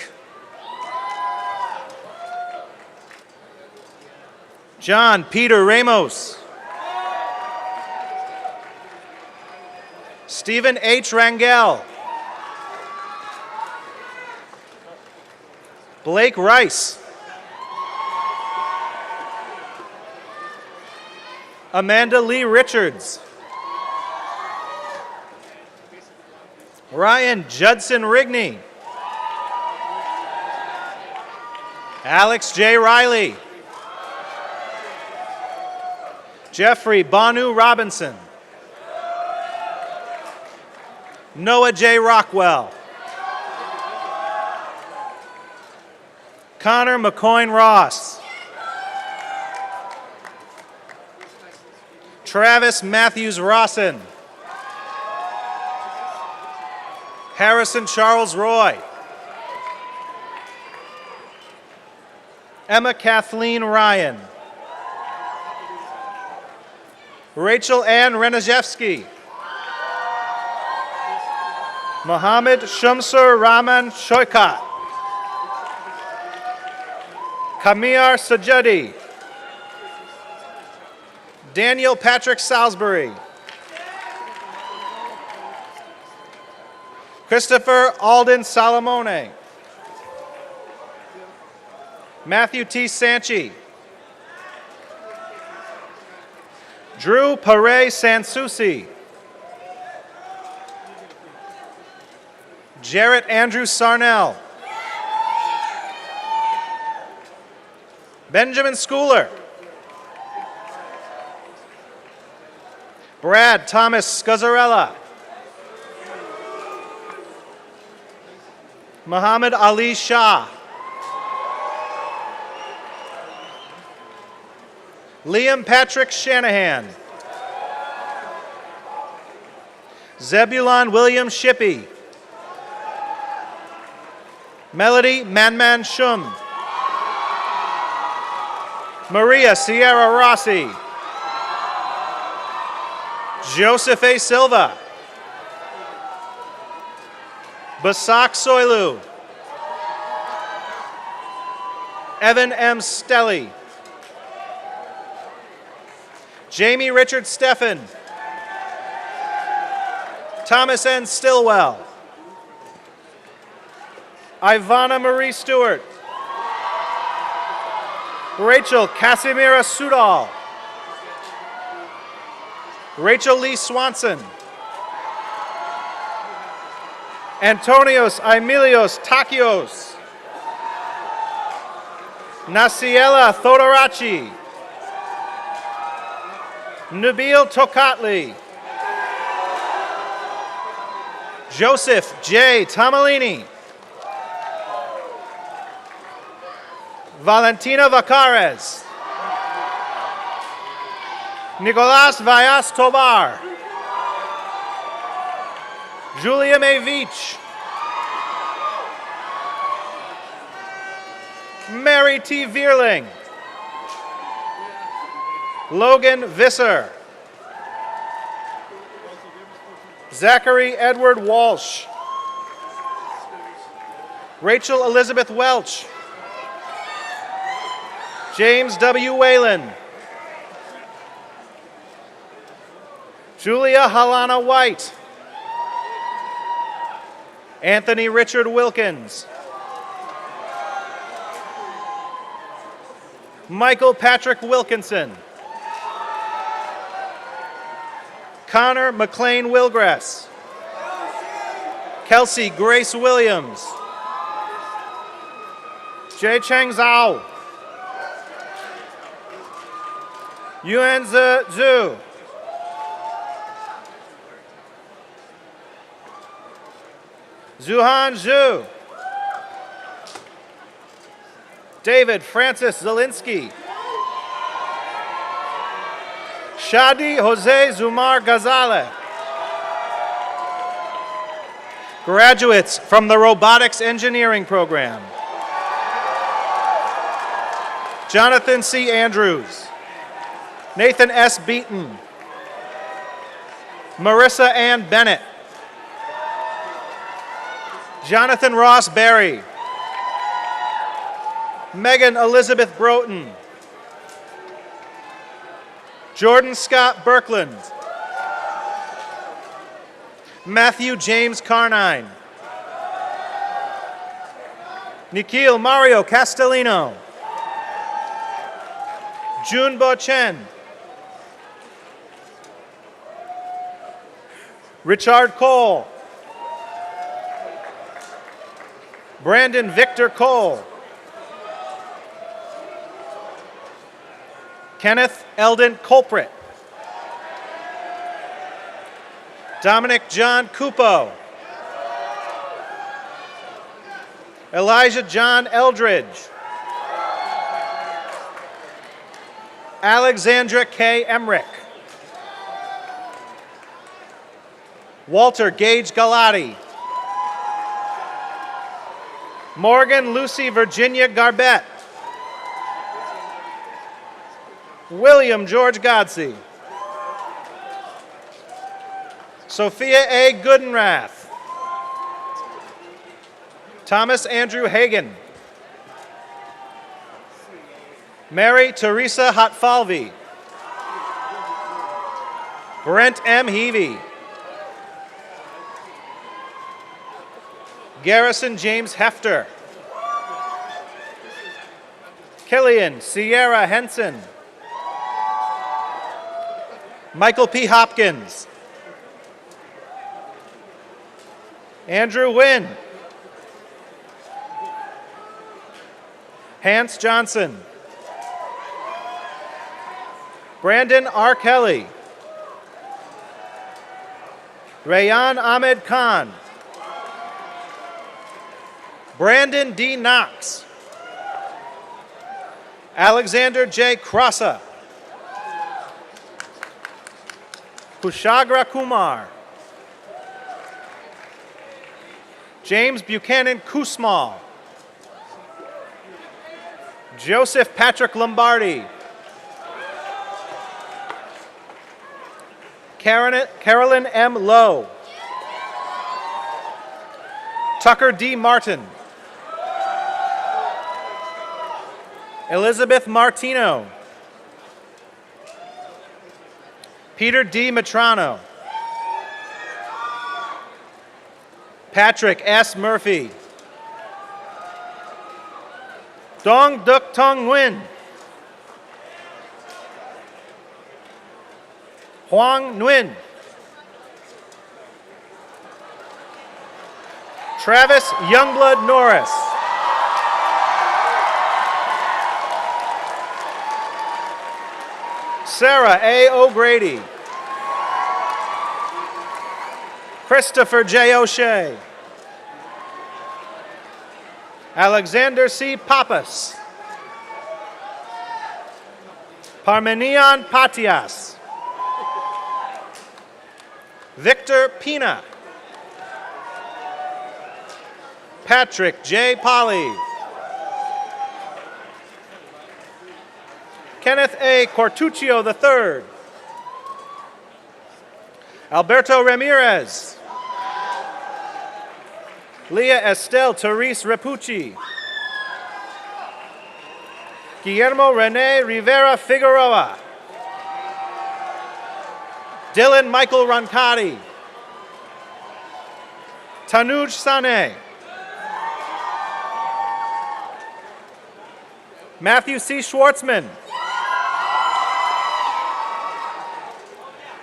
John Peter Ramos. Stephen H. Rangel. Blake Rice. Amanda Lee Richards. Ryan Judson Rigney. Alex J. Riley. Jeffrey Bonu Robinson. Noah J. Rockwell. Connor McCoyne Ross. Travis Matthews Rawson. Harrison Charles Roy. Emma Kathleen Ryan. Rachel Ann Renajewski. Mohammed Shamsur Rahman Shoikat. Kamir Sajadi. Daniel Patrick Salisbury. Christopher Alden Salamone. Matthew T. Sanchi. Drew Pare Sansusi. Jarrett Andrew Sarnell. Benjamin Schooler. Brad Thomas Scazzarella. Muhammad Ali Shah. Liam Patrick Shanahan. Zebulon William Shippey. Melody Manman Shum. Maria Sierra Rossi. Joseph A. Silva. Basak Soilu. Evan M. Stelly. Jamie Richard Steffen. Thomas N. Stillwell. Ivana Marie Stewart. Rachel Casimira Sudal. Rachel Lee Swanson. Antonios Emilios Takios. Nasiela Thodorachi. Nabil Tokatli. Joseph J. Tomalini. Valentina Vacares. Nicolas Vallas Tobar. Julia Mavich. Mary T. Vierling. Logan Visser. Zachary Edward Walsh. Rachel Elizabeth Welch. James W. Whalen. Julia Halana White. Anthony Richard Wilkins. Michael Patrick Wilkinson. Connor McLean Wilgrass. Kelsey Grace Williams. Jay Cheng Zhao. Yuan Zhu. Zuhan Zhu. David Francis Zelinsky. Shadi Jose Zumar Ghazaleh. Graduates from the Robotics Engineering Program. Jonathan C. Andrews. Nathan S. Beaton. Marissa Ann Bennett. Jonathan Ross Berry. Megan Elizabeth Broughton. Jordan Scott Birkland. Matthew James Carnine. Nikhil Mario Castellino. Junbo Chen. Richard Cole. Brandon Victor Cole. Kenneth Eldon Culprit. Dominic John Cupo. Elijah John Eldridge. Alexandra K. Emmerich. Walter Gage Galati. Morgan Lucy Virginia Garbett. William George Godsey. Sophia A. Goodenrath. Thomas Andrew Hagan. Mary Teresa Hatfalvi. Brent M. Heavey. Garrison James Hefter. Killian Sierra Henson. Michael P. Hopkins. Andrew Wynn. Hans Johnson. Brandon R. Kelly. Rayan Ahmed Khan. Brandon D. Knox. Alexander J. Crossa. Kushagra Kumar. James Buchanan Kusmal. Joseph Patrick Lombardi. Carolyn M. Lowe. Tucker D. Martin. Elizabeth Martino. Peter D. Matrano. Patrick S. Murphy. Dong Duk Tong Nguyen. Huang Nguyen. Travis Youngblood Norris. Sarah A. O'Grady. Christopher J. O'Shea. Alexander C. Pappas. Parmenion Patias. Victor Pina. Patrick J. Polly. Kenneth A. Cortuccio III. Alberto Ramirez. Leah Estelle Therese Repucci. Guillermo Rene Rivera Figueroa. Dylan Michael Roncati. Tanuj Sane. Matthew C. Schwartzman.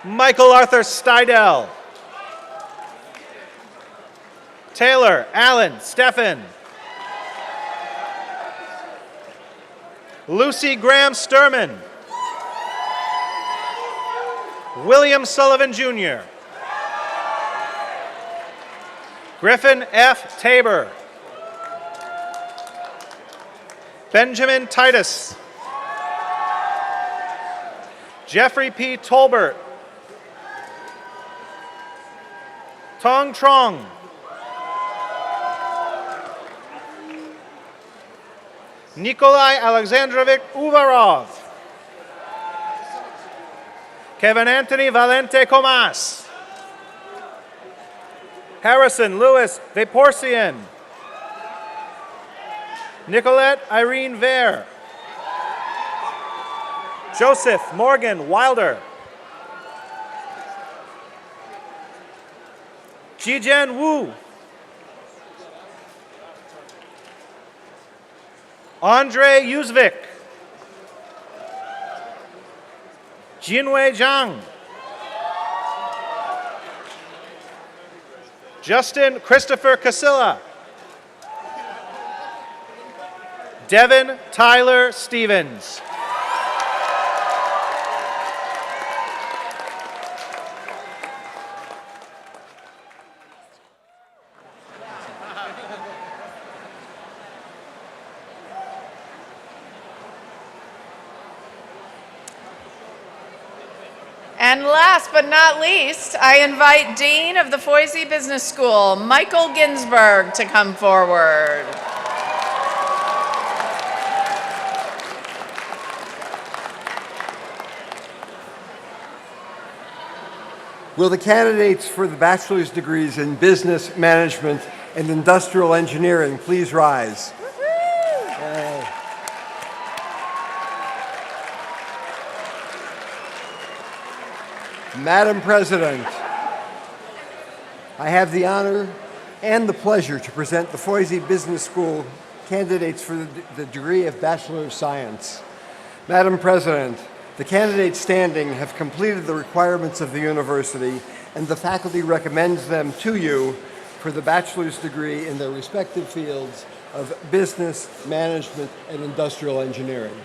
Michael Arthur Stidell. Taylor Allen Steffen. Lucy Graham Sturman. William Sullivan Jr. Griffin F. Tabor. Benjamin Titus. Jeffrey P. Tolbert. Tong Trong. Nikolai Alexandrovich Uvarov. Kevin Anthony Valente Comas. Harrison Louis Vaporcian. Nicolette Irene Vare. Joseph Morgan Wilder. Jijian Wu. Andre Yuzvik. Jinwei Zhang. Justin Christopher Casilla. Devin Tyler Stevens. And last but not least, I invite Dean of the Foisey Business School, Michael Ginsberg, to come forward. Will the candidates for the bachelor's degrees in business management and industrial engineering please rise? Yay. Madam President, I have the honor and the pleasure to present the Foisey Business School candidates for the degree of Bachelor of Science. Madam President, the candidates standing have completed the requirements of the university, and the faculty recommends them to you for the bachelor's degree in their respective fields of business, management, and industrial engineering.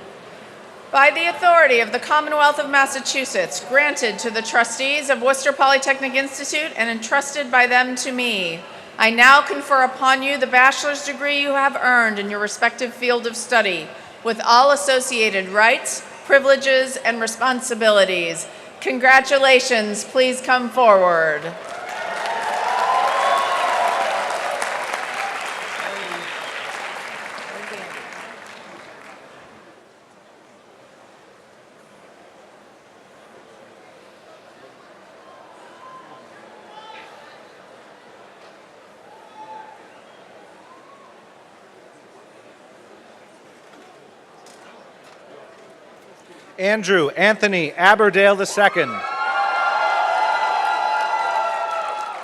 By the authority of the Commonwealth of Massachusetts, granted to the trustees of Worcester Polytechnic Institute and entrusted by them to me, I now confer upon you the bachelor's degree you have earned in your respective field of study, with all associated rights, privileges, and responsibilities. Congratulations. Please come forward. Andrew Anthony Aberdale II.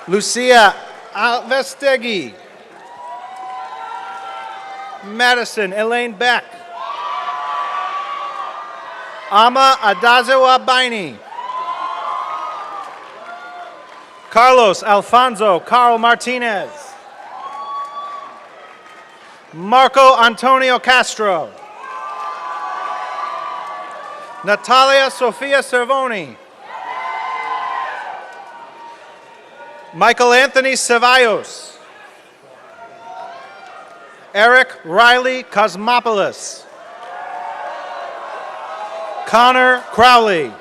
Lucia Alvestegui. Madison Elaine Beck. Alma Adazewa Baini. Carlos Alfonso Carl Martinez. Marco Antonio Castro. Natalia Sofia Cervoni. Michael Anthony Cevallos. Eric Riley Cosmopoulos. Connor Crowley.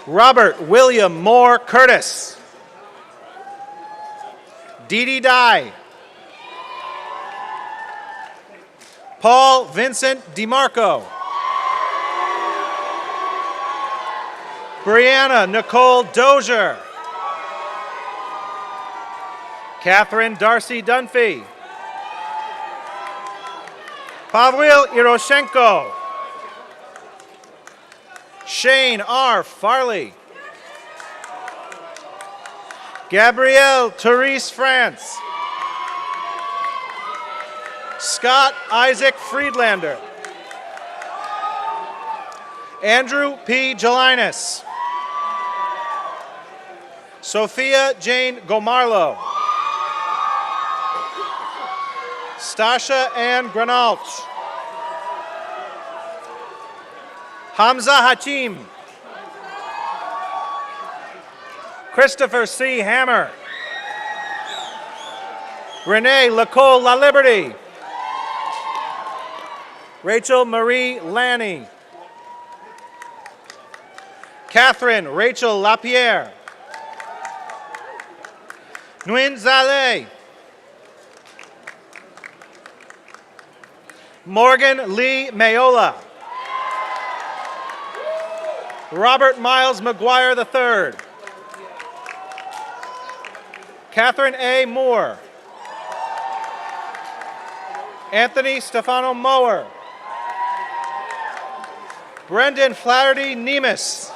Robert William Moore Curtis. Dee Dye. Paul Vincent DeMarco. Brianna Nicole Dozier. Catherine Darcy Dunphy. Pavel Iroshenko. Shane R. Farley. Gabrielle Therese France. Scott Isaac Friedlander. Andrew P. Jelinas. Sophia Jane Gomarlo. Stasha Ann Granalt. Hamza Hachim. Christopher C. Hammer. Renee Lacole La Liberty. Rachel Marie Lanny. Catherine Rachel Lapierre. Nguyen Zale. Morgan Lee Mayola. Robert Miles McGuire III. Catherine A. Moore. Anthony Stefano Mower. Brendan Flaherty Nemus.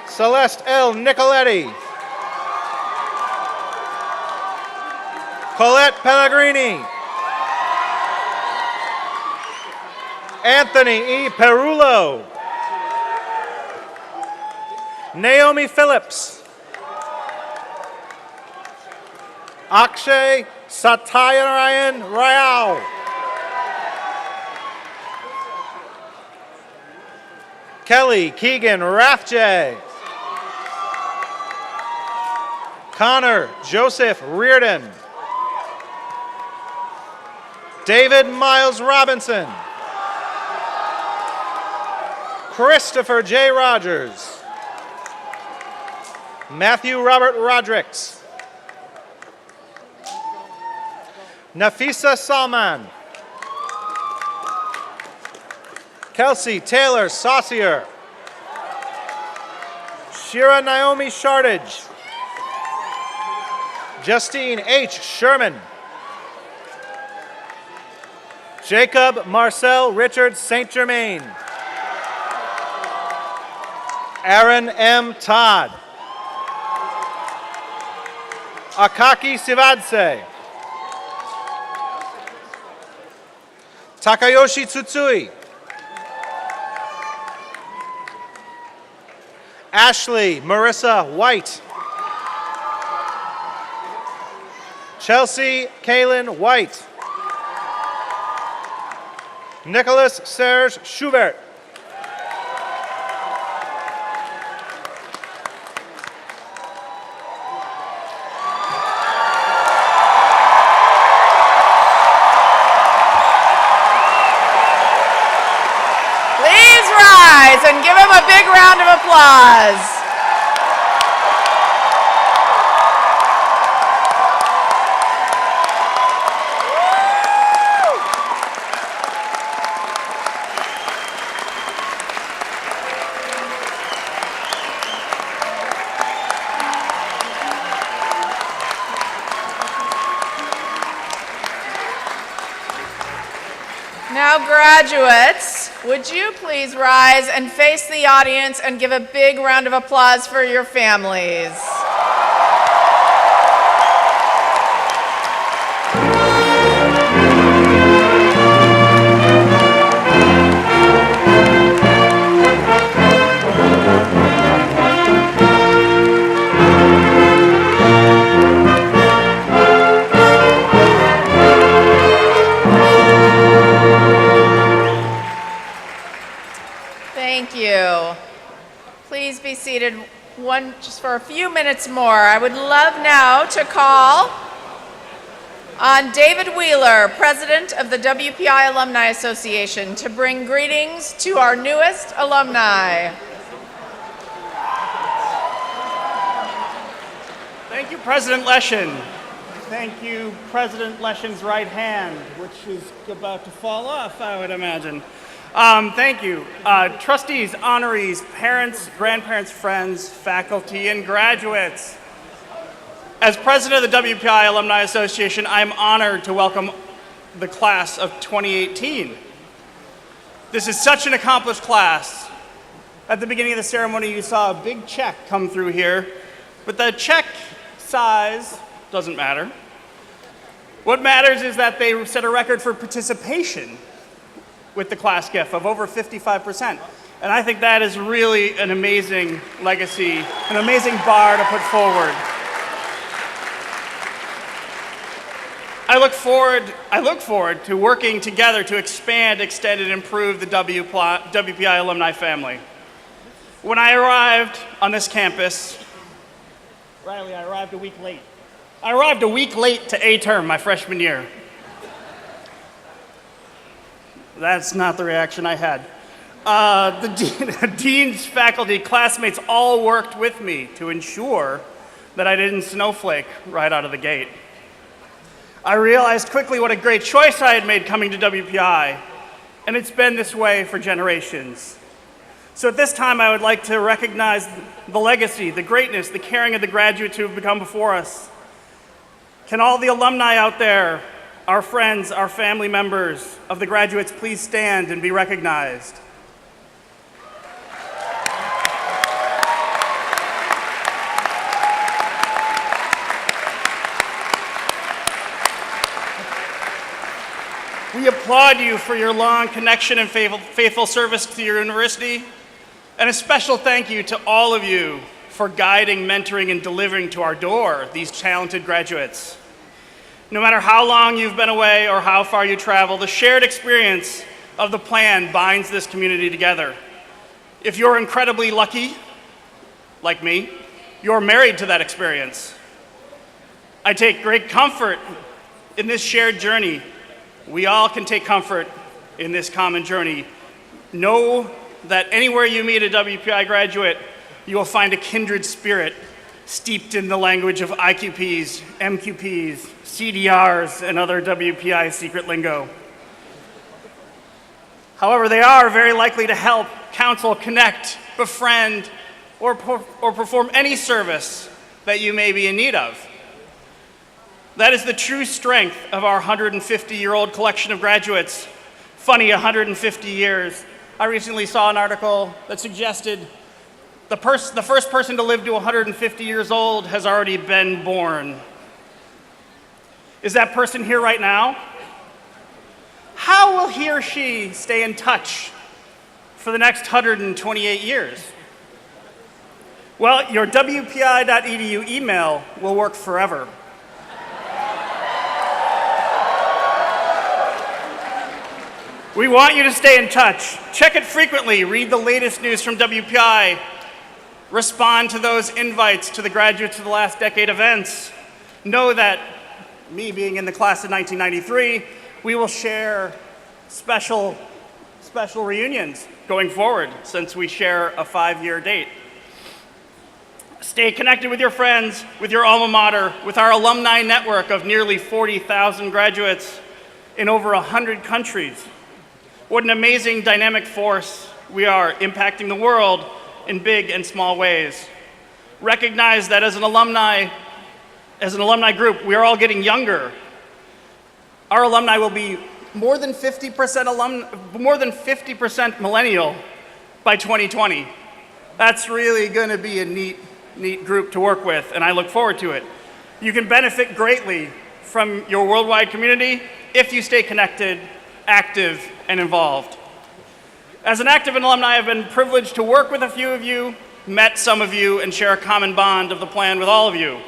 Celeste L. Nicoletti. Colette Pellegrini. Anthony E. Perullo. Naomi Phillips. Akshay Satyarayan Rao. Kelly Keegan Rathjay. Connor Joseph Reardon. David Miles Robinson. Christopher J. Rogers. Matthew Robert Rodricks. Nafisa Salman. Kelsey Taylor Saucier. Shira Naomi Shardage. Justine H. Sherman. Jacob Marcel Richard St. Germain. Aaron M. Todd. Akaki Sivadse. Takayoshi Tsutsui. Ashley Marissa White. Chelsea Kaylin White. Nicholas Serge Schubert. Please rise and give him a big round of applause. Now, graduates, would you please rise and face the audience and give a big round of applause for your families? Thank you. Please be seated just for a few minutes more. I would love now to call on David Wheeler, President of the WPI Alumni Association, to bring greetings to our newest alumni. Thank you, President Leshin. Thank you, President Leshin's right hand, which is about to fall off, I would imagine. Thank you. Trustees, honorees, parents, grandparents, friends, faculty, and graduates. As president of the WPI Alumni Association, I am honored to welcome the class of 2018. This is such an accomplished class. At the beginning of the ceremony, you saw a big check come through here, but the check size doesn't matter. What matters is that they set a record for participation with the class gift of over 55%. And I think that is really an amazing legacy, an amazing bar to put forward. I look forward to working together to expand, extend, and improve the WPI alumni family. When I arrived on this campus, Riley, I arrived a week late. I arrived a week late to A-term my freshman year. That's not the reaction I had. The deans, faculty, classmates all worked with me to ensure that I didn't snowflake right out of the gate. I realized quickly what a great choice I had made coming to WPI, and it's been this way for generations. So at this time, I would like to recognize the legacy, the greatness, the caring of the graduates who have become before us. Can all the alumni out there, our friends, our family members of the graduates, please stand and be recognized. We applaud you for your long connection and faithful service to your university, and a special thank you to all of you for guiding, mentoring, and delivering to our door these talented graduates. No matter how long you've been away or how far you travel, the shared experience of the plan binds this community together. If you're incredibly lucky, like me, you're married to that experience. I take great comfort in this shared journey. We all can take comfort in this common journey. Know that anywhere you meet a WPI graduate, you will find a kindred spirit steeped in the language of IQPs, MQPs, CDRs, and other WPI secret lingo. However, they are very likely to help, counsel, connect, befriend, or perform any service that you may be in need of. That is the true strength of our 150-year-old collection of graduates. Funny, 150 years. I recently saw an article that suggested the first person to live to 150 years old has already been born. Is that person here right now? How will he or she stay in touch for the next 128 years? Well, your WPI.edu email will work forever. We want you to stay in touch. Check it frequently. Read the latest news from WPI. Respond to those invites to the Graduates of the Last Decade events. Know that, me being in the class of 1993, we will share special reunions going forward since we share a 5-year date. Stay connected with your friends, with your alma mater, with our alumni network of nearly 40,000 graduates in over 100 countries. What an amazing dynamic force we are, impacting the world in big and small ways. Recognize that as an alumni group, we are all getting younger. Our alumni will be more than 50% millennial by 2020. That's really going to be a neat group to work with, and I look forward to it. You can benefit greatly from your worldwide community if you stay connected, active, and involved. As an active and alumni, I've been privileged to work with a few of you, met some of you, and share a common bond of the plan with all of you.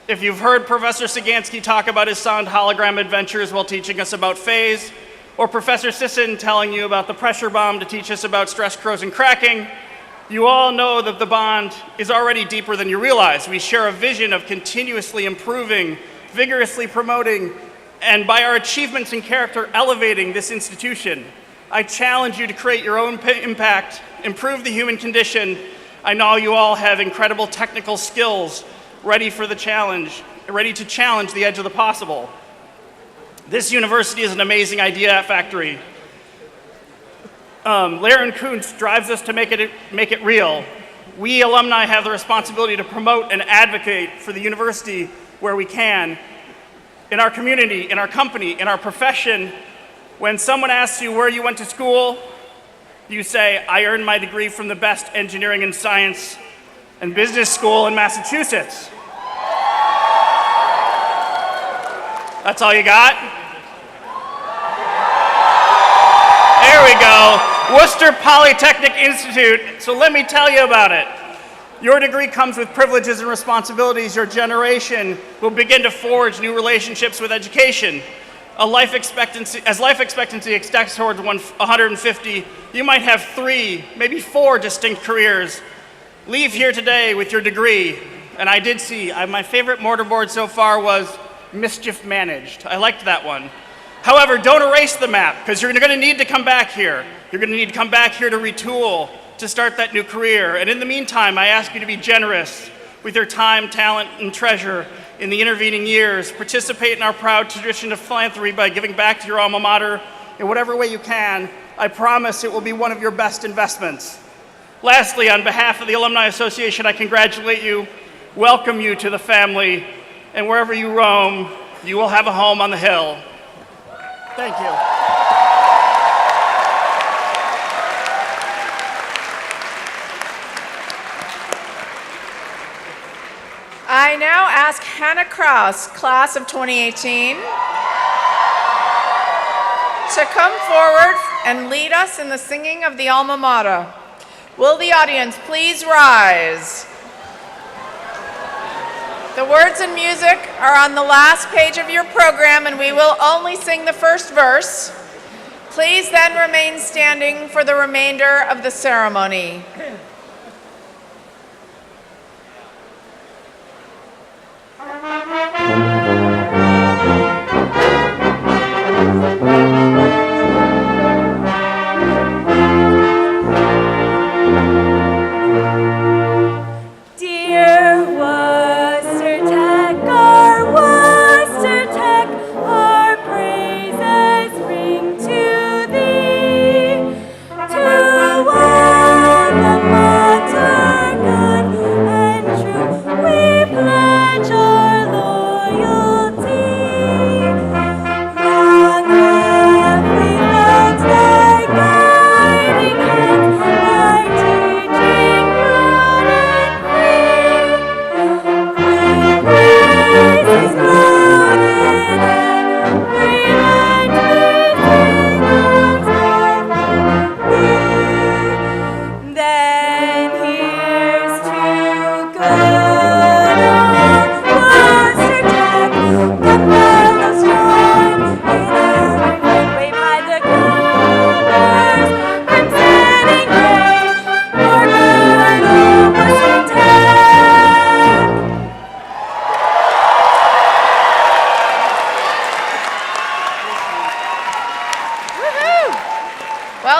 If you've heard Professor Sagansky talk about his sound hologram adventures while teaching us about phase, or Professor Sisson telling you about the pressure bomb to teach us about stress corrosion cracking, you all know that the bond is already deeper than you realize. We share a vision of continuously improving, vigorously promoting, and by our achievements and character, elevating this institution. I challenge you to create your own impact, improve the human condition. I know you all have incredible technical skills, ready to challenge the edge of the possible. This university is an amazing idea factory. Laren Kuntz drives us to make it real. We alumni have the responsibility to promote and advocate for the university where we can, in our community, in our company, in our profession. When someone asks you where you went to school, you say, I earned my degree from the best engineering and science and business school in Massachusetts. That's all you got? There we go. Worcester Polytechnic Institute. So let me tell you about it. Your degree comes with privileges and responsibilities. Your generation will begin to forge new relationships with education. As life expectancy extends towards 150, you might have 3, maybe 4 distinct careers. Leave here today with your degree. And I did see, my favorite mortarboard so far was mischief managed. I liked that one. However, don't erase the map, because you're going to need to come back here. You're going to need to come back here to retool, to start that new career. And in the meantime, I ask you to be generous with your time, talent, and treasure in the intervening years. Participate in our proud tradition of philanthropy by giving back to your alma mater in whatever way you can. I promise it will be one of your best investments. Lastly, on behalf of the Alumni Association, I congratulate you, welcome you to the family, and wherever you roam, you will have a home on the hill. Thank you. I now ask Hannah Kraus, class of 2018, to come forward and lead us in the singing of the alma mater. Will the audience please rise? The words and music are on the last page of your program, and we will only sing the first verse. Please then remain standing for the remainder of the ceremony.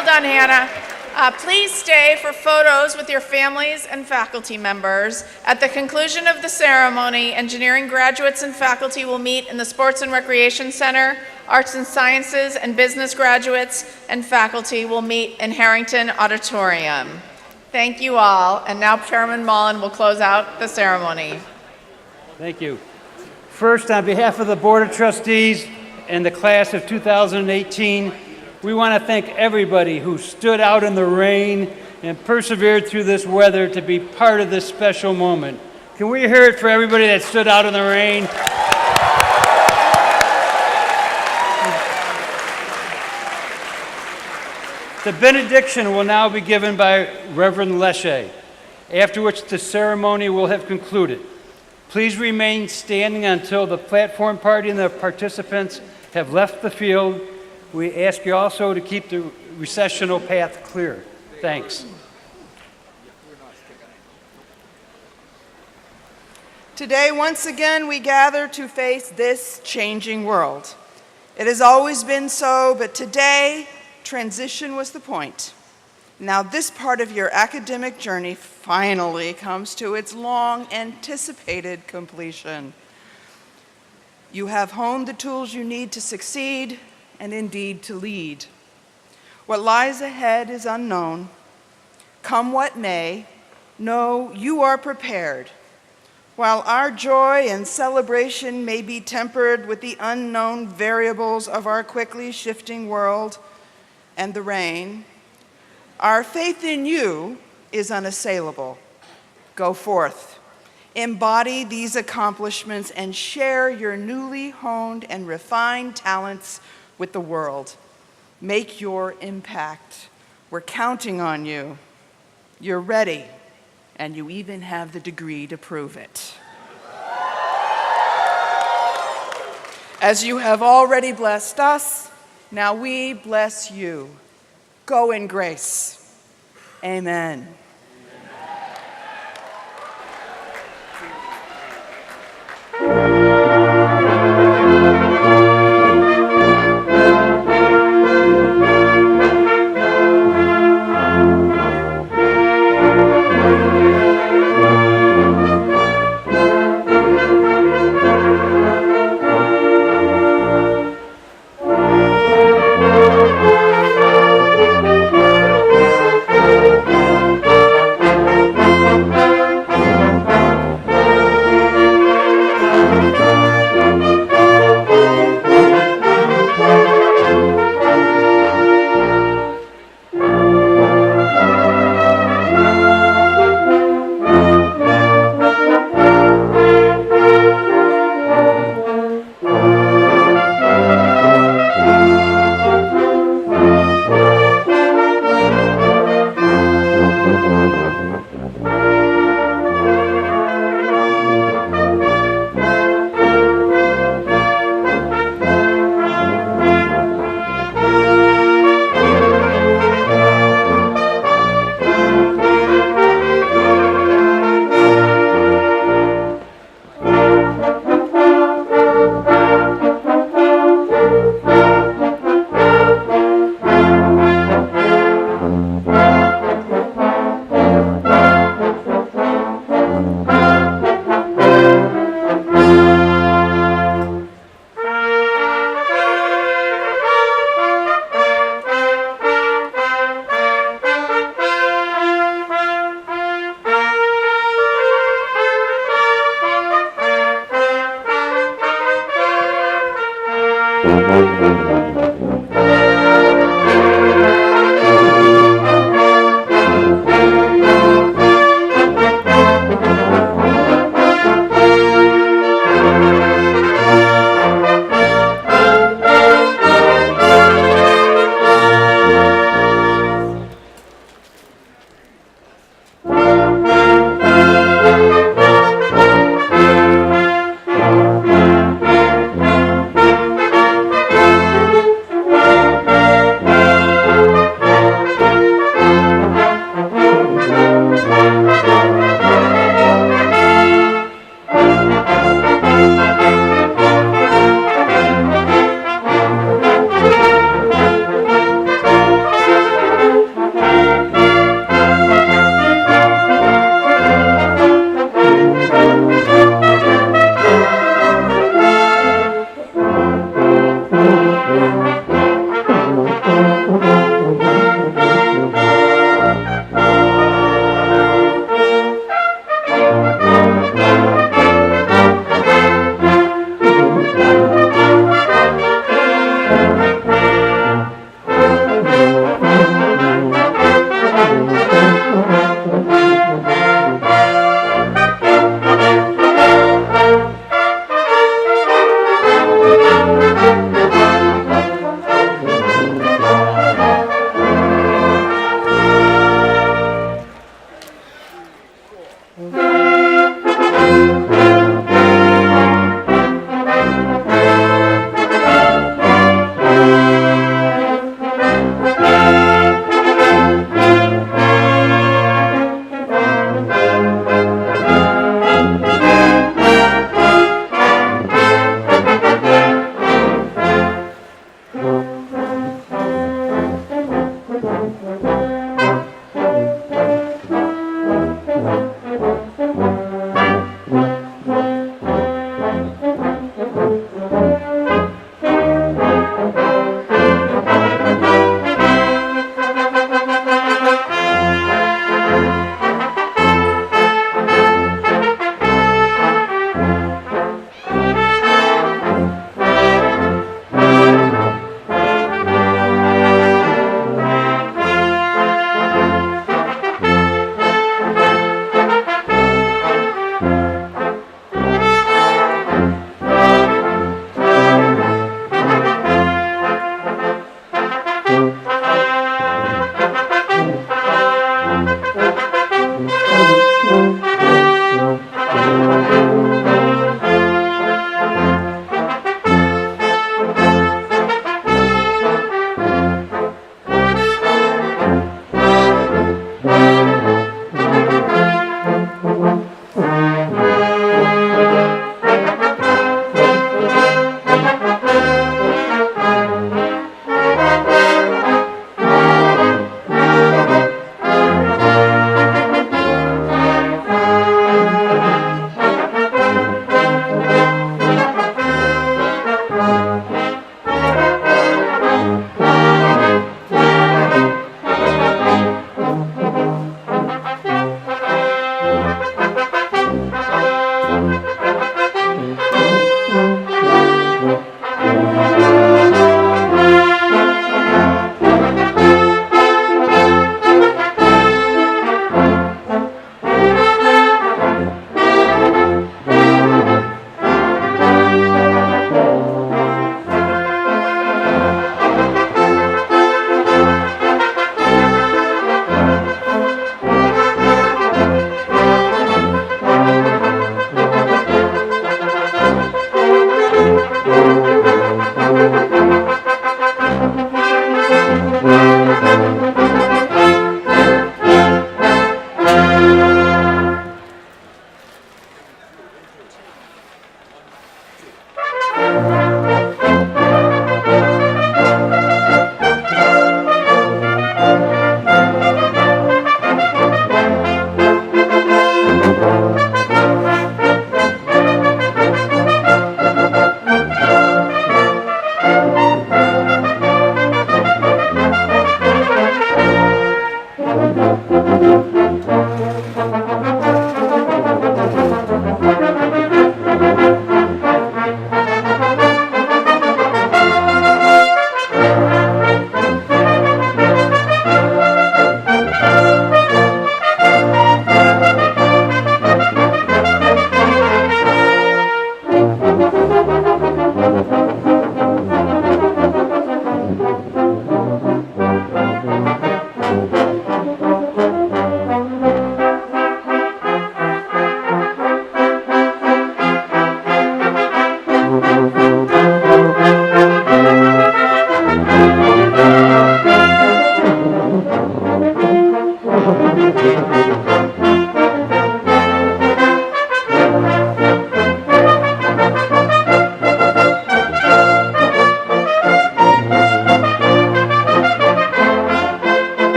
Well done, Hannah. Please stay for photos with your families and faculty members. At the conclusion of the ceremony, engineering graduates and faculty will meet in the Sports and Recreation Center. Arts and Sciences and business graduates and faculty will meet in Harrington Auditorium. Thank you all. And now Chairman Mullen will close out the ceremony. Thank you. First, on behalf of the Board of Trustees and the class of 2018, we want to thank everybody who stood out in the rain and persevered through this weather to be part of this special moment. Can we hear it for everybody that stood out in the rain? The benediction will now be given by Reverend Lesche, after which the ceremony will have concluded. Please remain standing until the platform party and the participants have left the field. We ask you also to keep the recessional path clear. Thanks. Today, once again, we gather to face this changing world. It has always been so, but today, transition was the point. Now, this part of your academic journey finally comes to its long-anticipated completion. You have honed the tools you need to succeed and indeed to lead. What lies ahead is unknown. Come what may, know you are prepared. While our joy and celebration may be tempered with the unknown variables of our quickly shifting world and the rain, our faith in you is unassailable. Go forth, embody these accomplishments, and share your newly honed and refined talents with the world. Make your impact. We're counting on you. You're ready, and you even have the degree to prove it. As you have already blessed us, now we bless you. Go in grace. Amen.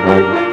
Thank you.